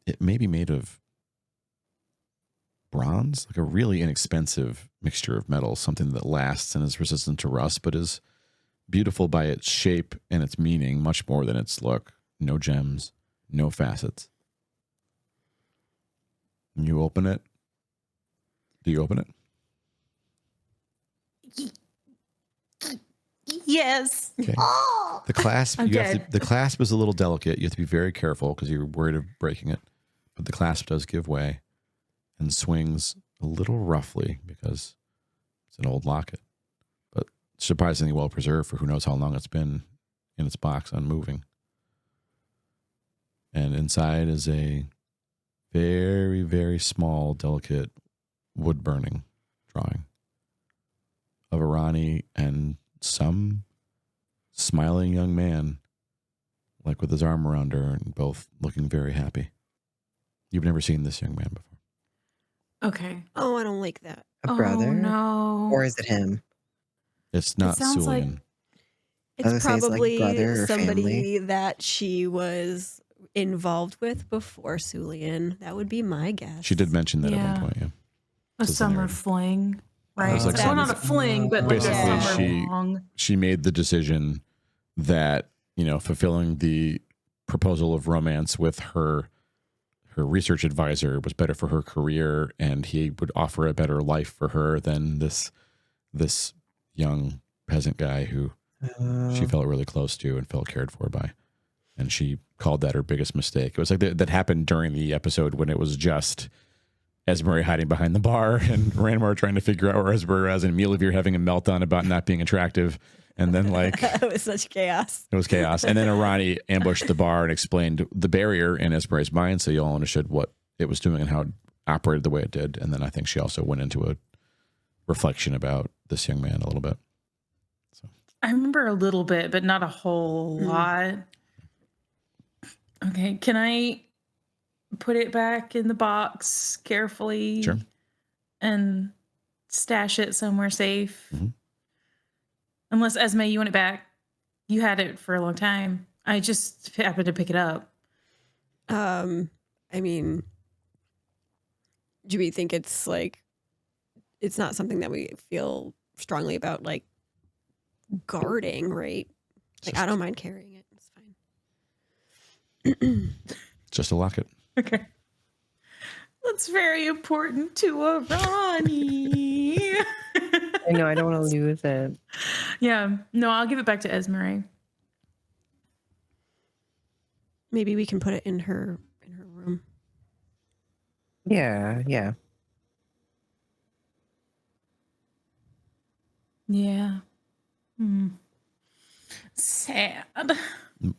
It may be made of bronze, like a really inexpensive mixture of metals, something that lasts and is resistant to rust, but is beautiful by its shape and its meaning, much more than its look. No gems, no facets. And you open it. Do you open it? Yes. Okay. The clasp, Okay. the clasp is a little delicate. You have to be very careful because you're worried of breaking it. But the clasp does give way and swings a little roughly because it's an old locket, but surprisingly well preserved for who knows how long it's been in its box, unmoving. And inside is a very, very small, delicate wood burning drawing of Irani and some smiling young man, like with his arm around her and both looking very happy. You've never seen this young man before. Okay. Oh, I don't like that. A brother? Oh no. Or is it him? It's not sounds like- Sulian. I was It's gonna say it's like probably brother or somebody that she was involved with before Sulian. That would be my guess. She did mention that at Yeah. one point, yeah. A Just summer there. fling, right? It was like Well, not a fling, but like a Basically, summer she- long. She made the decision that, fulfilling the proposal of romance with her research advisor was better for her career, and he would offer a better life for her than this young peasant guy who she felt really close to and felt cared for by. And she called that her biggest mistake. It was like that happened during the episode when it was just Esmery hiding behind the bar and Ranmar trying to figure out, or Esmeraz and Emilivir having a meltdown about not being attractive. And then It was such chaos. it was chaos. And then Irani ambushed the bar and explained the barrier in Esmery's mind, so you all understood what it was doing and how it operated the way it did. And then I think she also went into a reflection about this young man a little bit. I remember a little bit, but not a whole lot. Okay, can I put it back in the box carefully? Sure. And stash it somewhere safe? Mhm. Unless, Esme, you want it back. You had it for a long time. I just happened to pick it up. I mean, do we think it's like, it's not something that we feel strongly about, like, guarding, right? Like, I don't mind carrying it. It's fine. Just a locket. Okay. That's very important to Arani. I know, I don't want to lose it. Yeah. No, I'll give it back to Esmeray. Maybe we can put it in her room. Yeah. Yeah. Sad.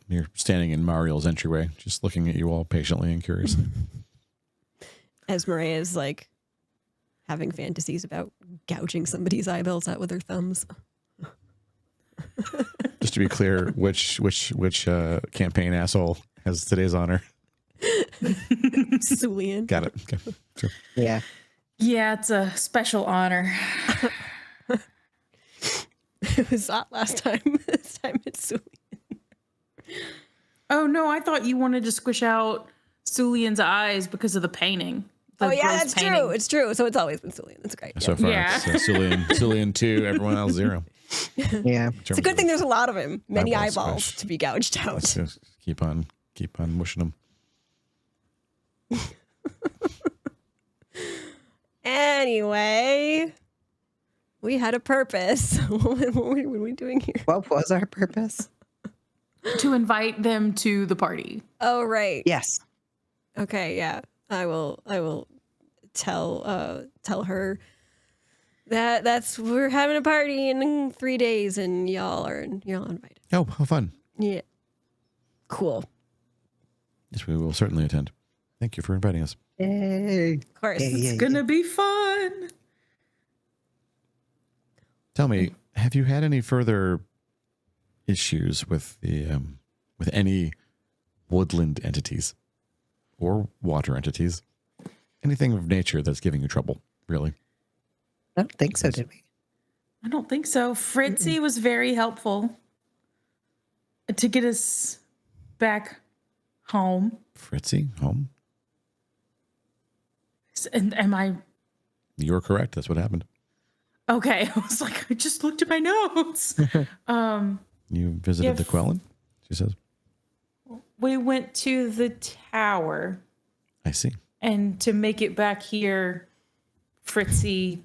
You're standing in Mariel's entryway, just looking at you all patiently and curiously. Esmeralda is like having fantasies about gouging somebody's eyeballs out with her thumbs. Just to be clear, which campaign asshole has today's honor? Sulian. Got it. Okay. Sure. Yeah. Yeah, it's a special honor. It was that last time. This time it's Sulian. Oh no, I thought you wanted to squish out Sulian's eyes because of the painting. Oh yeah, that's true. It's true. So it's always been Sulian. That's great. So far, Yeah. it's Sulian 2, everyone else 0. Yeah. It's a good thing there's a lot of him. Many Eyeball eyeballs squish. to be gouged out. Let's just keep on mushing them. Anyway, we had a purpose. What were we doing here? What was our purpose? To invite them to the party. Oh right. Yes. Okay. Yeah. I will tell her that we're having a party in 3 days and y'all invited. Oh, how fun. Yeah. Cool. Yes, we will certainly attend. Thank you for inviting us. Yay. Of course. Yeah, yeah. It's gonna be fun. Tell me, have you had any further issues with with any woodland entities or water entities? Anything of nature that's giving you trouble, really? I don't think so, did we? I don't think so. Fritzy was very helpful to get us back home. Fritzy, home? And am I You're correct. That's what happened. okay? I was like, I just looked at my notes. You visited Yeah, the Quellen, she says. We went to the tower, I see. and to make it back here, Fritzy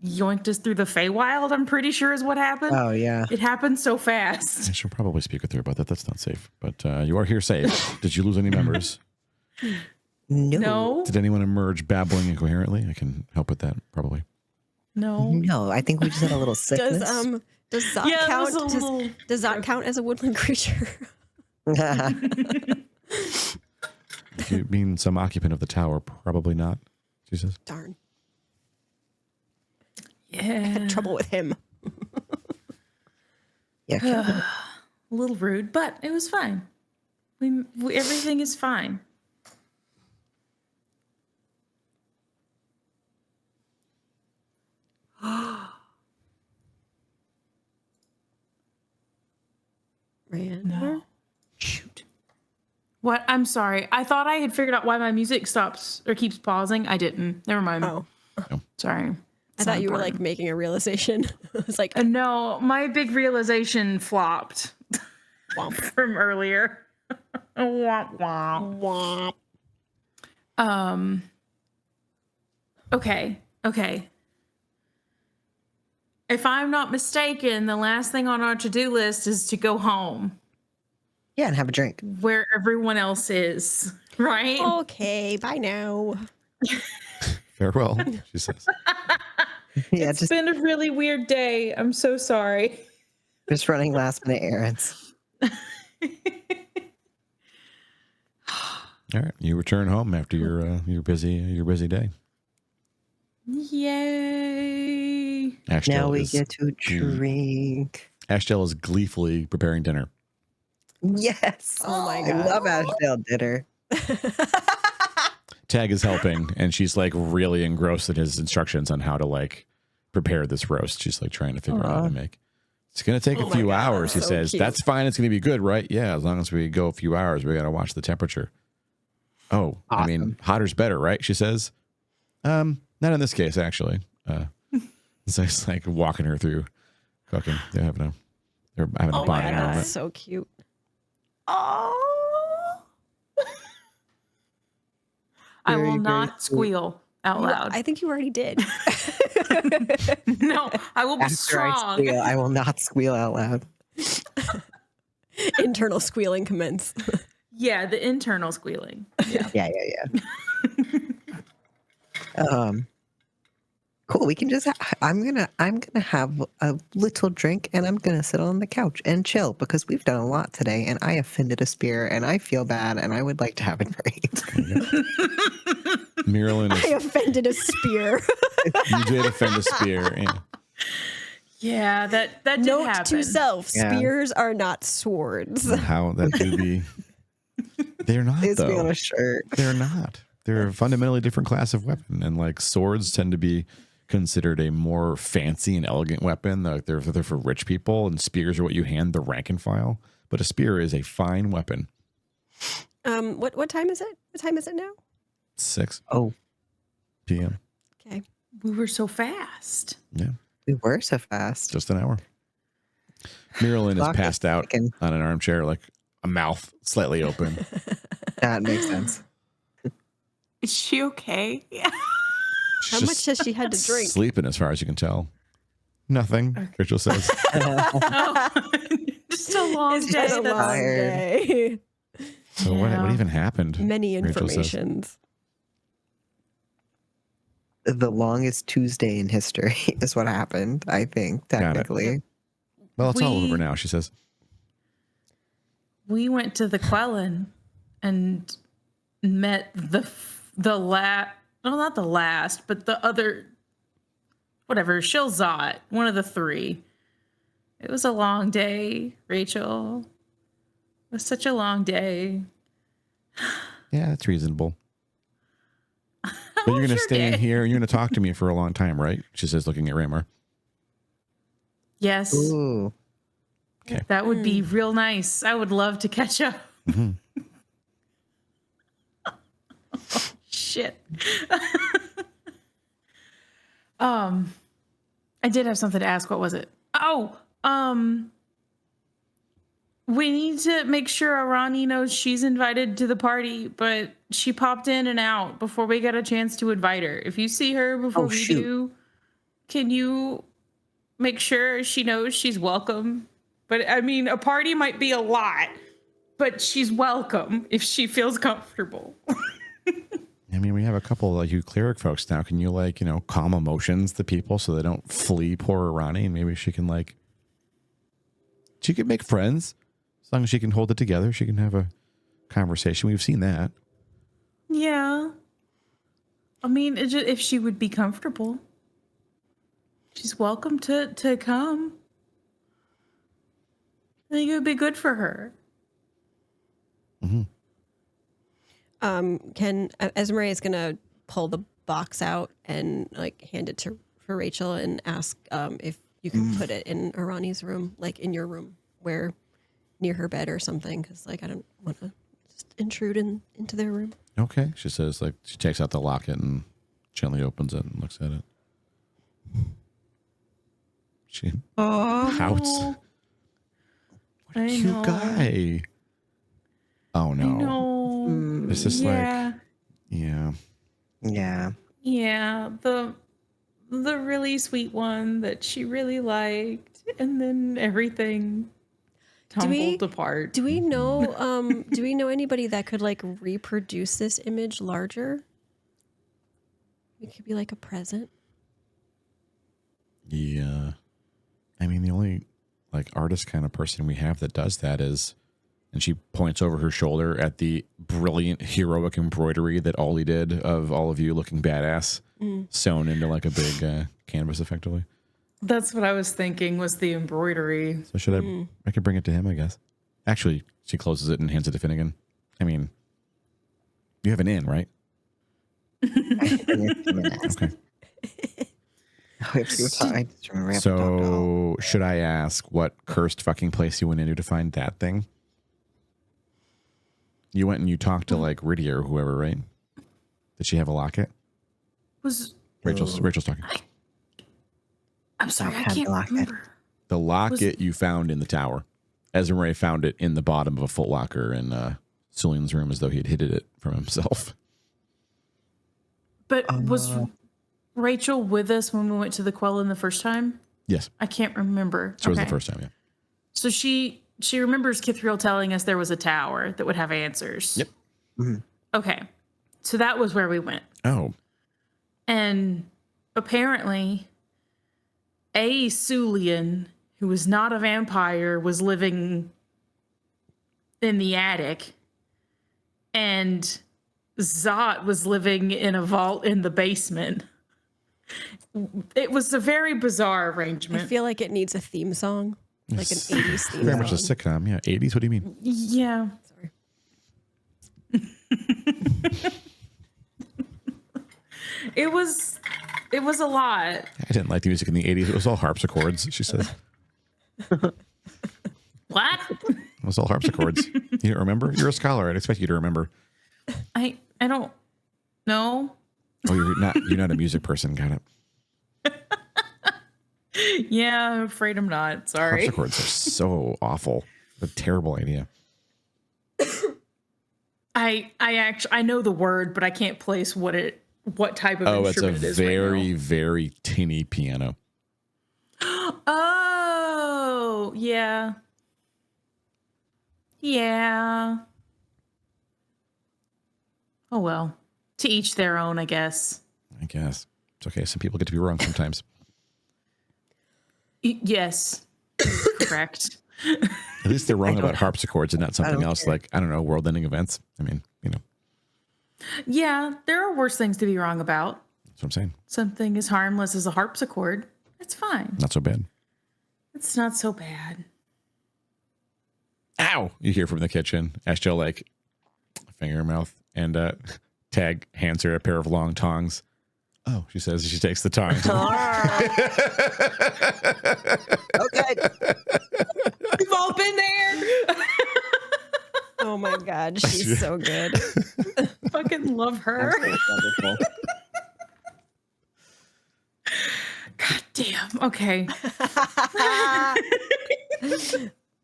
yoinked us through the Feywild, I'm pretty sure is what happened. Oh, yeah. It happened so fast. I should probably speak with her about that. That's not safe. But you are here safe. Did you lose any members? No. No, Did anyone emerge babbling incoherently? I can help with that, probably. no. No, I think we just had a little sickness. Does Zot Yeah, count? there's a little- Does Zot count as a woodland creature? If you mean some occupant of the tower, probably not, she says. Darn. Yeah, Had trouble with him. Yeah. a little rude, but it was fine. We everything is fine. Ran. No. Shoot. What? I'm sorry. I thought I had figured out why my music stops or keeps pausing. I didn't. Never mind. Oh. Sorry. I thought you were like making a realization. It's like No, my big realization flopped womp from earlier. Womp womp. womp. Okay. If I'm not mistaken, the last thing on our to-do list is to go home Yeah, and have a drink. where everyone else is, right? Okay, bye now. Farewell, she says. Yeah, It's been a really weird day. I'm so sorry. just running last minute errands. All right, you return home after your busy day. Yay. Ashtel Now we is, get to drink. Ashtel is gleefully preparing dinner. Yes. Oh my I god. love Ashdale dinner. Tag is helping, and she's like really engrossed in his instructions on how to like prepare this roast. She's like trying to figure out how to make. It's gonna take a my few God, hours. He that's so says cute. that's fine. It's gonna be good, right? Yeah, as long as we go a few hours, we gotta watch the temperature. Oh, I mean, Awesome. hotter's better, right? She says. Not in this case, actually. So it's like walking her through cooking. They're having a Oh my bonding god, moment. that's so cute. Oh. I Very, will very not sweet. squeal out loud. I think you already did. No, I will be After I strong. squeal, I will not squeal out loud. Internal squealing commence. Yeah, the internal squealing. Yeah. Yeah. Cool. We can just. I'm gonna have a little drink, and I'm gonna sit on the couch and chill because we've done a lot today, and I offended a spear, and I feel bad, and I would like to have it break. Marilyn I is, offended a spear. you did offend a spear. Yeah. Yeah, that did Note happen. to self: Yeah. spears are not swords. How that do be? They're not It's me on though. a shirt. They're not. They're a fundamentally different class of weapon, and like swords tend to be considered a more fancy and elegant weapon. Like they're for rich people, and spears are what you hand the rank and file. but a spear is a fine weapon. What time is it? What time is it now? 6 p.m. Okay. We were so fast. Yeah. We were so fast. Just an hour. Marilyn is Clock is passed out ticking. on an armchair, like a mouth slightly open. That makes sense. Is she okay? How much has she had to drink? Sleeping, as far as you can tell. Nothing, Okay. Rachel says. Oh, just a long It's day. just a That's- long tired. day. So what Yeah. even happened? Many Rachel says. informations. The longest Tuesday in history is what happened, I think, Got it. technically. Well, it's all We- over now, she says. We went to the Quellen and met the not the last, but the other, whatever, Shilzot, one of the 3. It was a long day, Rachel. It was such a long day. Yeah, that's reasonable. How But you're was going to your stay in day? here and you're going to talk to me for a long time, right? She says, looking at Raymar. Yes, Ooh. that would be real nice. I would love to catch up. Mhm. Shit. I did have something to ask. What was it? Oh, we need to make sure Arani knows she's invited to the party, but she popped in and out before we got a chance to invite her. If you see her before Oh, we shoot. do, can you make sure she knows she's welcome? But I mean, a party might be a lot, but she's welcome if she feels comfortable. I mean, we have a couple of you cleric folks now. Can you, like, you know, calm emotions to people so they don't flee poor Arani? And maybe she can, like, she can make friends. As long as she can hold it together, she can have a conversation. We've seen that. Yeah. I mean, if she would be comfortable, she's welcome to come. I think it would be good for her. Can Esmeralda is gonna pull the box out and like hand it to for Rachel and ask if you can put it in Arani's room, like in your room, where near her bed or something, because like I don't want to just intrude into their room. Okay. She says, like, she takes out the locket and gently opens it and looks at it. She pouts. I What a cute know. guy. Oh, no. No. It's just Yeah. Yeah. Yeah. Yeah. The really sweet one that she really liked, and then everything tumbled apart. Do we know do we know anybody that could like reproduce this image larger? It could be like a present. Yeah. I mean, the only, like, artist kind of person we have that does that is, and she points over her shoulder at the brilliant heroic embroidery that Ollie did of all of you looking badass, sewn into like a big canvas effectively. That's what I was thinking, was the embroidery. So should I could bring it to him, I guess. Actually, she closes it and hands it to Finnegan. I mean, you have an in, right? Okay. I just remember we have to talk to all. So should I ask what cursed fucking place you went into to find that thing? You went and you talked to like Rydia or whoever, right? Did she have a locket? Rachel's talking. I'm sorry, I have the can't locket. remember. The locket you found in the tower. Esmeralda found it in the bottom of a footlocker in Sulian's room as though he had hidden it from himself. But was Rachel with us when we went to the Quellen the first time? Yes. I can't remember. So it was the first time, yeah. So she remembers Kithriel telling us there was a tower that would have answers. Yep. Okay. So that was where we went. Oh. And apparently a Sulian, who was not a vampire, was living in the attic. And Zot was living in a vault in the basement. It was a very bizarre I arrangement. feel like it needs a theme song, like an 80s theme Very song. much a sitcom. Yeah. 80s? What do you mean? Yeah. Sorry. It was a lot. I didn't like the music in the 80s. It was all harpsichords, she says. What? It was all harpsichords. You don't remember? You're a scholar. I'd expect you to remember. I don't know. Oh, you're not a music person. Got it. Yeah, I'm afraid I'm not. Sorry. Harpsichords are so awful. A terrible idea. I know the word, but I can't place what type of instrument it is. Oh, it's a very, very tinny piano. Oh, yeah. Yeah. Oh, well. To each their own, I guess. I guess. It's okay. Some people get to be wrong sometimes. Yes. Correct. At least they're wrong about harpsichords and not something else like, I don't know, world-ending events. I mean, Yeah, there are worse things to be wrong about. That's what I'm saying. Something as harmless as a harpsichord. It's fine. Not so bad. It's not so bad. Ow! You hear from the kitchen. Astro, like, finger in her mouth. And Tag hands her a pair of long tongs. Oh, she says she takes the tongs. Okay. We've all been there. Oh my God, she's so good. Fucking love her. Wonderful. God damn. Okay.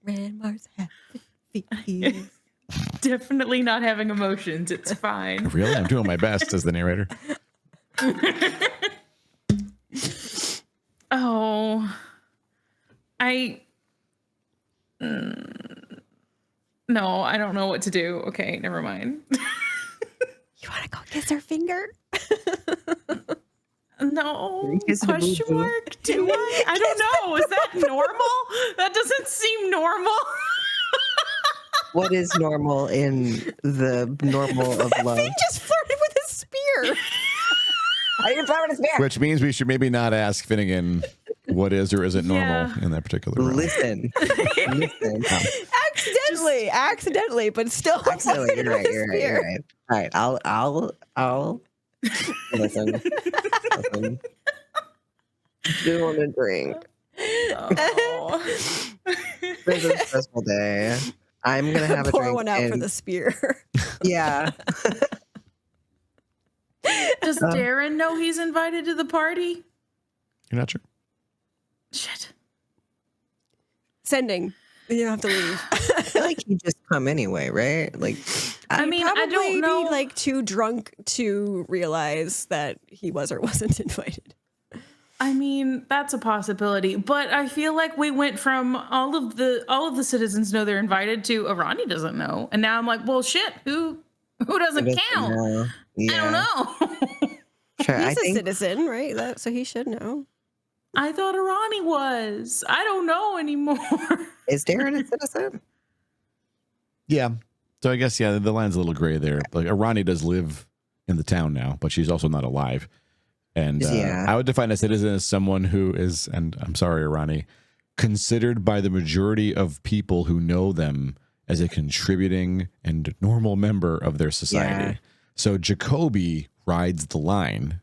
Ran Mars happy. Definitely not having emotions. It's fine. Really? I'm doing my best, says the narrator. Oh, no, I don't know what to do. Okay, never mind. You want to go kiss her finger? No. Question mark? Do I? I don't know. Is that normal? That doesn't seem normal. What is normal in the normal of love? He just flirted with his spear. I didn't flirt with his spear. Which means we should maybe not ask Finnegan what is or isn't normal in that particular realm. Listen. Accidentally, but still. Accidentally, you're right. All right, I'll listen. Do want to drink. Oh. It's a stressful day. I'm gonna have a pour drink. One out for the spear. Yeah. Does Darren know he's invited to the party? You're not sure? Shit. Sending. You don't have to leave. I feel like you just come anyway, right? Like, I mean, I don't know. Be like too drunk to realize that he was or wasn't invited. I mean, that's a possibility, but I feel like we went from all of the citizens know they're invited to Arani doesn't know, and now I'm like, well, shit, who doesn't count? Yeah. I don't know. Sure, He's a citizen, right? So he should know. I thought Arani was. I don't know anymore. Is Darren a citizen? Yeah. So I guess, the line's a little gray there. Like, Arani does live in the town now, but she's also not alive. And I would define a citizen as someone who is, and I'm sorry, Arani, considered by the majority of people who know them as a contributing and normal member of their society. Yeah. So Jacoby rides the line,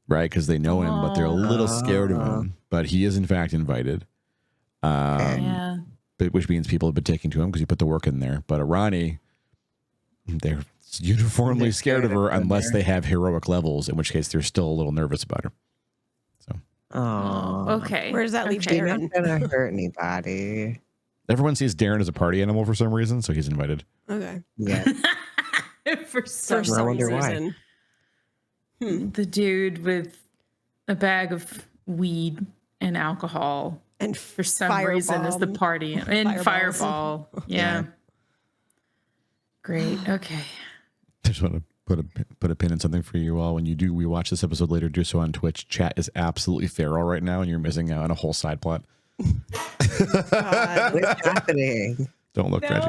right? Because they know him, but they're a little scared of him. But he is, in fact, invited. Which means people have been taking to him because he put the work in there. But Arani, they're uniformly scared of her unless they have heroic levels, in which case they're still a little nervous about her. So, okay. Where does that leave You're Darren? not gonna hurt anybody. Everyone sees Darren as a party animal for some reason, so he's invited. Okay. Yeah. For some reason. The dude with a bag of weed and alcohol, and for some reason is the party and fireball. Yeah. Great. Okay. I just want to put a pin in something for you all. When you do rewatch this episode later, do so on Twitch. Chat is absolutely feral right now, and you're missing out on a whole side plot. What's happening? Don't look, Reggie.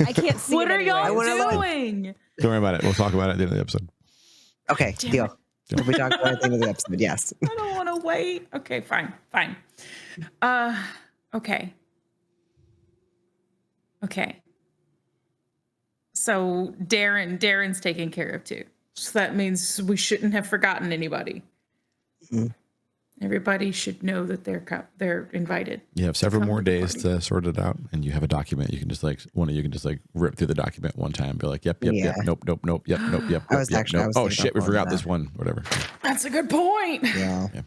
I can't see. What are y'all doing? Don't worry about it. We'll talk about it at the end of the episode. Okay, deal. We'll be talking about it at the end of the episode. Yes. I don't want to wait. Okay, fine. Okay. So Darren's taken care of too. So that means we shouldn't have forgotten anybody. Mm-hmm. Everybody should know that they're invited. You have several come more to the days party. to sort it out, and you have a document. You can just like one of you can just like rip through the document one time, be like, yep, Yeah. nope, yep, yep, I was yep, nope. Oh thinking shit, we about going forgot to this one, whatever. That's a good point. Yeah. Yeah.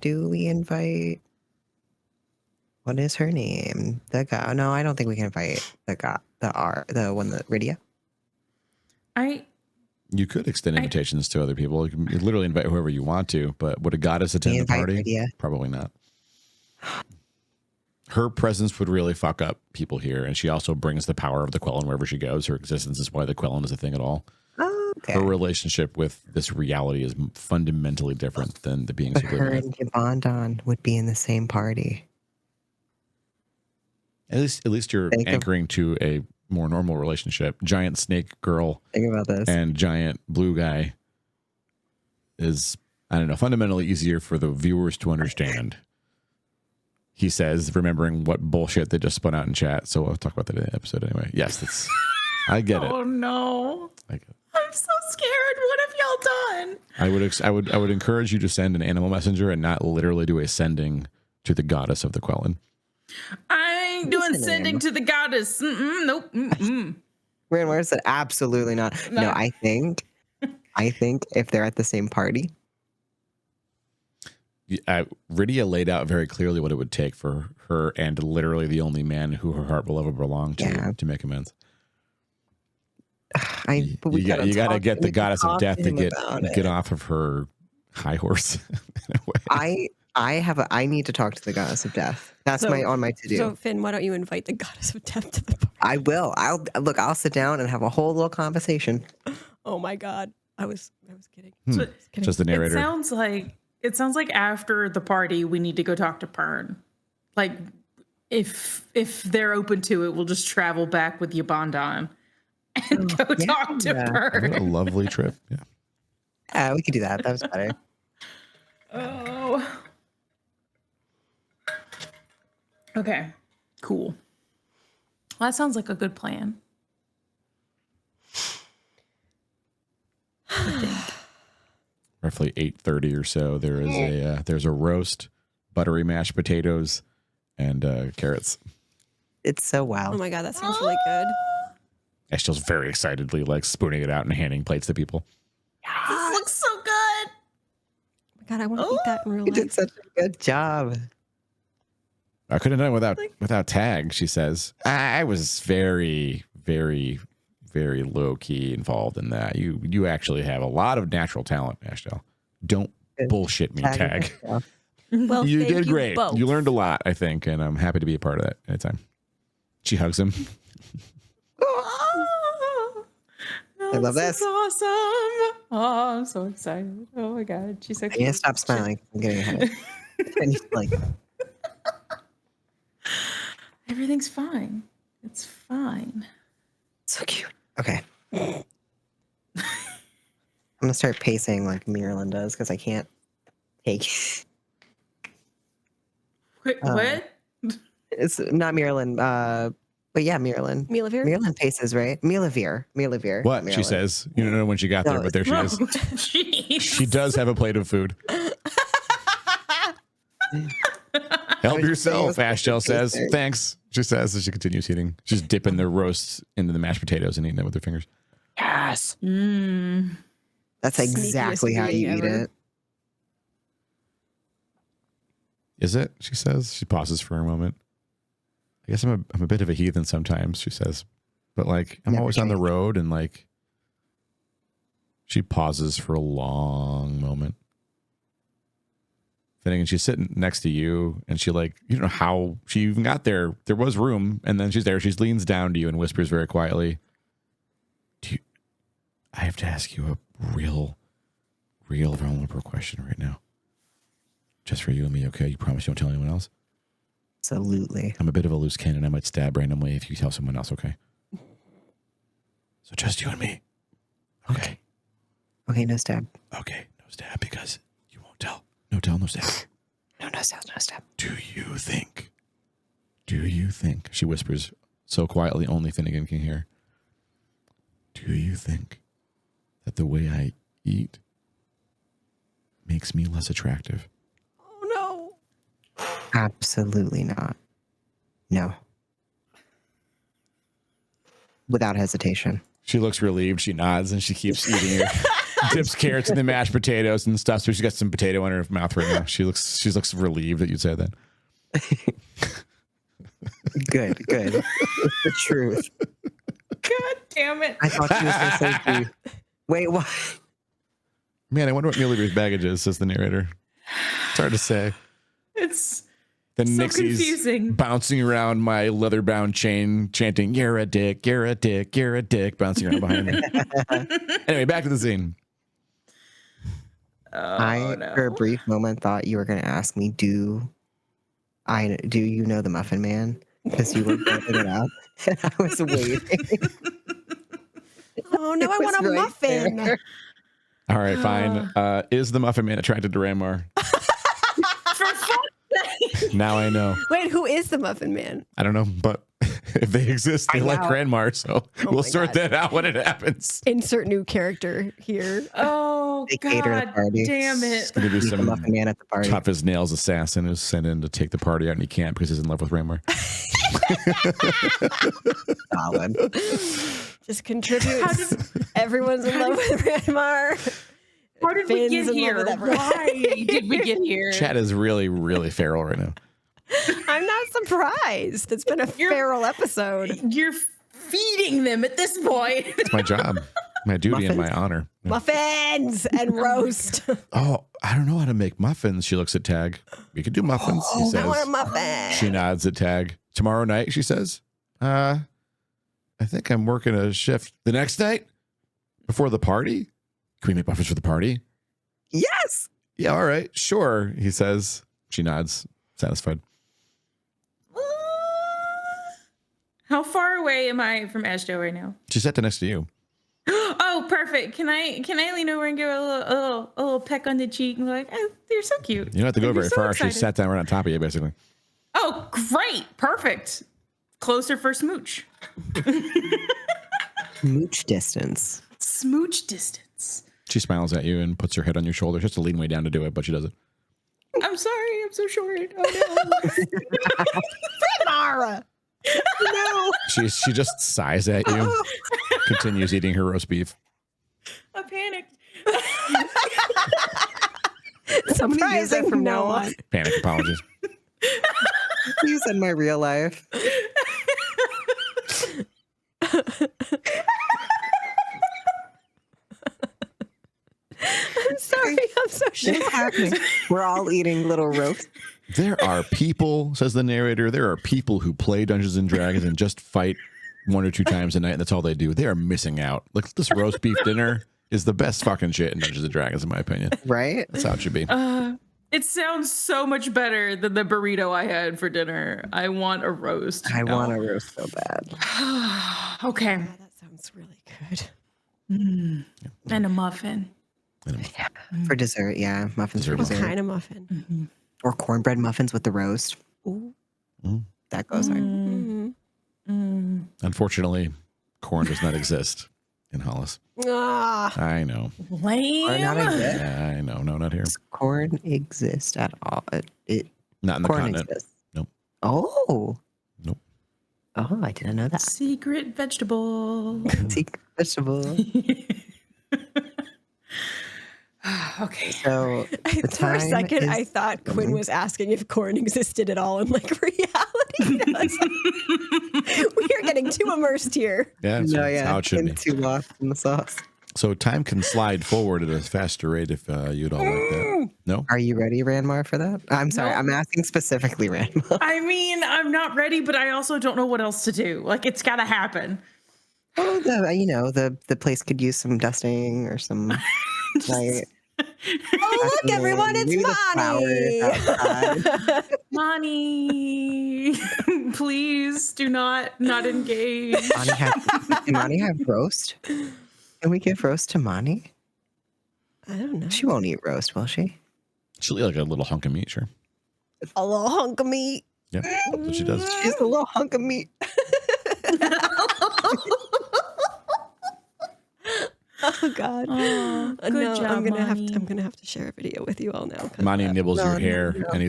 Do we invite? What is her name? The guy? No, I don't think we can invite the one that Rydia. You could extend invitations to other people. You can literally invite whoever you want to, but would a goddess attend the invite party? Rydia. Probably not. Her presence would really fuck up people here, and she also brings the power of the Quellen wherever she goes. Her existence is why the Quellen is a thing at all. Oh, okay. Her relationship with this reality is fundamentally different than the beings But who live her in it. and Yabondon would be in the same party. At least you're anchoring to a more normal relationship. Giant snake girl Think about this. and giant blue guy is, I don't know, fundamentally easier for the viewers to understand. He says, remembering what bullshit they just spun out in chat. So I'll talk about that in the episode anyway. Yes, that's. I get it. Oh no. I get it. I'm so scared. What have y'all done? I would encourage you to send an animal messenger and not literally do a sending to the goddess of the Quellen. I ain't doing sending to the goddess. Nope. Rand, where's it? Absolutely not. No, I think if they're at the same party. Rydia laid out very clearly what it would take for her and literally the only man who her heart will ever belong to make amends. You gotta get the goddess of death to get off of her high horse. In a way. I need to talk to the goddess of death. That's on my to-do. So Finn, why don't you invite the goddess of death to the party? I will. I'll sit down and have a whole little conversation. Oh my god. I was kidding. Just the narrator. It sounds like after the party we need to go talk to Pern. Like if they're open to it, we'll just travel back with Yabondon and go talk to Pern. What a lovely trip. Yeah. Yeah, we could do that. That was better. Oh. Okay. Cool. Well, that sounds like a good plan. Roughly 8:30 or so. There's a roast, buttery mashed potatoes, and carrots. It's so wow. Oh my god, that sounds really good. Estel's very excitedly like spooning it out and handing plates to people. This looks so good. Oh my god, I want to eat that in real You life. did such a good job. I couldn't have done it without tag, she says. I was very, very, very low key involved in that. You actually have a lot of natural talent, Estel. Don't bullshit me, tag. Well, You did great. both. You learned a lot, I think, and I'm happy to be a part of that anytime. She hugs him. I love this. Awesome. Oh, I'm so excited. Oh my god. She's so I cute. can't stop smiling. I'm getting ahead. And he's like, Everything's fine. It's fine. so cute. Okay. I'm gonna start pacing like Miralyn does because I can't take. Wait, what? It's not Miralyn. But yeah, Miralyn. Milavir? Miralyn paces, right? Milavir. What? Miralyn. She says. You don't know when she got there, but there she is. Jeez. She does have a plate of food. Help yourself, Ashtel says. Thanks. She says as she continues eating. She's dipping the roasts into the mashed potatoes and eating them with her fingers. Yes. Mm. That's Sneakiest exactly how you eat ever. it. Is it? She says. She pauses for a moment. I guess I'm a bit of a heathen sometimes, she says. But like I'm Never always on the changed. road and like she pauses for a long moment. Finnegan, she's sitting next to you and she like, you don't know how she even got there. There was room and then she's there. She leans down to you and whispers very quietly, I have to ask you a real vulnerable question right now. Just for you and me, okay? You promise you won't tell anyone else? Absolutely. I'm a bit of a loose cannon. I might stab randomly if you tell someone else, okay? So just you and me. Okay. Okay, no stab. Okay, no stab because you won't tell. No tell, no stab. No stab, no stab. Do you think, she whispers so quietly only Finnegan can hear, do you think that the way I eat makes me less attractive. Oh no. Absolutely not. No. Without hesitation. She looks relieved. She nods and she keeps eating her dips carrots in the mashed potatoes and stuff. So she's got some potato in her mouth right now. She looks relieved that you'd say that. Good. It's the truth. God damn it. I thought she was going to say food. Wait, what? Man, I wonder what Mulliver's baggage is, says the narrator. It's hard to say. It's Then so Nixie's confusing. bouncing around my leather-bound chain, chanting, "You're a dick, you're a dick, you're a dick," bouncing around behind me. Anyway, back to the scene. For a brief moment, thought you were going to ask me, do you know the Muffin Man? Because you were building it up, and I was waiting. Oh no, I It want was a right muffin. there. All right, fine. Is the Muffin Man attracted to Ranmar? For fuck's sake. Now I know. Wait, who is the Muffin Man? I don't know, but if they exist, they Find like out. Ranmar, so we'll my sort God. that out when it happens. Insert new character here. Oh, They cater the God party. damn It's it. going to be Meet the some Muffin Man at the party. tough as nails assassin who's sent in to take the party out and he can't because he's in love with Ranmar. Solid. Just contributes. Everyone's in love with Ranmar. How did we Finn's get in love here? with everyone. Why did we get here? Chat is really, really feral right now. I'm not surprised. It's been a feral episode. You're feeding them at this point. It's my job, my duty, and my honor. Muffins and roast. Oh, I don't know how to make muffins. She looks at Tag. We could do muffins, he I want says. a muffin. She nods at Tag. Tomorrow night, she says. I think I'm working a shift. The next night? Before the party? Can we make muffins for the party? Yes. Yeah, all right. Sure, he says. She nods, satisfied. How far away am I from Ashto right now? She sat next to you. Oh, perfect. Can I lean over and give her a little peck on the cheek and be like, oh, you're so cute. You don't have to go Like, you're very so far. She excited. sat down right on top of you, basically. Oh, great. Perfect. Closer for smooch. Mooch distance. Smooch distance. She smiles at you and puts her head on your shoulder. She has to lean way down to do it, but she does it. I'm sorry. I'm so short. Oh, no. Mara. No. She just sighs at you, continues eating her roast beef. I panicked. Somebody use that Surprising from no now one. on. Panic apologies. Use that in my real life. I'm sorry. I'm so What's sure. happening? We're all eating little roast. There are people, says the narrator, there are people who play Dungeons and Dragons and just fight 1 or 2 times a night, and that's all they do. They are missing out. Like, this roast beef dinner is the best fucking shit in Dungeons and Dragons, in my opinion. Right? That's how it should be. It sounds so much better than the burrito I had for dinner. I want a roast. I now. want a roast so bad. Okay. Yeah, that sounds really good. And a muffin. For dessert, yeah. Muffins for Dessert What dessert. kind of muffin? Or cornbread muffins with the roast. Ooh. That goes hard. Mm-hmm. Unfortunately, corn does not exist in Hollice. Ah. I know. Lame. Or not exist. Yeah, I know. No, not here. Does corn exist at all? It Not in the corn continent. exists. Nope. Oh. Nope. Oh, I didn't know that. Secret vegetable. Secret vegetable. Okay. So the For a time second, is I thought Quinn coming. was asking if corn existed at all in like reality. I was like, we are getting too immersed here. Yeah, that's, that's how it should be. Too lost in the sauce. So time can slide forward at a faster rate if you'd all like that. No? Are you ready, Ranmar, for that? I'm sorry. No. I'm asking specifically Ranmar. I mean, I'm not ready, but I also don't know what else to do. Like, it's got to happen. Oh, the place could use some dusting or some like. Oh, look, everyone, it's Maybe the flowers outside. Money, please do not engage. Can Mani have roast? Can we give roast to Mani? I don't know. She won't eat roast, will she? She'll eat like a little hunk of meat, sure. A little hunk of meat. Yeah, that's what she does. She's a little hunk of meat. Oh God. Oh, good job, I'm gonna Monty. have to share a video with you all now. 'cause Monty nibbles No, your hair, no. and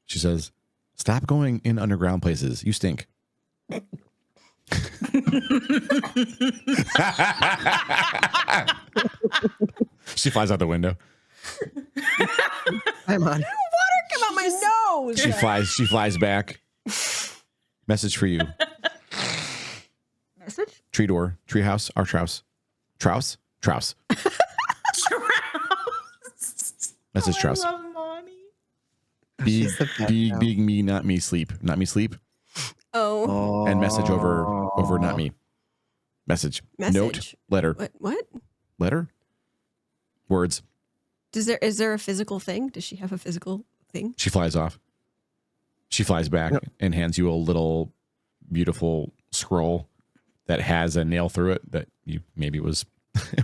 she says, "Stop going in underground places. You stink." She flies out the window. I'm on. water come out my nose. She flies back. Message for you. Message? Tree door, tree house, our trouse. Trouse? Trouse. Message trouse. I love Monty. Be, She's the best be, now. being me, not me, sleep. Not me, sleep. Oh, And message over not me. Message. Note. Message. Letter. what? Letter? Words. Is there a physical thing? Does she have a physical thing? She flies off. She flies back and hands you a little beautiful scroll that has a nail through it that you maybe was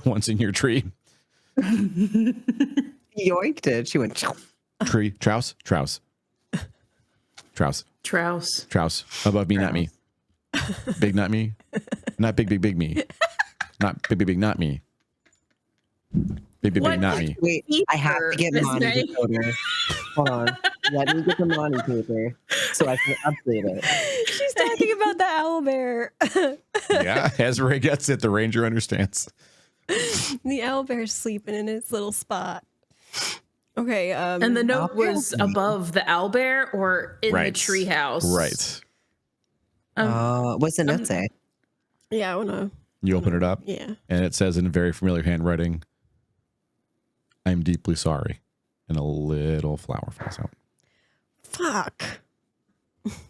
once in your tree. Yoinked it. She went. Tree. Trouse. Trouse. Trouse. Trouse. Trouse. Above me, not me. Big, not me. Not big, big, big me. Not big, big, big, not me. Big, big, What? big, not me. Wait, I have to get Miss Monty May. decoder. Hold on. Let me get the Monty paper so I can update it. She's talking about the owlbear. Yeah, Ezra gets it. The ranger understands. The owlbear's sleeping in its little spot. Okay. And the note Owlbear? was above the owlbear or in Right. the treehouse. Right. What's the note say? yeah, I wanna. You open it up, Yeah. and it says in very familiar handwriting, "I'm deeply sorry." And a little flower falls out. Fuck.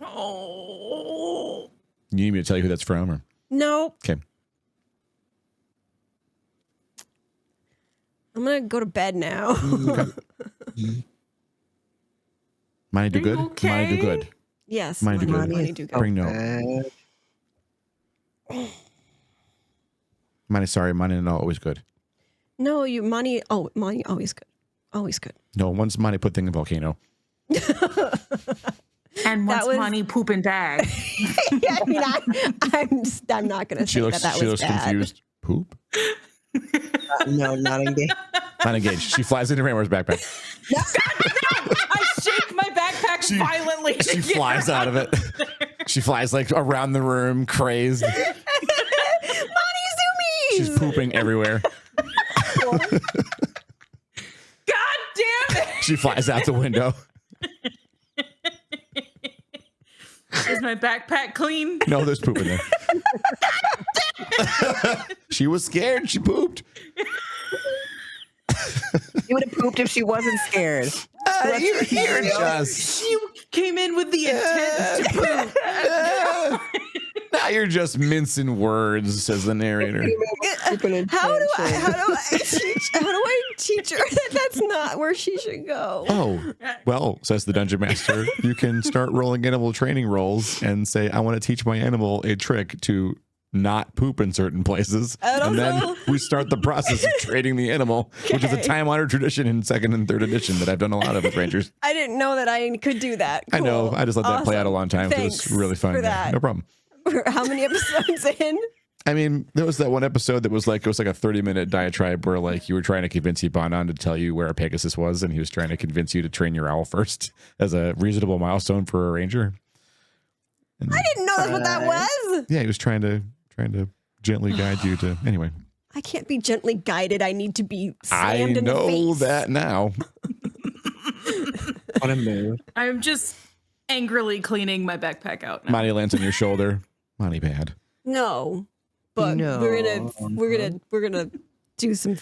Oh. You need me to tell you who that's from? Or? Nope. Okay. I'm gonna go to bed now. Money do Are good? you okay? Money do good. Yes. Money do good. Money do good. Bring no. Money sorry, money not always good. No, money. Oh, money always good. Always good. No, once money put thing in volcano. And once was- Monty poop and bag. Yeah, I mean, I'm not gonna She say looks that was bad. confused. Poop? No, not engaged. Not engaged. She flies into Raymore's backpack. I shake my backpack violently. She flies out of it. She flies like around the room, crazed. Money zoomies. She's pooping everywhere. God damn it. She flies out the window. Is my backpack clean? No, there's poop in there. She was scared. She pooped. She would have pooped if she wasn't scared. You're just. You came in with the intent to poop. Now you're just mincing words, says the narrator. How do I teach her that that's not where she should go? Oh, well, says the dungeon master, you can start rolling animal training rolls and say, I want to teach my animal a trick to not poop in certain places. And then we start the process of training the animal, which is a Okay. time-honored tradition in 2nd and 3rd edition that I've done a lot of with Rangers. I didn't know that I could do that. I know. Cool. I just let that play out a long time because Thanks it's really fun. for Yeah, that. no problem. How many episodes in? I mean, there was that one episode that was like, it was like a 30-minute diatribe where like you were trying to convince Ibanan to tell you where a Pegasus was, and he was trying to convince you to train your owl first as a reasonable milestone for a ranger. And, I didn't know that's what that was. yeah, he was trying to gently guide you to, anyway. I can't be gently guided. I need to be I slammed in the know face. that now. What a mood. I'm just angrily cleaning my backpack out now. Monty lands on your shoulder. Monty bad. No, but No. we're gonna do some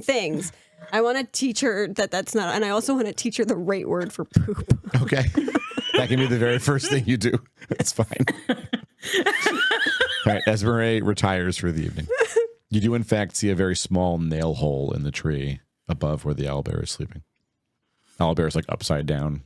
things. I want to teach her that's not, and I also want to teach her the right word for poop. Okay. That can be the very first thing you do. That's fine. All right. Esmeralda retires for the evening. You do, in fact, see a very small nail hole in the tree above where the owlbear is sleeping. Owlbear is like upside down.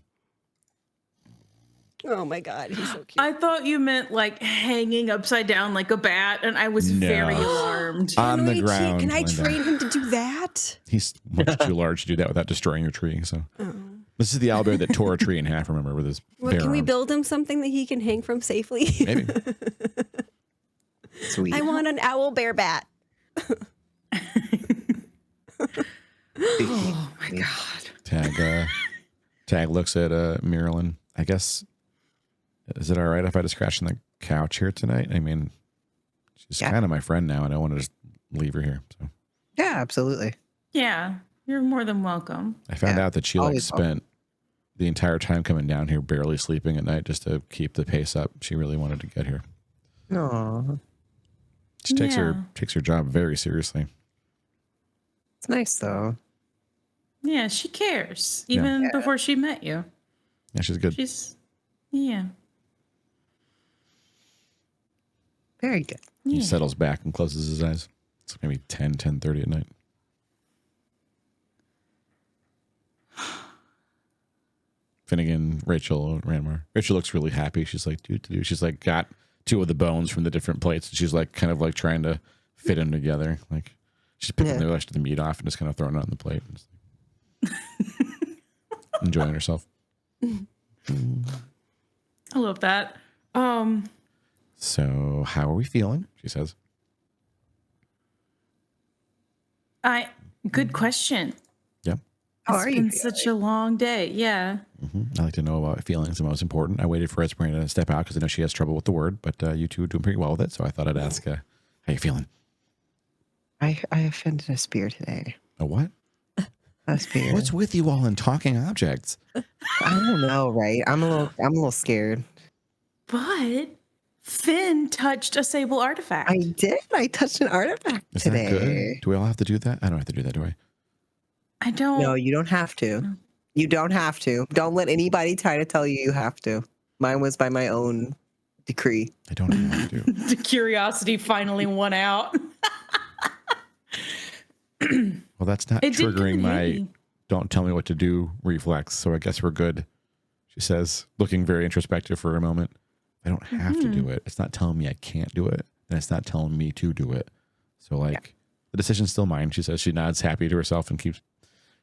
Oh my god, he's so cute. I thought you meant like hanging upside down like a bat, and I was No. very alarmed. On the Wait, ground. Can I Linda. train him to do that? He's much too large to do that without destroying your tree. So Oh. this is the owlbear that tore a tree in half, remember, with his Well, bare can we arm. build him something that he can hang from safely? Maybe. Sweet. I want an owl bear bat. Oh my god. Tag looks at Marilyn. I guess, is it all right if I just crash on the couch here tonight? I mean, she's kind of my friend now, and I want to just leave her here. So Yeah, absolutely. Yeah, you're more than welcome. I found out that she Always spent the entire time coming down here barely sleeping at night just to keep the pace up. She really wanted to get here. No, She takes her job very seriously. it's nice though. Yeah, she cares even before she met you. Yeah, she's good. Yeah. Very good. He settles back and closes his eyes. It's maybe 10:30 at night. Finnegan, Rachel, Ranmar. Rachel looks really happy. She's like, dude. She's like got two of the bones from the different plates. And she's like kind of like trying to fit them together. Like she's picking the rest of the meat off and just kind of throwing it on the plate. And enjoying herself. I love that. So how are we feeling? She says. Good question. Yeah. How are you? It's been such a long day. Yeah. I like to know about feelings the most important. I waited for Esmeralda to step out because I know she has trouble with the word, but you two are doing pretty well with it. So I thought I'd ask, how you feeling? I offended a spear today. A what? A spear. What's with you all in talking objects? I don't know, right? I'm a little scared. But Finn touched a sable artifact. I did. I touched an artifact Is today. that good? Do we all have to do that? I don't have to do that, do I? I don't. No, you don't have to. You don't have to. Don't let anybody try to tell you have to. Mine was by my own decree. I don't have to. The curiosity finally won out. Well, that's not triggering my don't tell me what to do reflex, so I guess we're good. She says, looking very introspective for a moment. I don't have to do it. It's not telling me I can't do it, and it's not telling me to do it. So, like, the decision's still mine. She says she nods happy to herself and keeps,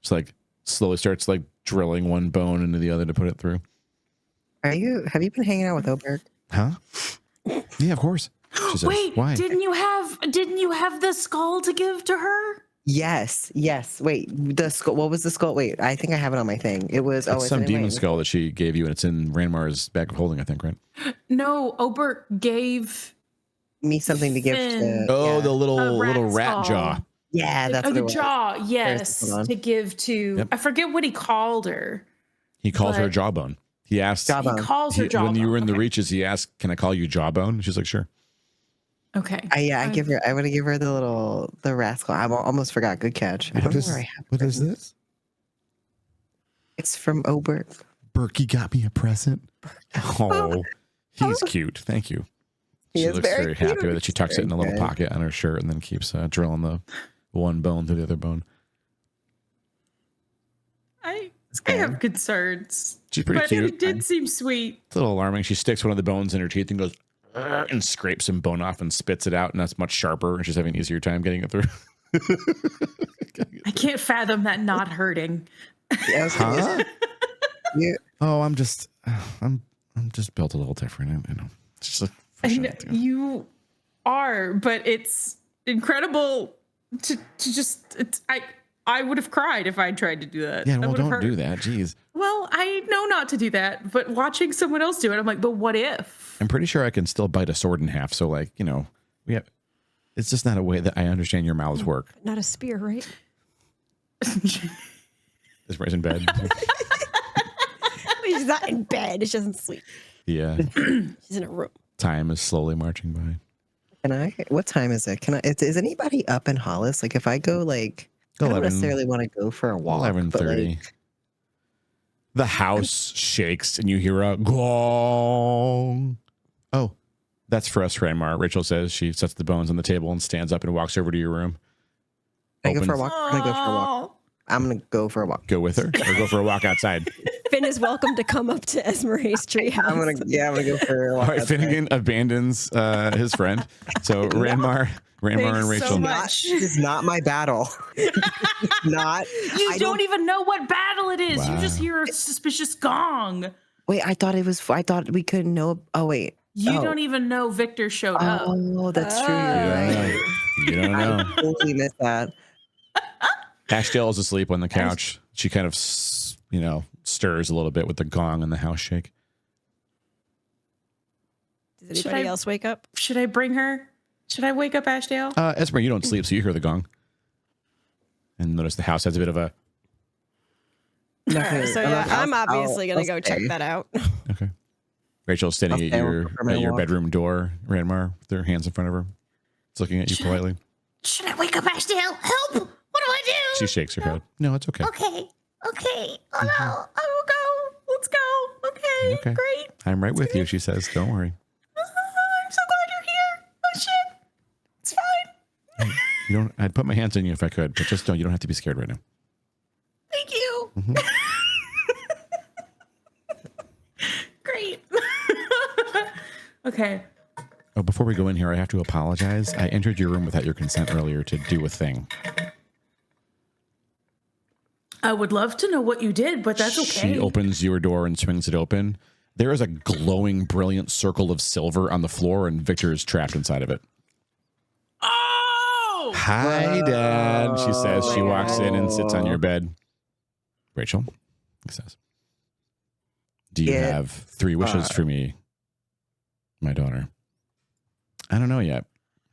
just like, slowly starts, like, drilling one bone into the other to put it through. Have you been hanging out with Oberg? Huh? Yeah, of course. She says, Wait, why? didn't you have the skull to give to her? Yes. Wait, the skull. What was the skull? Wait, I think I have it on my thing. It was It's some demon skull that she gave you, and it's in Ranmar's bag of holding, I think, right? No, Oberg gave me something to give to. Oh, the little rat jaw. Yeah, that's what the it was. jaw. Yes, Hold on. to give to. Yep. I forget what he called her. He calls her jawbone. He asked. Jawbone. He calls her jawbone. When you were in the Okay. reaches, he asked, "Can I call you Jawbone?" She's like, "Sure." Okay. I give her. I want to give her the rascal. I almost forgot. Good catch. I don't know where I have What it. is this? It's from Oberg. Berkey got me a present. Oh, he's cute. Thank you. He She is looks very cute. happy that she tucks it in a little Very good. pocket on her shirt and then keeps drilling the one bone through the other bone. I have concerns. She's pretty But cute. it did seem sweet. It's a little alarming. She sticks one of the bones in her teeth and goes and scrapes some bone off and spits it out, and that's much sharper. And she's having an easier time getting it through. I can't fathom that not hurting. Yeah, I was Huh? Yeah. Oh, I'm just built a little different. I know. It's just a You are, but it's incredible to just. I would have cried if I tried to do that. yeah. That Well, would have don't do hurt. that. Jeez. Well, I know not to do that, but watching someone else do it, I'm like, but what if? I'm pretty sure I can still bite a sword in half. So, like, you know, it's just not a way that I understand your mouths work. Not a spear, right? Is Ray's in bed? She's not in bed. She doesn't sleep. Yeah. She's in a room. Time is slowly marching by. Can I? What time is it? Can I? Is anybody up in Hollice? Like, if I go, like, I don't 11. necessarily want to go for a walk. 11:30. Like, The house shakes and you hear a gong. Oh, that's for us, Ranmar. Rachel says she sets the bones on the table and stands up and walks over to your room. can I go for a Opens- walk? I'm gonna go for a walk. I'm gonna go for a walk. Go with her or go for a walk outside. Finn is welcome to come up to Esmeralda's treehouse. I'm gonna go for a All walk. right, outside. Finnegan abandons his friend. So Ranmar and Thanks Rachel. so Not, much. this is not my battle. Not. You I don't even know what battle it is. You just Wow. hear a suspicious gong. Wait, I thought it was. I thought we couldn't know. Oh wait. You Oh. don't even know Victor showed up. Oh, that's true. You're Yeah. right. You don't know. I totally missed that. Ashdale is asleep on the couch. She kind of, stirs a little bit with the gong and the house shake. Does anybody else wake up? Should I bring her? Should I wake up Ashdale? Esmer, you don't sleep, so you hear the gong. And notice the house has a bit of a... So yeah, I'm obviously going to go check that out. Okay. Rachel's standing at your bedroom door, Ranmar, with her hands in front of her. It's looking at you politely. Should I wake up Ashdale? Help! What do I do? She shakes her head. No, it's okay. Okay. Oh no. I will go. Let's go. Okay. Great. I'm right with you, she says. Don't worry. I'm so glad you're here. Oh shit. It's fine. I'd put my hands on you if I could, but just don't. You don't have to be scared right now. Thank you. Mm-hmm. Great. Okay. Oh, before we go in here, I have to apologize. I entered your room without your consent earlier to do a thing. I would love to know what you did, but that's okay. She opens your door and swings it open. There is a glowing, brilliant circle of silver on the floor, and Victor is trapped inside of it. Oh! Hi, Dad, she says. She walks in and sits on your bed. Rachel, he says, do you have 3 wishes for me, my daughter? I don't know yet.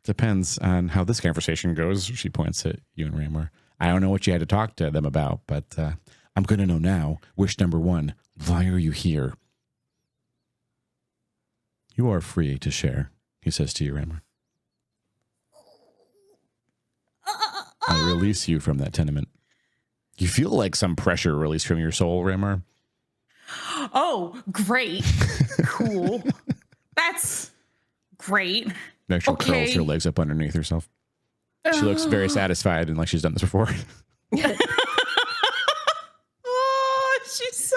Depends on how this conversation goes. She points at you and Raymar. I don't know what you had to talk to them about, but I'm going to know now. Wish number 1, why are you here? You are free to share, he says to you, Raymar. I release you from that tenement. You feel like some pressure released from your soul, Raymar. Oh, great. Cool. That's great. Rachel curls her legs up underneath herself. She looks very satisfied and like she's done this before. Oh, she's so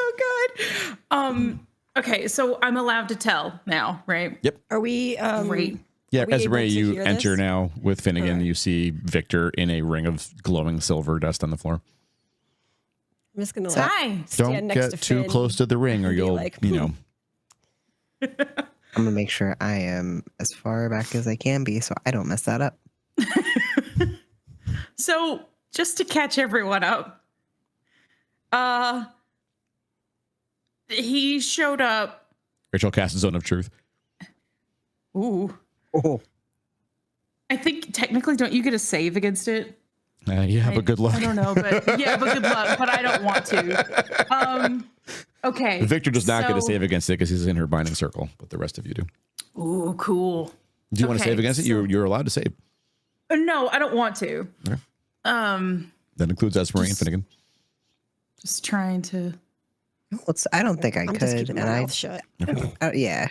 good. Okay, so I'm allowed to tell now, right? Yep. Are we Great. Yeah, we as able Ray, to you hear enter this? now with Finnegan. Alright. You see Victor in a ring of glowing silver dust on the floor. I'm just gonna Hi. stand Don't next get to too Finn close to the ring or and be you'll, like, I'm gonna make sure I am as far back as I can be so I don't mess that up. So just to catch everyone up, he showed up. Rachel casts Zone of Truth. Ooh. Oh, I think technically, don't you get a save against it? Yeah, but good luck. I don't know, but yeah, but good luck. But I don't want to. Okay. Victor does not get a so- save against it because he's in her binding circle, but the rest of you do. Ooh, cool. Do you want to Okay, save against it? so- You're allowed to save. No, I don't want to. Okay. That includes us, Marie and Just- Finnegan. Just trying to. I don't think I I'm just could, keeping my and mouth shut. yeah.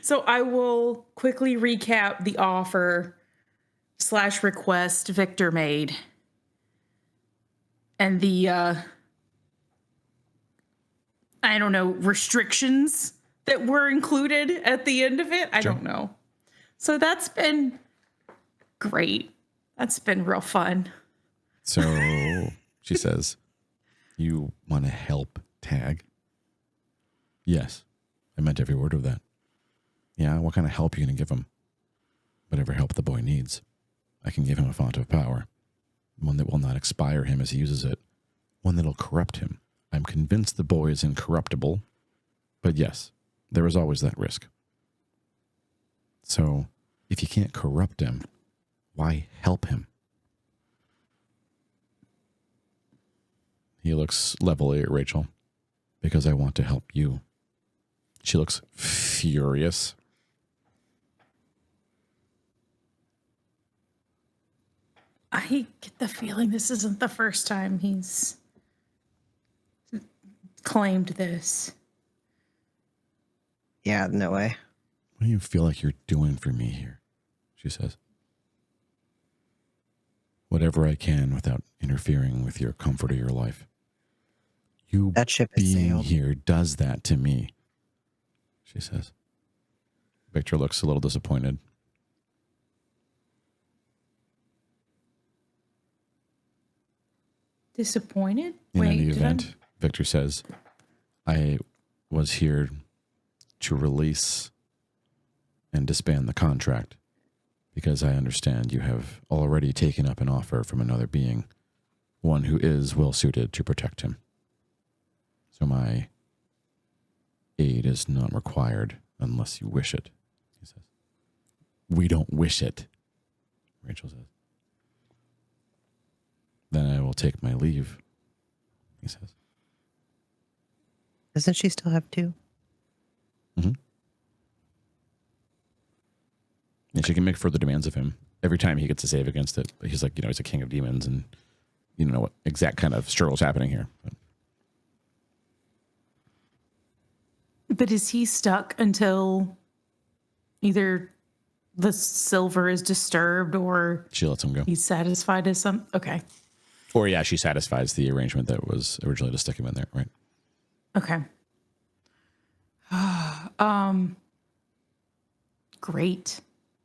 So I will quickly recap the offer / request Victor made. And the, I don't know, restrictions that were included at the end of it. I don't know. So that's been great. That's been real fun. So she says, you want to help Tag? Yes. I meant every word of that. Yeah, what kind of help are you going to give him? Whatever help the boy needs. I can give him a font of power. One that will not expire him as he uses it. One that'll corrupt him. I'm convinced the boy is incorruptible. But yes, there is always that risk. So, if you can't corrupt him, why help him? He looks levelly at Rachel. Because I want to help you. She looks furious. I get the feeling this isn't the first time he's claimed this. Yeah, no way. What do you feel like you're doing for me here? She says. Whatever I can without interfering with your comfort or your life. You That ship has being sailed. here does that to me, she says. Victor looks a little disappointed. Disappointed? In any did I- event, Victor says, I was here to release and disband the contract because I understand you have already taken up an offer from another being, one who is well suited to protect him. So my aid is not required unless you wish it, he says. We don't wish it, Rachel says. Then I will take my leave, he says. Doesn't she still have 2? Mm-hmm. And she can make further demands of him every time he gets to save against it. But he's like, he's a king of demons, and you don't know what exact kind of struggle's happening here. But is he stuck until either the silver is disturbed or She lets him go. he's satisfied as some? Okay. Or yeah, she satisfies the arrangement that was originally to stick him in there, right? Okay. Great.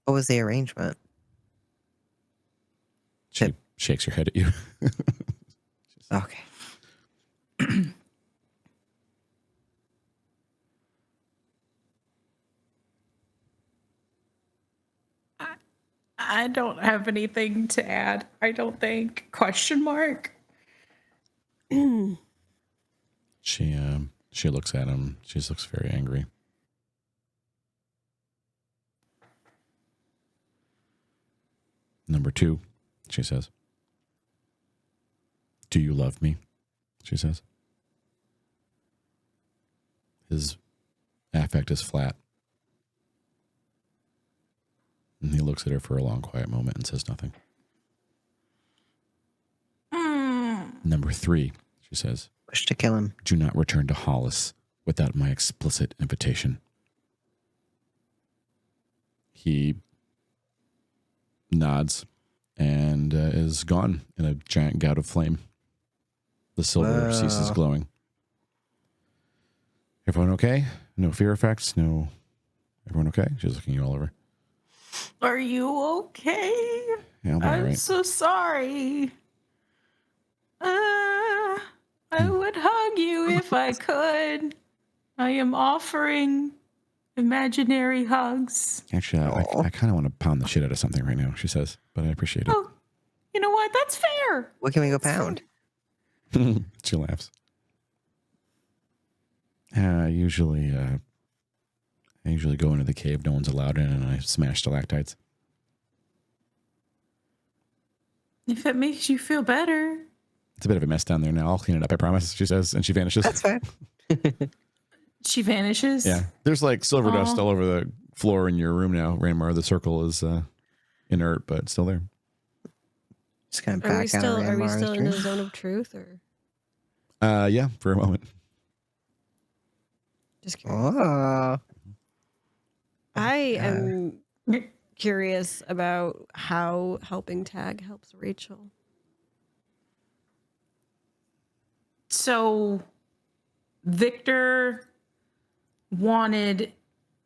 What was the arrangement? She shakes her head at you. Okay. I don't have anything to add. I don't think. Question mark. She looks at him. She looks very angry. Number 2, she says. Do you love me? She says. His affect is flat. And he looks at her for a long, quiet moment and says nothing. Number 3, she says. Wish to kill him. Do not return to Hollice without my explicit invitation. He nods and is gone in a giant gout of flame. The silver ceases glowing. Everyone okay? No fear effects? No. Everyone okay? She's looking you all over. Are you okay? Yeah, I'll be all I'm right. so sorry. I would hug you if I could. I am offering imaginary hugs. Actually, I kind of want to pound the shit out of something right now, she says, but I appreciate it. Oh, you know what? That's fair. What can we go pound? She laughs. I usually go into the cave no one's allowed in, and I smash stalactites. If it makes you feel better. It's a bit of a mess down there now. I'll clean it up, I promise, she says, and she vanishes. That's fine. She vanishes. Yeah. There's like silver dust all over the floor in your room now, Ranmar. The circle is inert, but still there. Just kind of Are we back out still of are we Ranmar's still in dream. the zone of truth, or Yeah, for a moment. just curious? Oh. I am curious about how helping Tag helps Rachel. So Victor wanted,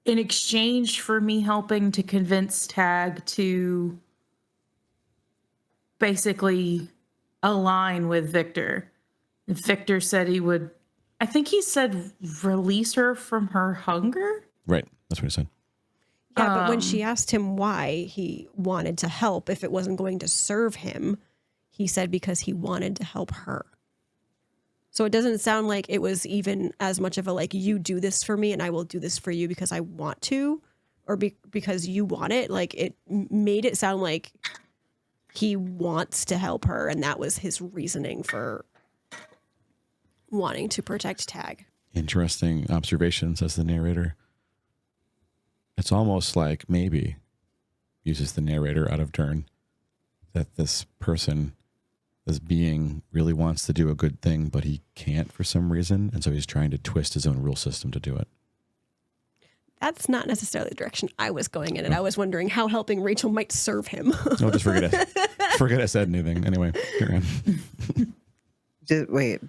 in exchange for me helping to convince Tag to basically align with Victor, Victor said he would, I think he said, release her from her hunger. Right. That's what he said. Yeah, but when she asked him why he wanted to help, if it wasn't going to serve him, he said because he wanted to help her. So it doesn't sound like it was even as much of a like, you do this for me and I will do this for you because I want to, or because you want it. Like, it made it sound like he wants to help her, and that was his reasoning for wanting to protect Tag. Interesting observation, says the narrator. It's almost like maybe, uses the narrator out of turn, that this person, this being, really wants to do a good thing, but he can't for some reason, and so he's trying to twist his own rule system to do it. That's not necessarily the direction I was going in, and I was wondering how helping Rachel might serve him. Oh, just forget I said anything. Anyway, carry on. Wait.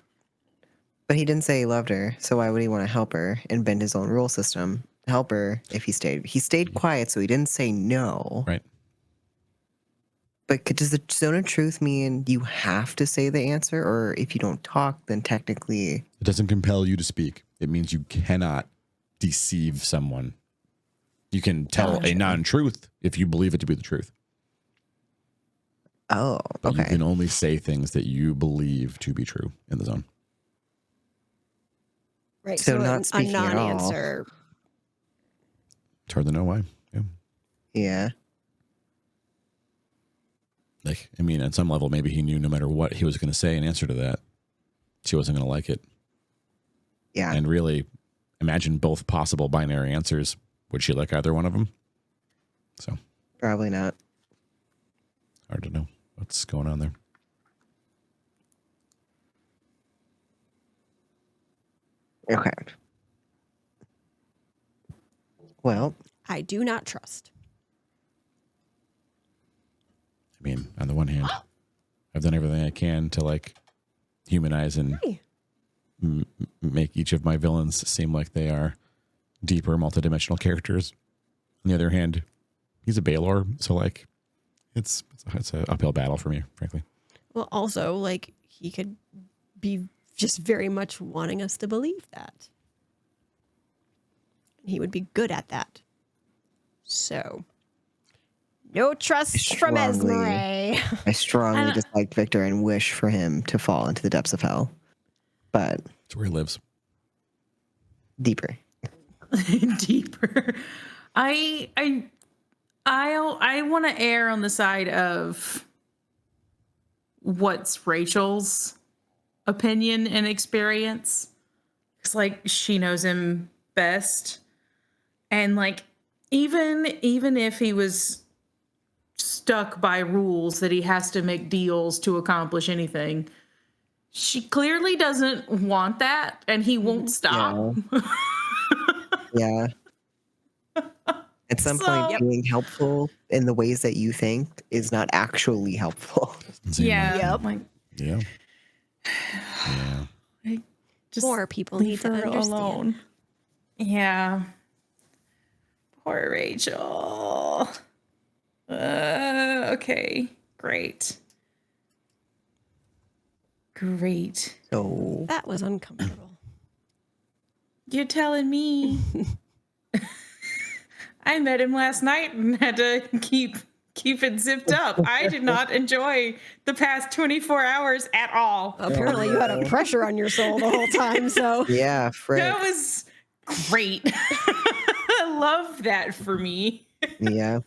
But he didn't say he loved her, so why would he want to help her and bend his own rule system? Help her if he stayed. He stayed quiet, so he didn't say no. Right. But does the zone of truth mean you have to say the answer? Or if you don't talk, then technically... It doesn't compel you to speak. It means you cannot deceive someone. You can tell a non-truth if you believe it to be the truth. Oh, But okay. you can only say things that you believe to be true in the zone. Right. So not a speaking at all. non-answer. It's hard to know why. Yeah. Yeah. Like, I mean, at some level, maybe he knew no matter what he was going to say in answer to that, she wasn't going to like it. Yeah. And really, imagine both possible binary answers. Would she like either one of them? So Probably not. hard to know what's going on there. Okay. Well, I do not trust. I mean, on the one hand, I've done everything I can to like humanize and Hey. make each of my villains seem like they are deeper, multidimensional characters. On the other hand, he's a Baylor, so like it's an uphill battle for me, frankly. Well, also, like, he could be just very much wanting us to believe that. He would be good at that. So, no trust from Esmeralda. I strongly dislike Victor and wish for him to fall into the depths of hell. But It's where he lives. deeper. Deeper. I want to err on the side of what's Rachel's opinion and experience. It's like she knows him best. And like even if he was stuck by rules that he has to make deals to accomplish anything, she clearly doesn't want that and he won't stop. Yeah. At some point, being helpful in the ways that you think is not actually helpful. Yeah. Yep. Like, Yeah. Yeah. just More people need to her understand. alone. Yeah. Poor Rachel. Okay. Great. Great. So That was uncomfortable. You're telling me. I met him last night and had to keep it zipped up. I did not enjoy the past 24 hours at all. Apparently, you had a pressure on your soul the whole time, so. yeah, frick. That was great. I love that for me. Yeah.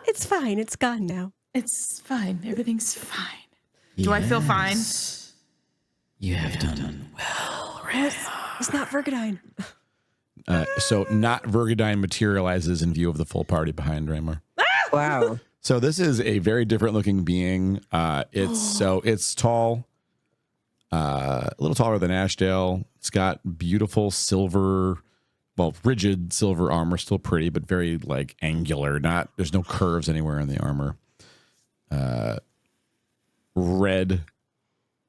It's fine. It's gone now. It's fine. Everything's fine. Do I feel fine? You have done well, It's not Vergadine. So not Vergadine materializes in view of the full party behind Raymar. Wow. So this is a very different looking being. It's tall, a little taller than Ashdale. It's got beautiful silver, rigid silver armor, still pretty, but very like angular. There's no curves anywhere in the armor. Red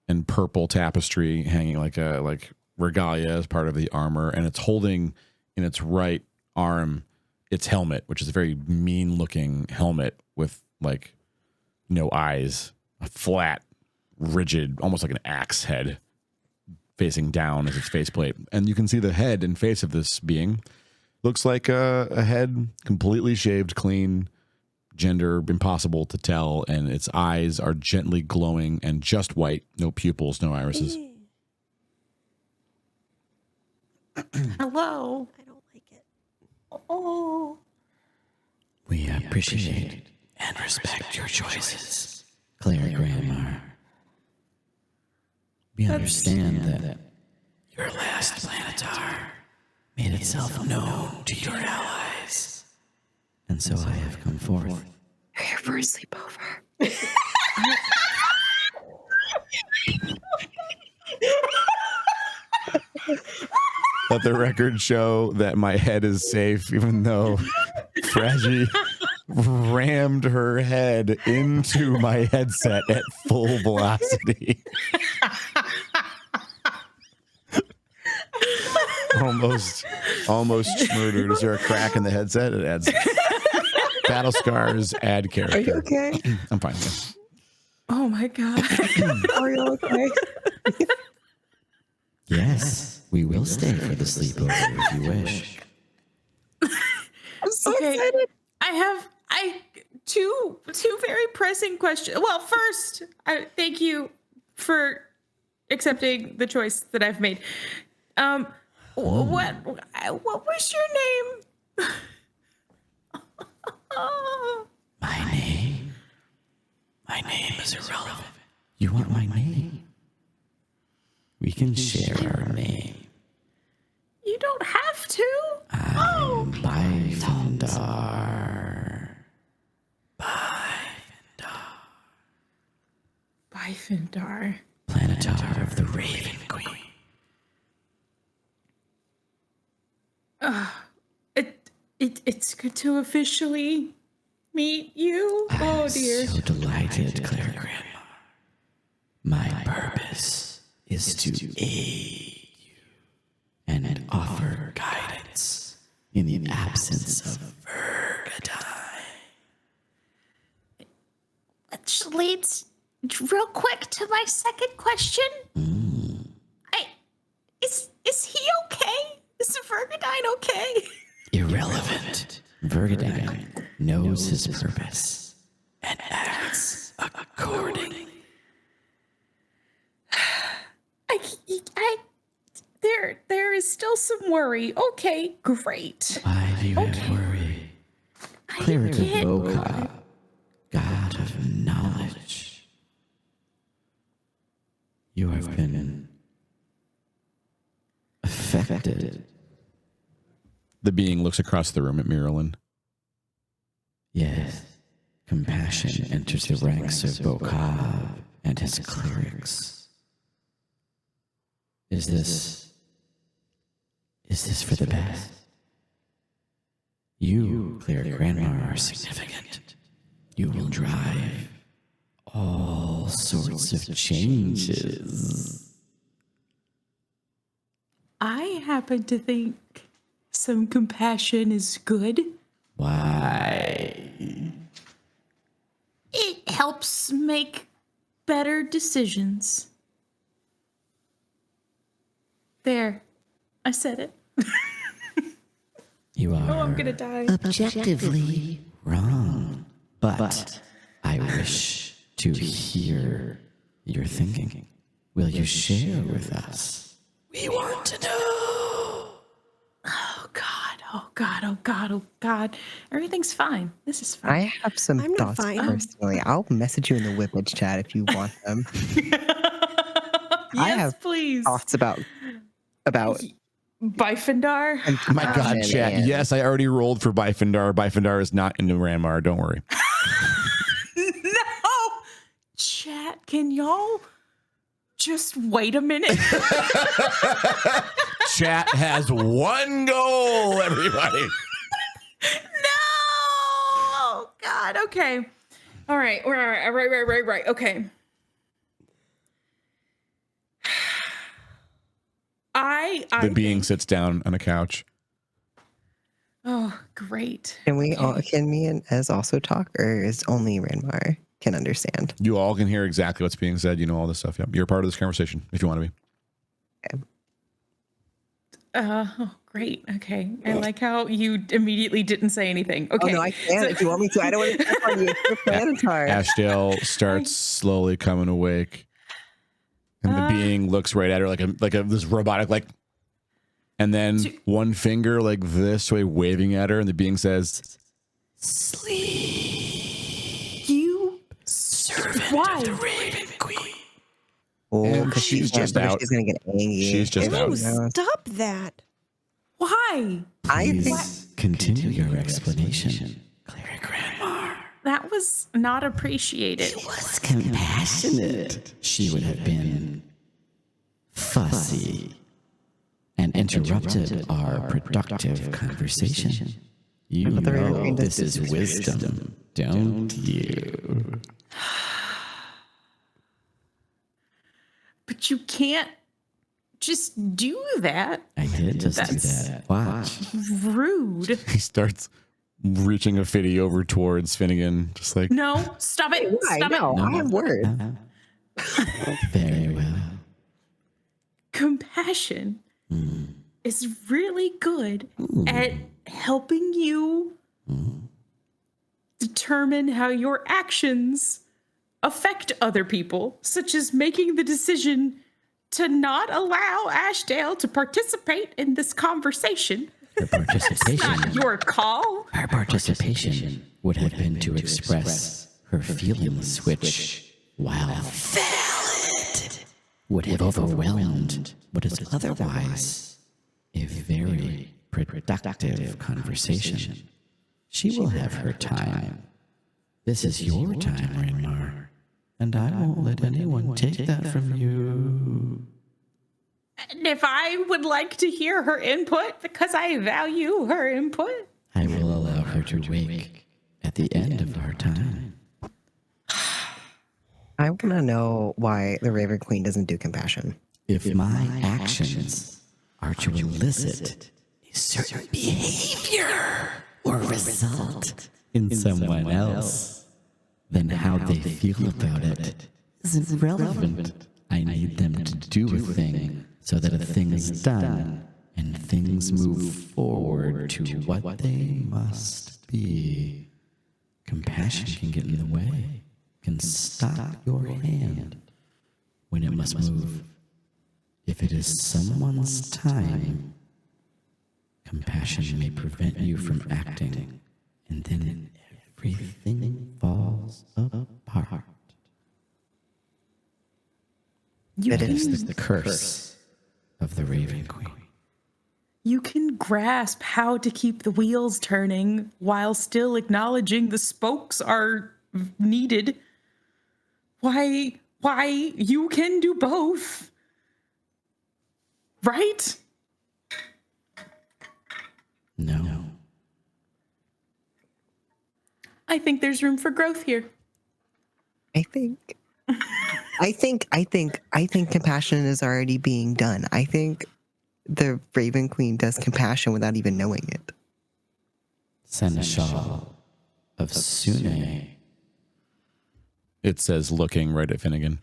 and purple tapestry hanging like regalia as part of the armor, and it's holding in its right arm its helmet, which is a very mean looking helmet with like no eyes, a flat, rigid, almost like an axe head facing down as its faceplate. And you can see the head and face of this being. Looks like a head completely shaved clean, gender impossible to tell, and its eyes are gently glowing and just white, no pupils, no irises. Hello. I don't like it. Oh. We appreciate and respect your choices, Claire Grammar. We understand that your last Planetar made itself known to your allies, and so I have come forth. We're here for a sleepover. Let the record show that my head is safe, even though Fraggy rammed her head into my headset at full velocity. almost murdered. Is there a crack in the headset? It adds battle scars, add character. Are you okay? I'm fine. Yeah. Oh my God. Are you okay? Yes, we will stay for the sleepover if you wish. I have two very pressing questions. Well, first, thank you for accepting the choice that I've made. What was your name? My name is irrelevant. You want my name? We can share our name. You don't have to. I'm Bæfyndar. Bæfyndar. Planetar of the Raven Queen. It's good to officially meet you. Oh dear. So delighted, Claire Grandma. My purpose is to aid you and offer guidance in the absence of Vergadine. Which leads real quick to my second question. Is he okay? Is Vergadine okay? Irrelevant. Vergadine knows his purpose and acts accordingly. There is still some worry. Okay, great. Why do you worry? Cleric of Boca, God of knowledge. You have been affected. The being looks across the room at Miralyn. Yes, compassion enters the ranks of Boca and his clerics. Is this for the best? You, Cleric Grandma, are significant. You will drive all sorts of changes. I happen to think some compassion is good. Why? It helps make better decisions. There, I said it. You are I'm gonna die. objectively wrong. But I wish to hear your thinking. Will you share with us? We want to know. Oh God. Everything's fine. This is fine. I have some I'm not thoughts fine. personally. I'll message you in the Whippage chat if you want them. Yes, have please. Thoughts about Bæfyndar. My God, chat. Yes, I already rolled for Bæfyndar. Bæfyndar is not into Ranmar. Don't worry. No, chat. Can y'all just wait a minute? Chat has one goal, everybody. No. Oh God. Okay. All right. Right. Okay. The being sits down on a couch. Oh, great. Can me and Ez also talk, or is only Ranmar can understand? You all can hear exactly what's being said. You know all this stuff. Yep. You're part of this conversation if you want to be. Okay. Oh, great. Okay. I like how you immediately didn't say anything. Okay. Oh, no, I can if you want me to. I don't want to step on you. You're Planetar. Ashdale starts slowly coming awake. And the being looks right at her like this robotic, and then one finger like this way waving at her, and the being says, Sleep. You Servant Why? of the Raven Queen. Oh, because she's just out. She's gonna get angry. She's just If out. she knows. Stop that. Why? I think Please continue your explanation, Cleric Grandma. That was not appreciated. Was compassionate. She would have been fussy and interrupted our productive conversation. You But the Raven know Queen this does is wisdom, don't you? But you can't just do that. I did just do That's- that. Watch. Rude. he starts reaching a Fiddy over towards Finnegan, just like, No, stop it. why? Stop No, it. I have words. Very well. Compassion is really good at helping you determine how your actions affect other people, such as making the decision to not allow Ashdale to participate in this conversation. Her participation, Not your call. her participation would have been to express her feelings, which, while valid, would have overwhelmed what is otherwise a very productive conversation. She will have her time. This is your time, Renmar, and I won't let anyone take that from you. And if I would like to hear her input because I value her input, I will allow her to wake at the end of our time. I want to know why the Raven Queen doesn't do compassion. If my actions are to elicit a certain behavior or result in someone else, then how they feel about it isn't relevant. I need them to do a thing so that a thing is done and things move forward to what they must be. Compassion can get in the way, can stop your hand when it must move. If it is someone's time, compassion may prevent you from acting, and then everything falls apart. It is the curse of the Raven Queen. you can grasp how to keep the wheels turning while still acknowledging the spokes are needed. Why you can do both. Right? No. I think there's room for growth here. I think compassion is already being done. I think the Raven Queen does compassion without even knowing it. Seneschal of Sune. It says looking right at Finnegan.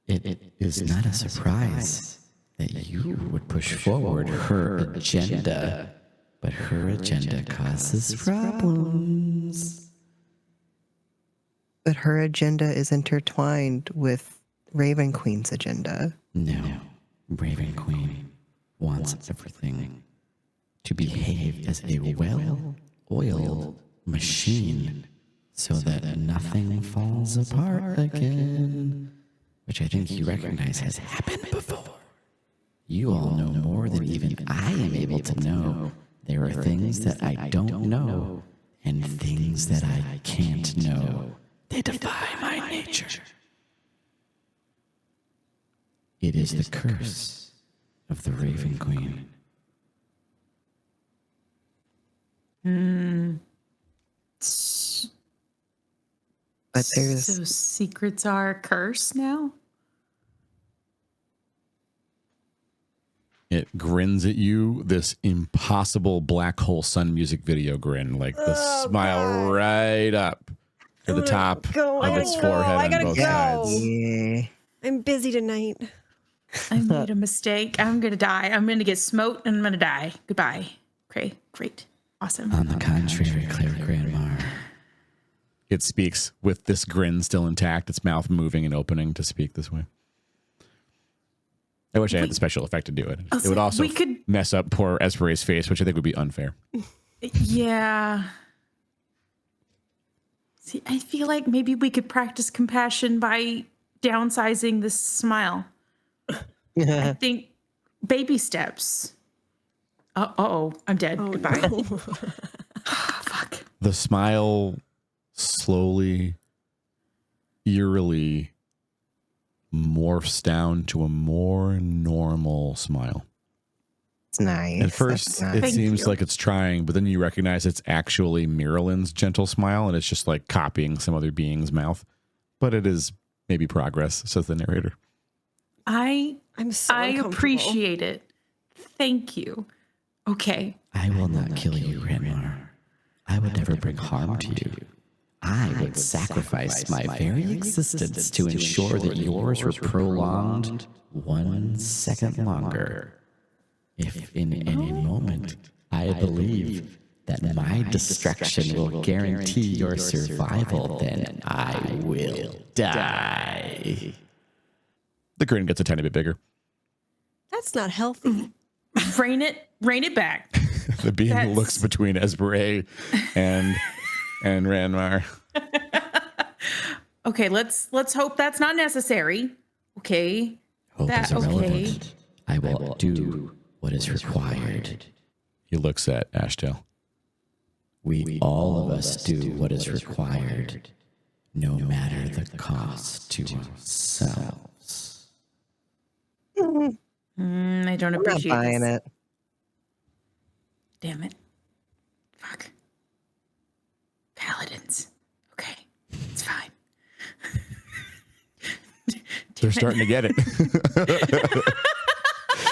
It is not a surprise that you would push forward her agenda, but her agenda causes problems. But her agenda is intertwined with Raven Queen's agenda. No, Raven Queen wants everything to behave as a well-oiled machine so that nothing falls apart again, which I think you recognize has happened before. You all know more than even I am able to know. There are things that I don't know and things that I can't know. They defy my nature. It is the curse of the Raven Queen. But there's So secrets are a curse now? It grins at you, this impossible black hole sun music video grin, like the smile right up to the top of its forehead on both sides. yeah. I'm busy tonight. I made a mistake. I'm going to die. I'm going to get smote and I'm going to die. Goodbye. Okay, great. Awesome. On the contrary, Claire Grandmar, It speaks with this grin still intact, its mouth moving and opening to speak this way. I wish I had the special effect to do it. It would also mess up poor Espere's face, which I think would be unfair. Yeah. See, I feel like maybe we could practice compassion by downsizing this smile. I think baby steps. Uh-oh, I'm dead. Goodbye. No. Fuck. The smile slowly, eerily morphs down to a more normal smile. It's nice. At first, That's nice. it Thank seems you. like it's trying, but then you recognize it's actually Miralin's gentle smile, and it's just like copying some other being's mouth. But it is maybe progress, says the narrator. I'm so I uncomfortable. appreciate it. Thank you. Okay. I will not kill you, Renmar. I would never bring harm to you. I would sacrifice my very existence to ensure that yours were prolonged 1 second longer. If in any moment I believe that my destruction will guarantee your survival, then I will die. The grin gets a tiny bit bigger. That's not healthy. Rein it back. The being looks between Esberet and Ranmar. Okay, let's hope that's not necessary. Okay. Hope is irrelevant. I will do what is required. He looks at Ashtail. We all of us do what is required, no matter the cost to ourselves. I don't appreciate I'm not buying this. it. Damn it. Fuck. Paladins. Okay. It's fine. They're starting to get it.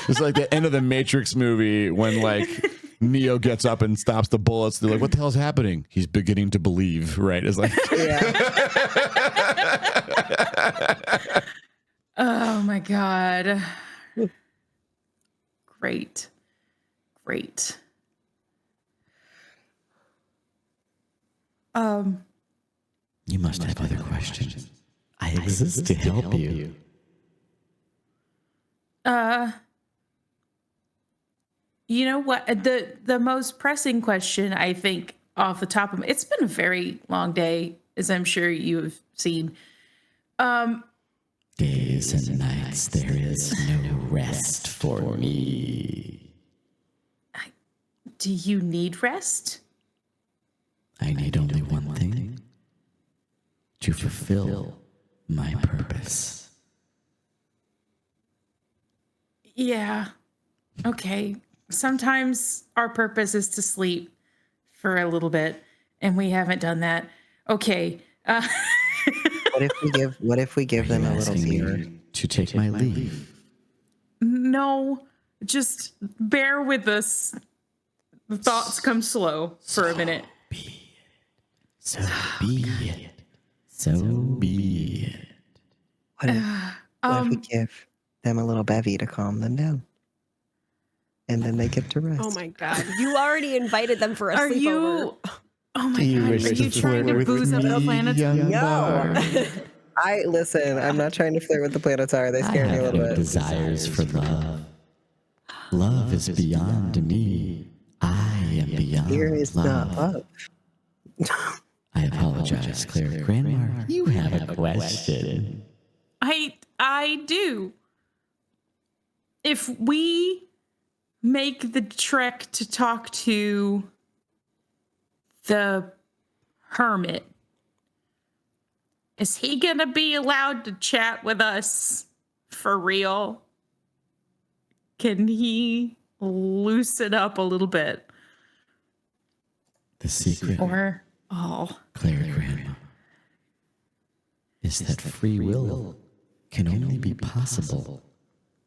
It's like the end of the Matrix movie when like Neo gets up and stops the bullets. They're like, what the hell's happening? He's beginning to believe, right? It's like, Oh my God. Great. You must have other questions. I exist to help you. You know what? The most pressing question, I think, off the top of it's been a very long day, as I'm sure you have seen. Days and nights, there is no rest for me. Do you need rest? I need only one thing: to fulfill my purpose. Yeah. Okay. Sometimes our purpose is to sleep for a little bit, and we haven't done that. Okay. What if we give them a little Asking beer? me to take my leave. No, just bear with us. The thoughts come slow for a minute. So be it. So be it. What if we give them a little bevy to calm them down? And then they get to rest. Oh my God. You already invited them for a Are sleepover. you? Oh my God. Are wish you to trying to flirt booze with up the me, planet? young No. bard? Listen, I'm not trying to flirt with the Planetar. They I scare me a have little no bit. desires for love. Love is beyond me. I am beyond Here is not love. love. I apologize, Cleric Grandmar. You have a question. I do. If we make the trek to talk to the hermit, is he gonna be allowed to chat with us for real? Can he loosen up a little bit? The secret, Or Cleric Grandmar, is that free will can only be possible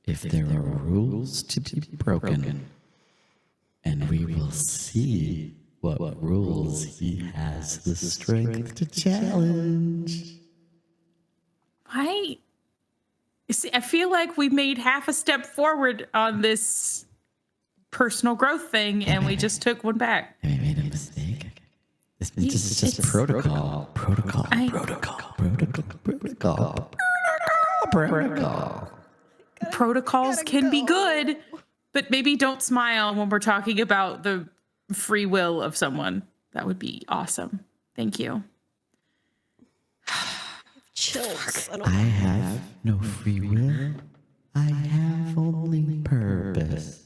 if there are rules to be broken. And we will see what rules he has the strength to challenge. I feel like we made half a step forward on this personal growth thing, and we just took one back. Have I made a mistake? This is just protocol. Protocol. Protocols can be good, but maybe don't smile when we're talking about the free will of someone. That would be awesome. Thank you. Chills. I have no free will. I have only purpose.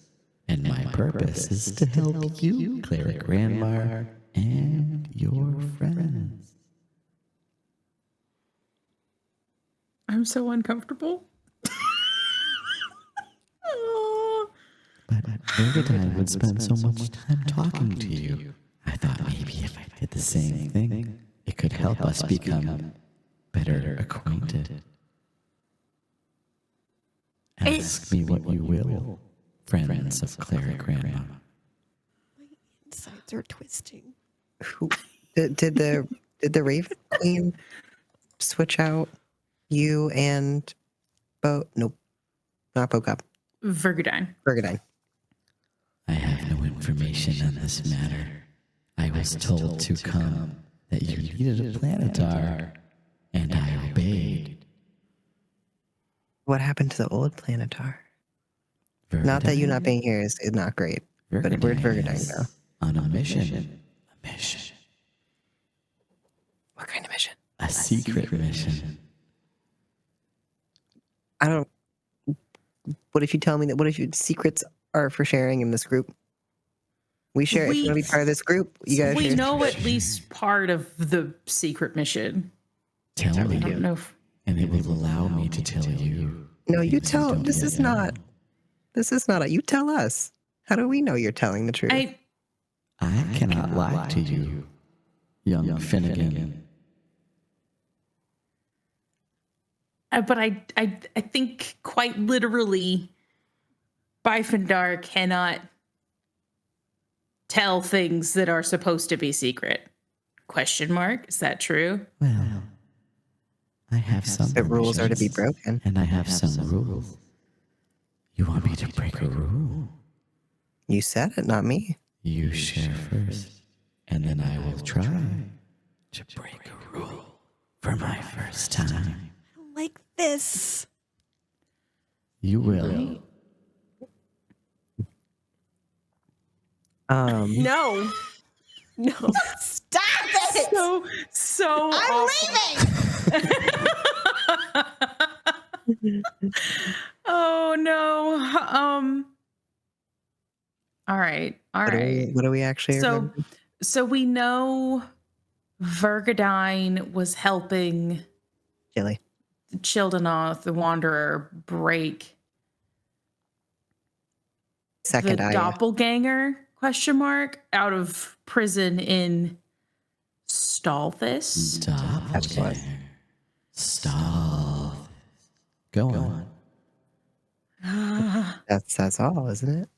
And my purpose is to help you, Cleric Grandmar, and your friends. I'm so uncomfortable. But Vergadine would spend so much time talking to you. I thought maybe if I did the same thing, it could help us become better acquainted. Ask me what you will, friends of Cleric Grandma. My insides are twisting. Did the Raven Queen switch out you and Nope, not Bocop. Vergadine. Vergadine. I have no information on this matter. I was told to come that you needed a planetar, and I obeyed. What happened to the old Planetar? Not that you not being here is not great. But where'd Vergadine go? On a mission. A mission. What kind of mission? A secret mission. I don't. What if you tell me that? What if your secrets are for sharing in this group? We share. If you want to be part of this group, you guys. We know at least part of the secret mission. Tell me, I don't know if, and it will allow me to tell you. No, you tell. This is not. This is not. You tell us. How do we know you're telling the truth? I cannot lie to you, young Finnegan. But I think quite literally, Bæfyndar cannot tell things that are supposed to be secret. Question mark? Is that true? Well, I have some. The rules are to be broken, and I have some rules. You want me to break a rule? You said it, not me. You share first, and then I will try to break a rule for my first time. Like this. You will. No. No. Stop it. So I'm leaving. Oh no. All right. What do we actually remember? So we know Vergadine was helping Chili. Childenoth, the Wanderer, break Second the eye. doppelganger question mark out of prison in Stalthus. Stop. Go on. That's all, isn't it?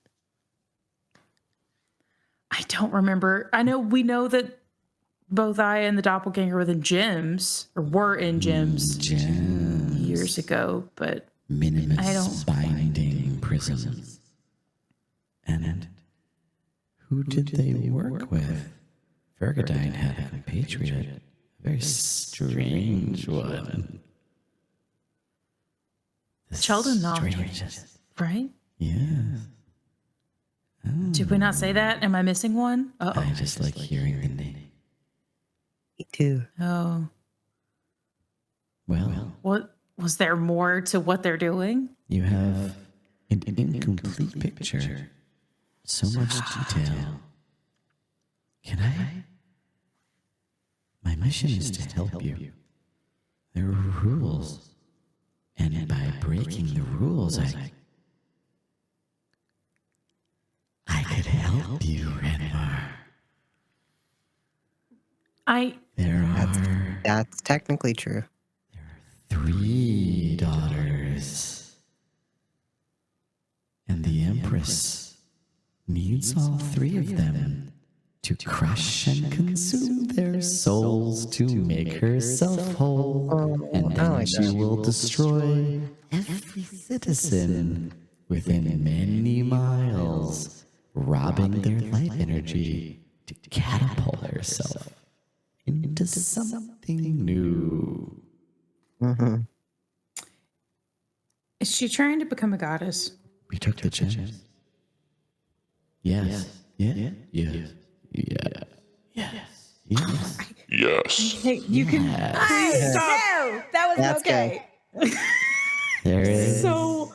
I don't remember. We know that both I and the doppelganger were in gyms, or were in gyms years ago, but Minimus binding prisons. And who did they work with? Vergadine had a compatriot, a very strange one. Childenoth, right? Yeah. Did we not say that? Am I missing one? I just like hearing the name. Me too. Oh. Well, What was there more to what they're doing? you have an incomplete picture. So much detail. Can I? My mission is to help you. There are rules. And by breaking the rules, I could help you, Renmar. That's technically true. 3 daughters. And the Empress needs all 3 of them to crush and consume their souls to make herself whole. And then she will destroy every citizen within many miles, robbing their life energy to catapult herself into something new. Mm-hmm. Is she trying to become a goddess? We took the chance. Yes. Yeah. Yes. Hey, you can please stop. No, that was That's okay. There is. So,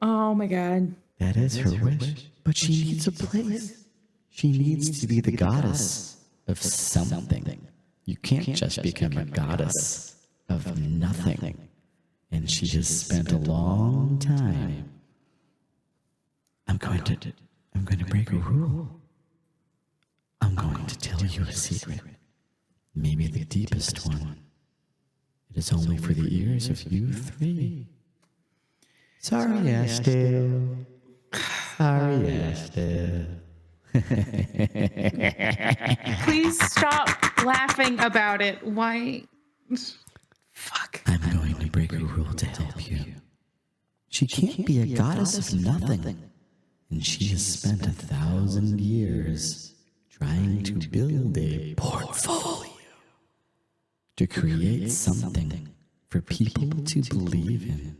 oh my God. That is her wish. But she needs a place. She needs to be the goddess of something. You can't just become a goddess of nothing. And she has spent a long time. I'm going to break a rule. I'm going to tell you a secret. Maybe the deepest one. It is only for the ears of you 3. Sorry, Ashdale. Sorry, Ashdale. Please stop laughing about it. Why? Fuck. I'm going to break a rule to help you. She can't be a goddess of nothing. And she has spent 1,000 years trying to build a portfolio to create something for people to believe in.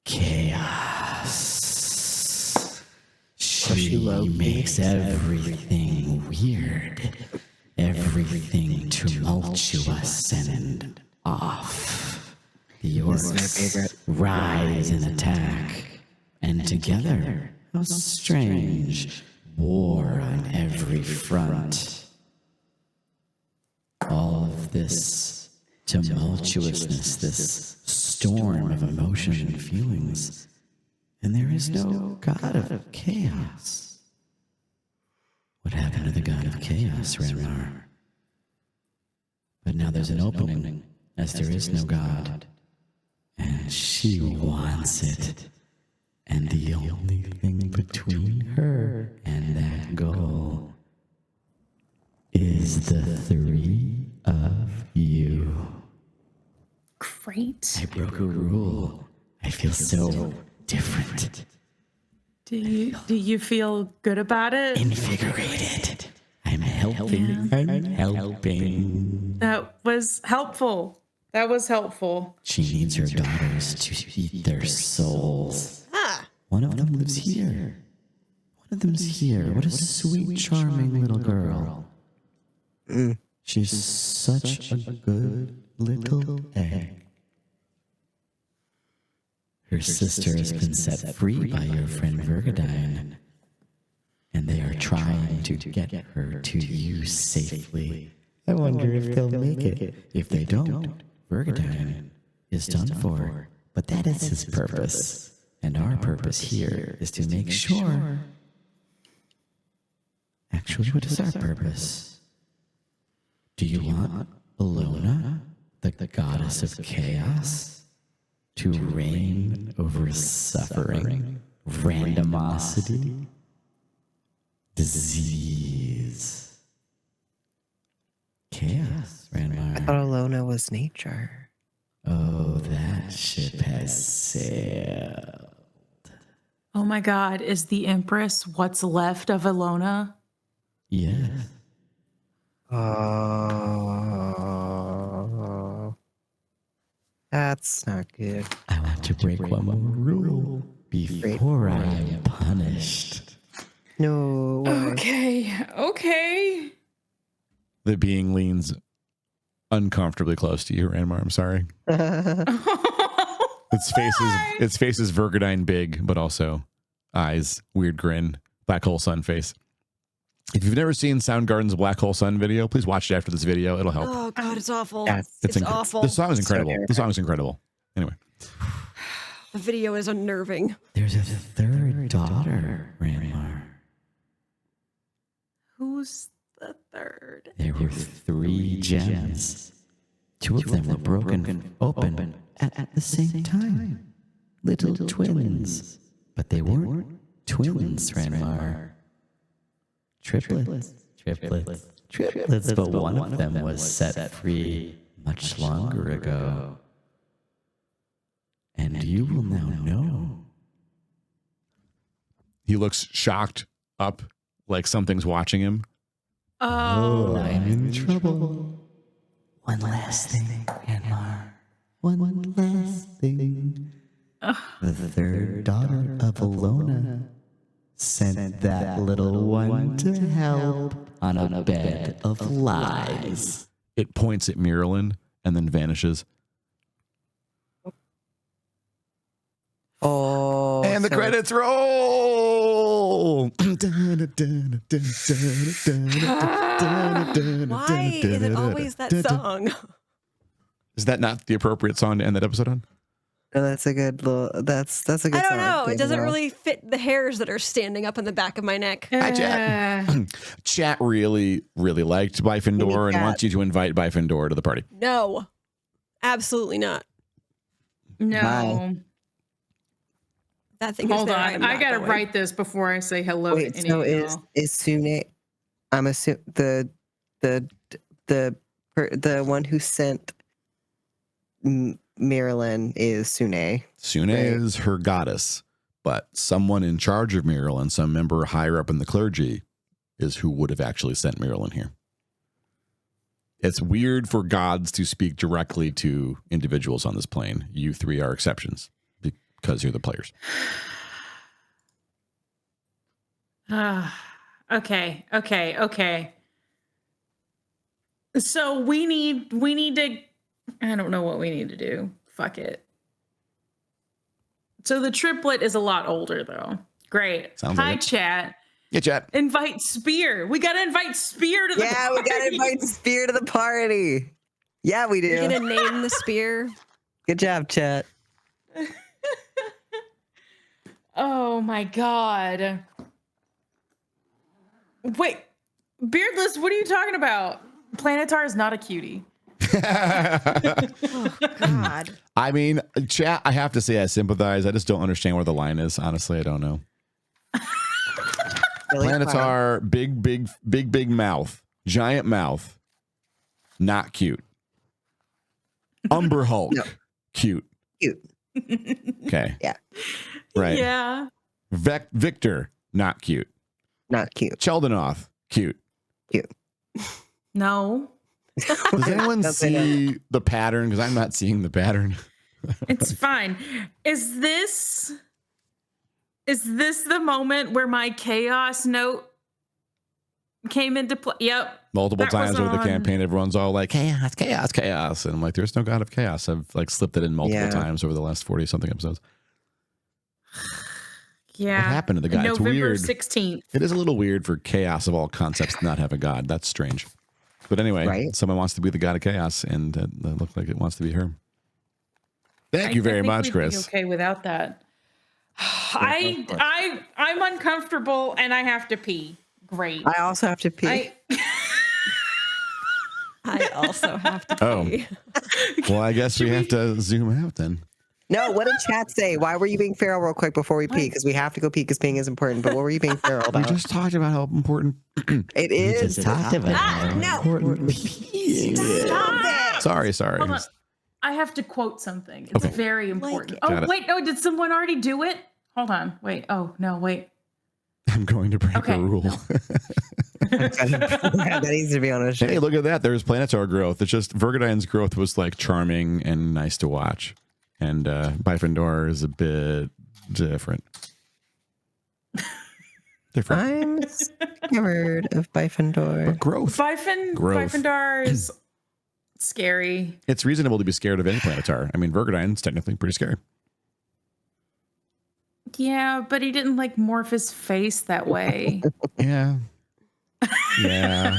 Chaos. She makes everything weird, everything tumultuous and off. The orcs rise and attack, and together, a strange war on every front. All of this tumultuousness, this storm of emotion and feelings, and there is no god of chaos. What happened to the god of chaos, Renmar? But now there's an opening, as there is no god, and she wants it. And the only thing between her and that goal is the three of you. Great. I broke a rule. I feel so different. Do you feel good about it? Invigorated. I'm helping. Yeah. I'm helping. That was helpful. That was helpful. She needs her daughters to eat their souls. One of them lives here. One of them's here. What a sweet, charming little girl. She's such a good little egg. Her sister has been set free by your friend Vergadine, and they are trying to get her to you safely. I wonder if they'll make it. If they don't, Vergadine is done for. But that is his purpose. And our purpose here is to make sure. Actually, what is our purpose? Do you want Alona, the goddess of chaos, to reign over suffering, randomosity, disease, chaos, Ranmar? I thought Alona was nature. Oh, that ship has sailed. Oh my God, is the Empress what's left of Alona? Yes. Oh, that's not good. I want to break one more rule before I am punished. No. Why? Okay. The being leans uncomfortably close to you, Ranmar. I'm sorry. Its face is Vergadine big, but also eyes, weird grin, black hole sun face. If you've never seen Soundgarden's Black Hole Sun video, please watch it after this video. It'll help. Oh God, it's awful. It's awful. The song is incredible. The song is incredible. Anyway. The video is unnerving. There's a third daughter, Ranmar. Who's the third? There were 3 gems. 2 of them were broken open at the same time. Little twins. But they weren't twins, Ranmar. Triplets, but one of them was set free much longer ago. And you will now know. He looks shocked up, like something's watching him. Oh, I'm in trouble. One last thing, Ranmar. One last thing. The third daughter of Alona sent that little one to help on a bed of lies. It points at Miralyn and then vanishes. Oh. And the so credits roll. Why is it always that song? Is that not the appropriate song to end that episode on? No, that's a good little. That's a good. I don't song. know. It Good doesn't enough. really fit the hairs that are standing up in the back of my neck. Hi, Chat. Chat really, really liked Bæfyndar and Cat. wants you to invite Bæfyndar to the party. No, absolutely not. no. Wow. That thing Hold is there. on. I'm I not got to going. write this before I say hello Wait, to any so of y'all. is Sune? I'm assuming the one who sent Miralyn is Sune. Sune is her goddess, but someone in charge of Muriel and some member higher up in the clergy is who would have actually sent Muriel in here. It's weird for gods to speak directly to individuals on this plane. You three are exceptions because you're the players. Okay. So we need to, I don't know what we need to do. Fuck it. So the triplet is a lot older though. Great. Sounds Hi, like it. chat. Yeah, chat. Invite Spear. We got to invite Spear to the Yeah, we got to invite Spear to the party. Yeah, we do. You're gonna name the spear. Good job, chat. Oh my God. Wait, Beardless, what are you talking about? Planetar is not a cutie. Oh God. I mean, chat, I have to say I sympathize. I just don't understand where the line is. Honestly, I don't know. Really Planetar, big mouth, giant mouth, not cute. Umber Hulk, No. cute. Cute. Okay. Yeah. Right. Yeah. Victor, not cute. Not cute. Cheldenhoff, cute. Cute. No, Does anyone see the pattern? Because I'm not seeing the pattern. it's fine. Is this the moment where my chaos note came into play? Yep. Multiple That times was over the on- campaign, everyone's all like, chaos. And I'm like, there's no god of chaos. I've like slipped it in multiple times over the last 40 something episodes. Yeah. What happened to the guy? It's November weird. 16th. It is a little weird for chaos of all concepts to not have a god. That's strange. But anyway, Right. someone wants to be the god of chaos, and it looks like it wants to be her. Thank you I very think much, we'd be Chris. okay without that. I'm uncomfortable and I have to pee. Great. I also have to pee. I also have to Oh. pee. Well, I guess we have to zoom out then. No, what did chat say? Why were you being feral real quick before we pee? Because we have to go pee because peeing is important. But what were you being feral We about? just talked about how important. It We is. just talked about how no. important peeing is. Sorry. Hold on. I have to quote something. It's Okay. very important. it. Oh, Got it. wait. No, did someone already do it? Hold on. Wait. Oh, no, wait. I'm going to break Okay, a rule. That needs to be on a Hey, shit. look at that. There's Planetar growth. It's just Vergadine's growth was like charming and nice to watch. And Bæfyndar is a bit different. I'm scared of Bæfyndar. Growth. Growth. Bæfyndar is scary. It's reasonable to be scared of any Planetar. I mean, Vergadine's technically pretty scary. Yeah, but he didn't like morph his face that way. Yeah. Yeah.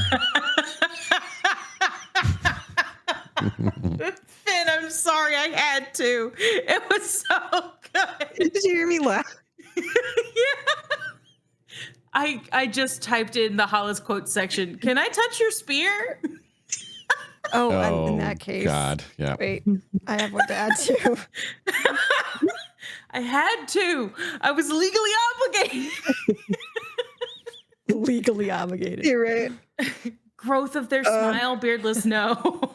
Finn, I'm sorry. I had to. It was so good. Did you hear me laugh? Yeah. I just typed in the Hollice quote section. Can I touch your spear? Oh, and in that case. God. Yeah. Wait, I have one to add too. I had to. I was legally obligated. Legally obligated. You're right. Growth of their smile, beardless no.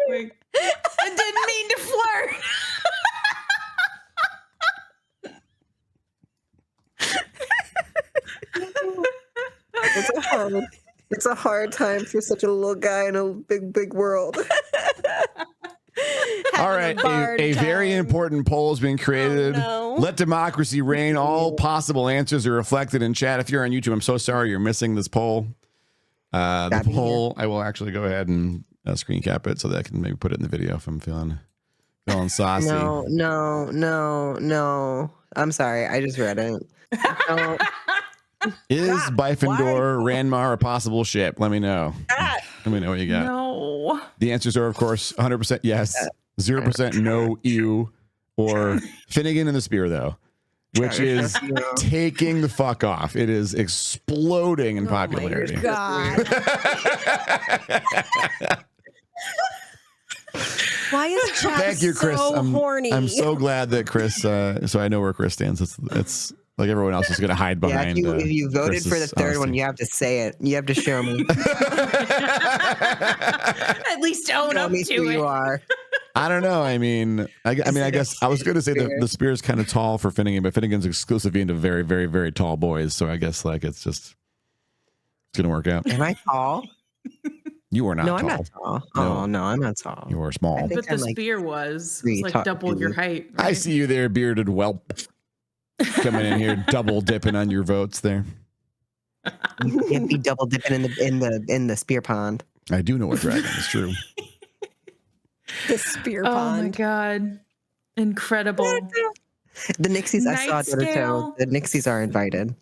Wait. I didn't mean to flirt. It's a hard time for such a little guy in a big world. All right. A very important poll has been created. Oh, no. Let democracy reign. All possible answers are reflected in chat. If you're on YouTube, I'm so sorry you're missing this poll. The Gotta be poll, I will actually go ahead and screen cap it so that I can maybe put it in the video if I'm feeling saucy. No. I'm sorry. I just read it. No. Is Bæfyndar Ranmar a possible ship? Let me know. Let me know what you got. No. The answers are, of course, 100% yes, 0% no, ew, or Finnegan and the Spear, though, which is taking the fuck off. It is exploding in popularity. God. Why is chat Thank you, Chris. so horny? I'm so glad that Chris, so I know where Chris stands. It's like everyone else is going to hide Yeah, behind. if you voted for the Chris's third one, honesty. you have to say it. You have to show me. At least own Show up me to who it. you are. I don't know. I mean, I guess I was going to say the spear is kind of tall for Finnegan, but Finnegan's exclusively into very, very, very tall boys. So I guess like it's going to work out. Am I tall? You are not tall. I'm not tall. No. Oh, no, I'm not tall. You are small. But the I'm, like, spear was three like top double your two. height. I right? see you there, bearded whelp, coming in here, double dipping on your votes there. You can't be double dipping in the spear pond. I do know a dragon. It's true. The spear Oh pond. my god. Incredible. The Nixies, I saw Night the other scale. toe. The Nixies are invited.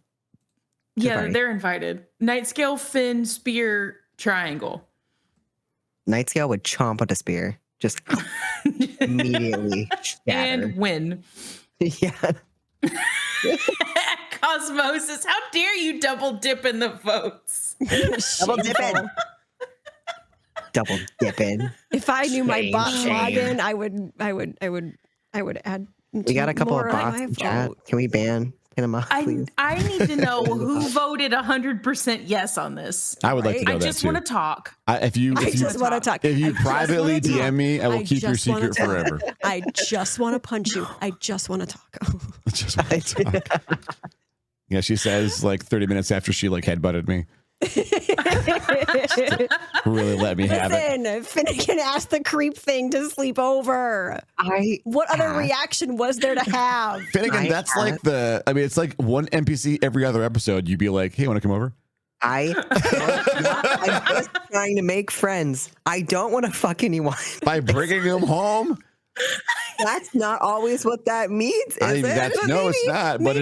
Yeah, Sorry. they're invited. Night scale, fin, spear, triangle. Nightscale would chomp at a spear. Just immediately shatter. And win. Yeah. Cosmosis, how dare you double dip in the votes? Double dipping. Double dipping. If I knew my bot Shame. login, I would add. We got a couple of more on bots my in chat. vote. Can we ban him off, please? I need to know who voted 100% yes on this. I would like to know I that just too. want to talk. If you I just want to talk. if you I just privately wanna talk. DM me, I will I keep your just wanna secret talk. forever. I just want to punch you. I just want to talk. I just want to talk. Yeah, she says like 30 minutes after she like headbutted me. Really let me have it. Listen, Finnegan asked the creep thing to sleep over. What other reaction was there to have? Finnegan, that's like it's like one NPC every other episode. You'd be like, hey, want to come over? I'm just trying to make friends. I don't want to fuck anyone. By bringing them home? That's not always what that means, is it? It's not. But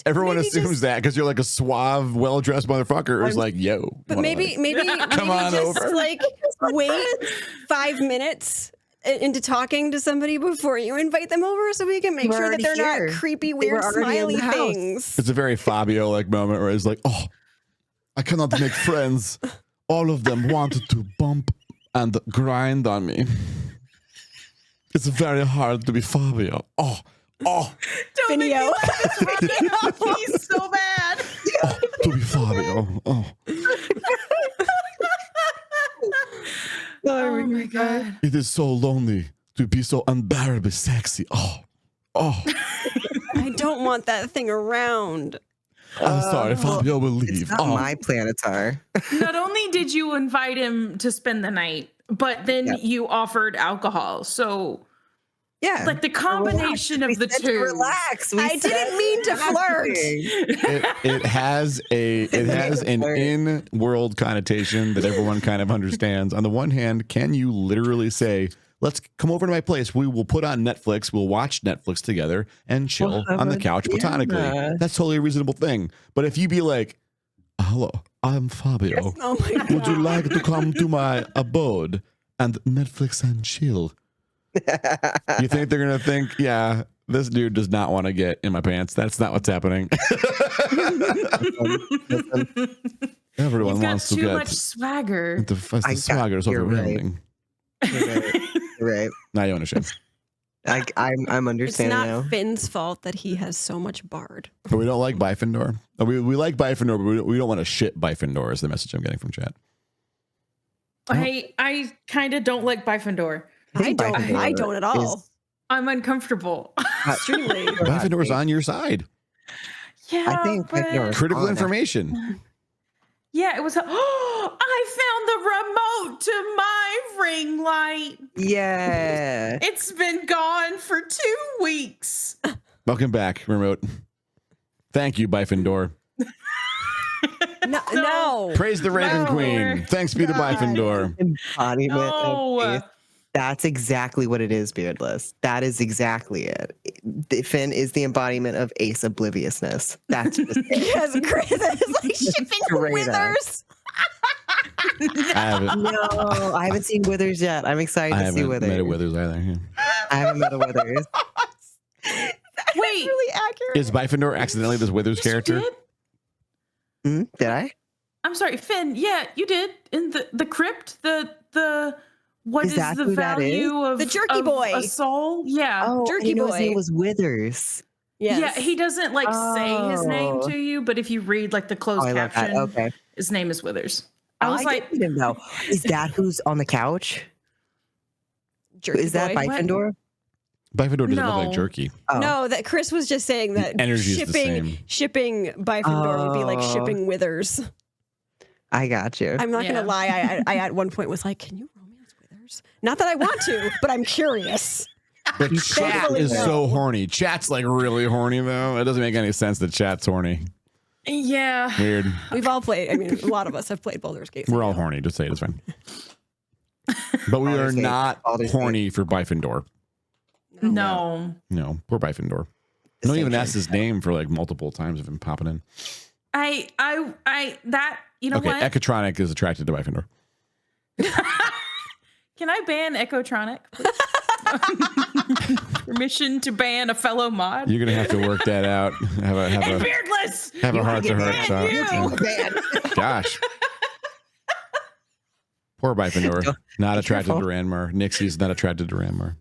everyone assumes that because you're like a suave, well-dressed motherfucker who's like, yo. But maybe come on just over. like wait 5 minutes into talking to somebody before you invite them over, so we can make We're sure that already they're here. not creepy, They were weird, already in smiley the house. things. It's a very Fabio like moment where he's like, oh, I cannot make friends. All of them wanted to bump and grind on me. It's very hard to be Fabio. Oh. Don't make me Finio. laugh. It's running up. He's so bad. Oh, to be Fabio. Oh. Oh my god. It is so lonely to be so unbearably sexy. Oh. I don't want that thing around. I'm sorry, Fabio will leave. It's not my Planetar. Not only did you invite him to spend the night, but then you offered alcohol. So Yeah. like the combination of the two. Relax. I didn't mean to flirt. It has an in-world connotation that everyone kind of understands. On the one hand, can you literally say, let's come over to my place. We will put on Netflix. We'll watch Netflix together and chill on the couch platonically. That's totally a reasonable thing. But if you be like, hello, I'm Fabio. Oh my god. Would you like to come to my abode and Netflix and chill? You think they're going to think, yeah, this dude does not want to get in my pants. That's not what's happening. Everyone You've got wants to too get much swagger. the swagger is you're overwhelming. Right. Now you understand. I'm It's understanding not now. Finn's fault that he has so much bard. But we don't like Bæfyndar. We like Bæfyndar, but we don't want to shit Bæfyndar is the message I'm getting from chat. I kind of don't like Bæfyndar. I don't at all. I'm uncomfortable. Extremely. Bæfyndar is on your side. Yeah, I think but- Bæfyndar is Critical on it. information. Yeah, it was. I found the remote to my ring light. Yeah. It's been gone for 2 weeks. Welcome back, remote. Thank you, Bæfyndar. No. Praise the Raven No. Queen. Thanks be to Bæfyndar. Embodiment No. of Ace. That's exactly what it is, Beardless. That is exactly it. Finn is the embodiment of Ace obliviousness. That's just it. Yes, Chris is like shipping Straight up. withers. I haven't, No, I haven't seen Withers yet. I'm excited I to see haven't Withers. met a Withers either. Yeah. I haven't met a Withers. Wait, Really accurate. Is Bæfyndar accidentally this Withers yes, you character? did? Did I? I'm sorry, Finn. Yeah, you did in the crypt. The what Is is that the who that value of The jerky of boy. a soul? Yeah. Oh, Jerky I didn't know his boy. name was Withers. Yes. Yeah, he doesn't like say his name Oh. to you, but if you read like the Oh, closed I love that. caption, Okay. his name is Withers. I was I like, didn't know. Is that who's on the couch? Jerky Is that boy. Bæfyndar? Bæfyndar doesn't look like No. jerky. Oh. No, that Chris was just saying that energy is the same. shipping Bæfyndar would be like Oh. shipping Withers. I got you. I'm not Yeah. gonna lie. I at one point was like, "Can you romance Withers?" Not that I want to, but I'm curious. But chat Thankfully, is no. so horny. Chat's like really horny though. It doesn't make any sense that chat's horny. Yeah. Weird. We've all played. I mean, a lot of us have played Baldur's Gate. We're all horny. Just say it, it's fine. But we are Baldur's Gate. not Baldur's horny for Bæfyndar. No. No, poor Bæfyndar. No one even asked his name for like multiple times of him popping in. That, you know Okay, what? Ecotronic is attracted to Bæfyndar. Can I ban Ecotronic? Permission to ban a fellow mod? You're gonna have to work that out. Have and a beardless! have a heart to heart ban talk. you! Gosh. Poor Bæfyndar. Not attracted to Ranmar. Nixie's not attracted to Ranmar.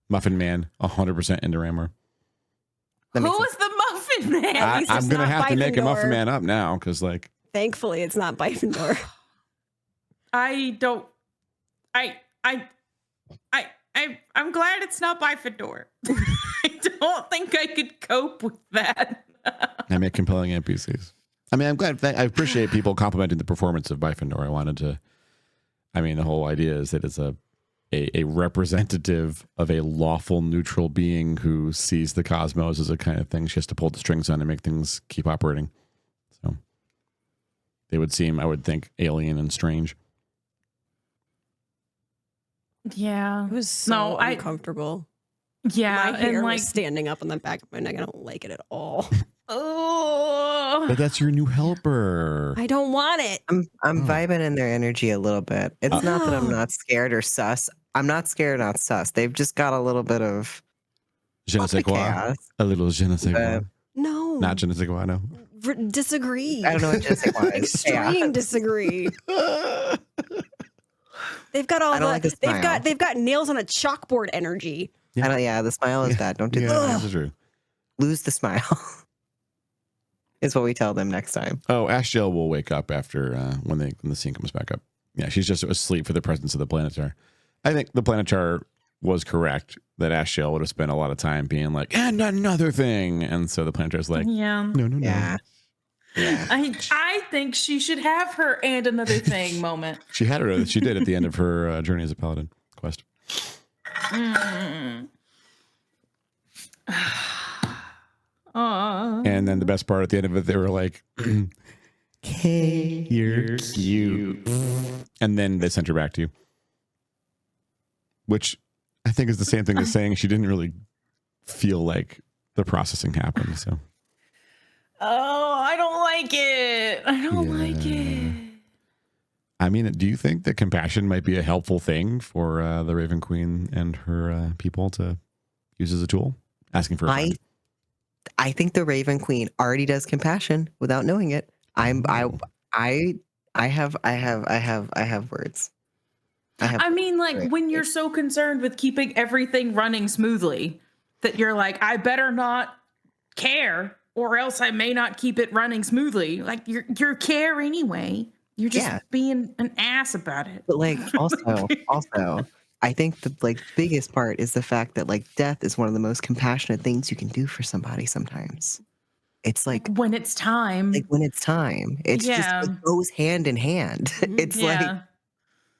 Muffin Man, 100% into Ranmar. Who was the Muffin Man? At least I'm it's gonna not have to make a Muffin Bæfyndar. Man up now because like Thankfully, it's not Bæfyndar. I'm glad it's not Bæfyndar. I don't think I could cope with that. I make compelling NPCs. I mean, I'm glad. I appreciate people complimenting the performance of Bæfyndar. I wanted to. I mean, the whole idea is that it's a representative of a lawful, neutral being who sees the cosmos as a kind of thing she has to pull the strings on and make things keep operating. So they would seem, I would think, alien and strange. Yeah. It was so I- uncomfortable. Yeah. My hair And like, was standing up on the back of my neck. I don't like it at all. oh. But that's your new helper. I don't want it. I'm vibing in their energy a little bit. It's not that I'm Oh. not scared or sus. I'm not scared, not sus. They've just got a little bit of Je ne sais quoi. chaos. A little je ne sais quoi. No. Not je ne sais quoi, no. Disagree. I don't know what just it was. Extreme disagree. They've got all I don't like the smile. they've got nails on a chalkboard energy. Yeah, the smile is bad. Don't do Yeah, that. that's true. Lose the smile. Is what we tell them next time. Oh, Ashjel will wake up after when the scene comes back up. Yeah, she's just asleep for the presence of the Planetar. I think the Planetar was correct that Ashjel would have spent a lot of time being like, and another thing. And so the Planetar's like, Yeah. no. Yeah. Yeah. I think she should have her and another thing moment. She had her. She did at the end of her journey as a paladin quest. And then the best part at the end of it, they were like, "Hey, you're cute," and then they sent her back to you, which I think is the same thing as saying she didn't really feel like the processing happened. So, Oh, I don't like it. I don't like it. I mean, do you think that compassion might be a helpful thing for the Raven Queen and her people to use as a tool? Asking for a friend. I think the Raven Queen already does compassion without knowing it. I have words. I mean, like Right. when you're so concerned with keeping everything running smoothly that you're like, I better not care or else I may not keep it running smoothly. Like you're care anyway. You're just being an ass about it. But like also, I think the like biggest part is the fact that like death is one of the most compassionate things you can do for somebody sometimes. It's like When it's time. when it's time. It's Yeah. just it goes hand in hand. It's like Yeah.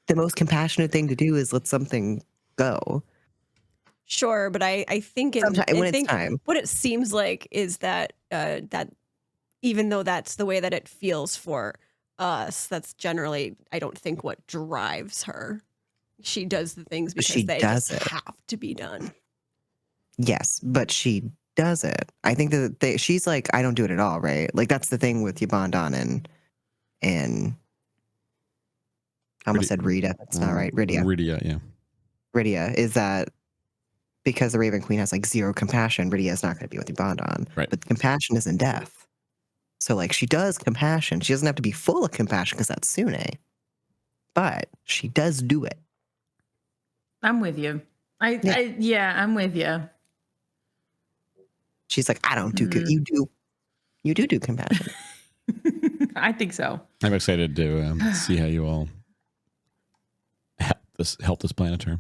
the most compassionate thing to do is let something go. Sure, but I think When it's time. what it seems like is that that even though that's the way that it feels for us, that's generally I don't think what drives her. She does the things because She they does just it. have to be done. Yes, but she does it. I think that she's like, I don't do it at all, right? Like that's the thing with Yabondon and I almost said Rita. That's not right. Rydia. Rydia, yeah. Rydia is that because the Raven Queen has like zero compassion, Rydia is not going to be with Yabondon. Right. But compassion isn't death. So like she does compassion. She doesn't have to be full of compassion because that's Sune. But she does do it. I'm with you. I'm with you. She's like, I don't do good. You do. You do compassion. I think so. I'm excited to see how you all help this Planetar.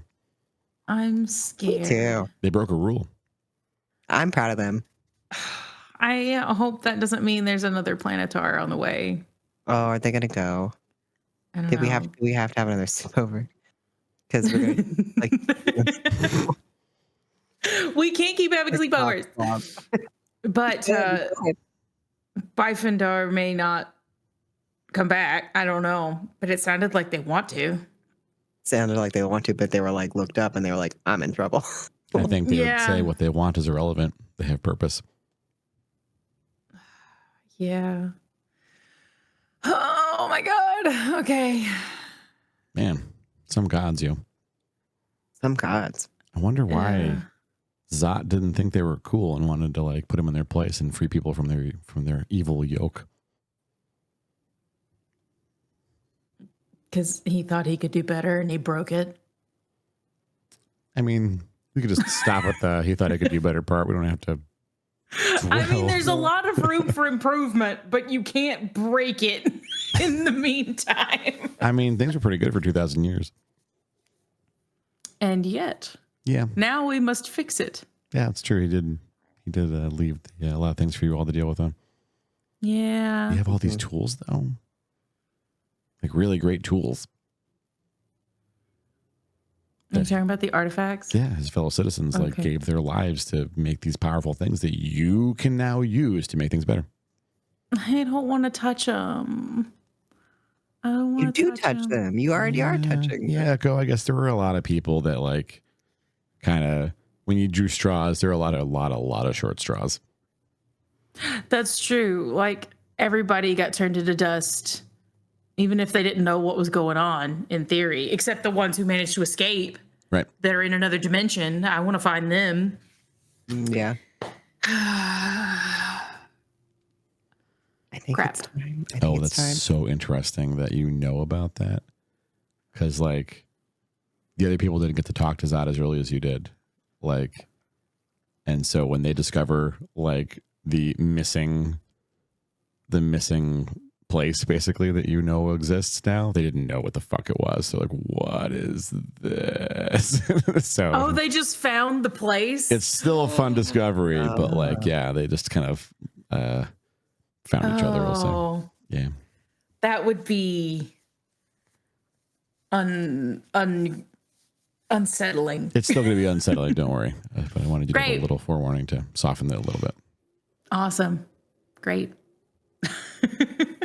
I'm Me scared. too. They broke a rule. I'm proud of them. I hope that doesn't mean there's another Planetar on the way. Oh, are they gonna go? I don't Did know. we have to have another sleepover? Because we're gonna like we can't keep having sleepovers. But Bæfyndar may not come back. I don't know. But it sounded like they want to. sounded like they want to, but they were like looked up and they were like, I'm in trouble. I think they would Yeah. say what they want is irrelevant. They have purpose. Yeah. Oh my God. Okay. Man, some gods, you. Some gods. I wonder why Yeah. Zot didn't think they were cool and wanted to like put them in their place and free people from their evil yoke. Because he thought he could do better and he broke it. I mean, we could just stop with the he thought he could do better part. We don't have to. I mean, dwell. there's a lot of room for improvement, but you can't break it in the meantime. I mean, things were pretty good for 2,000 years. And yet, Yeah, now we must fix it. yeah, it's true. He did leave a lot of things for you all to deal with. Huh? Yeah. You have all these tools though, like really great tools. Are you talking about the artifacts? Yeah, his fellow citizens like Okay. gave their lives to make these powerful things that you can now use to make things better. I don't want to touch them. I don't You want to do touch them. You already are touching. Yeah, Echo. I guess there were a lot of people that like kind of when you drew straws, there were a lot of short straws. That's true. Like everybody got turned into dust, even if they didn't know what was going on in theory, except the ones who managed to escape Right. that are in another dimension. I want to find them. Yeah. I think Crap. it's time. I think Oh, it's that's time. so interesting that you know about that. Because like the other people didn't get to talk to Zod as early as you did. Like, and so when they discover like the missing place basically that you know exists now, they didn't know what the fuck it was. So like, what is this? So Oh, they just found the place. it's still a fun discovery, but like, yeah, they just kind of found each other also. Oh, Yeah. that would be unsettling. It's still going to be unsettling, don't worry. But I wanted you to get a Great. little forewarning to soften it a little bit. Awesome. Great.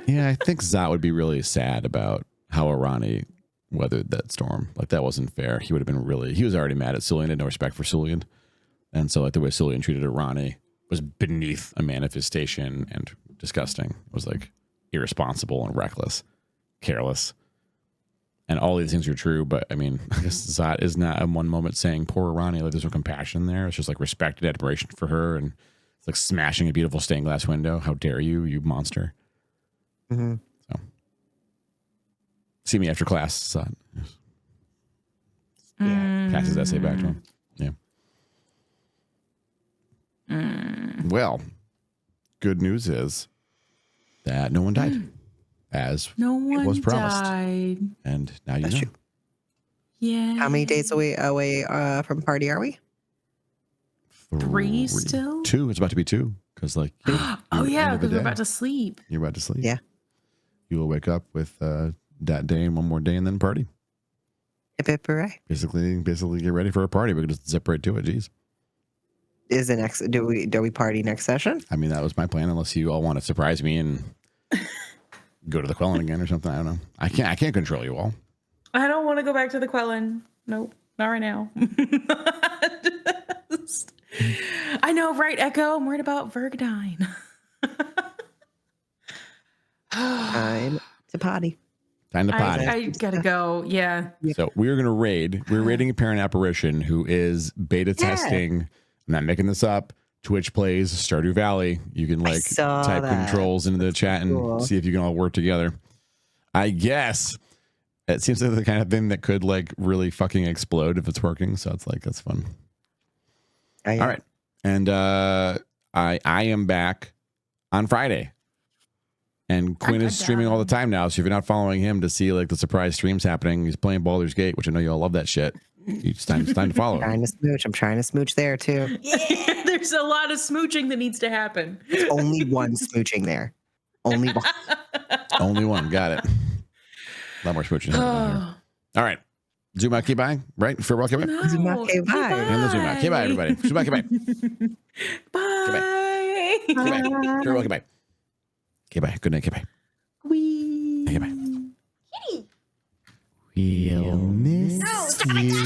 Yeah, I think Zot would be really sad about how Arani weathered that storm. Like, that wasn't fair. He would have been he was already mad at Cillian, had no respect for Cillian. And so, like, the way Cillian treated Arani was beneath a manifestation and disgusting. It was, like, irresponsible and reckless, careless. And all these things are true, but, I mean, I guess Zot is not in one moment saying, poor Arani, like, there's no compassion there. It's just, like, respect and admiration for her, and it's like smashing a beautiful stained glass window. How dare you, you monster. Mhm. So, see me after class, Zot. Yeah. Pass his essay back to him. Yeah. Well, good news is that no one died, as No one was promised. died. and now you That's know. true. Yeah. How many days away from party are we? 3 still? 2. It's about to be 2 because, like, Oh yeah, because we're about to sleep. You're about to sleep. Yeah. You will wake up with that day and one more day, and then party. Hip hip hooray. Basically, get ready for a party. We could just zip right to it. Jeez. Is the next do we party next session? I mean, that was my plan. Unless you all want to surprise me and go to the Quellen again or something. I don't know. I can't control you all. I don't want to go back to the Quellen. Nope, not right now. I know, right, Echo? I'm worried about Vergadine. Time to potty. Time to potty. I gotta go. Yeah. So we're gonna raid. We're raiding a parent apparition who is beta testing. I'm not making this up. Twitch plays Stardew Valley. You can like saw type that. controls into the chat and Cool. see if you can all work together. I guess it seems like the kind of thing that could like really fucking explode if it's working. So it's like that's fun. All right, and I am back on Friday. And Quinn is streaming all the time now, so if you're not following him to see like the surprise streams happening, he's playing Baldur's Gate, which I know you all love that shit. It's time to follow. Trying to smooch. I'm trying to smooch there too. There's a lot of smooching that needs to happen. There's only one smooching there. Only one. Only one. Got it. A lot more smooching happening here. All right. Zuma Kibai, right? Farewell Kibai? No, Zuma Kibai. And the Zuma. Kibai, everybody. Zuma Kibai. Bye. Kibai. Farewell Kibai. Kibai. Good night, Kibai. Wee. Kibai. We'll miss you.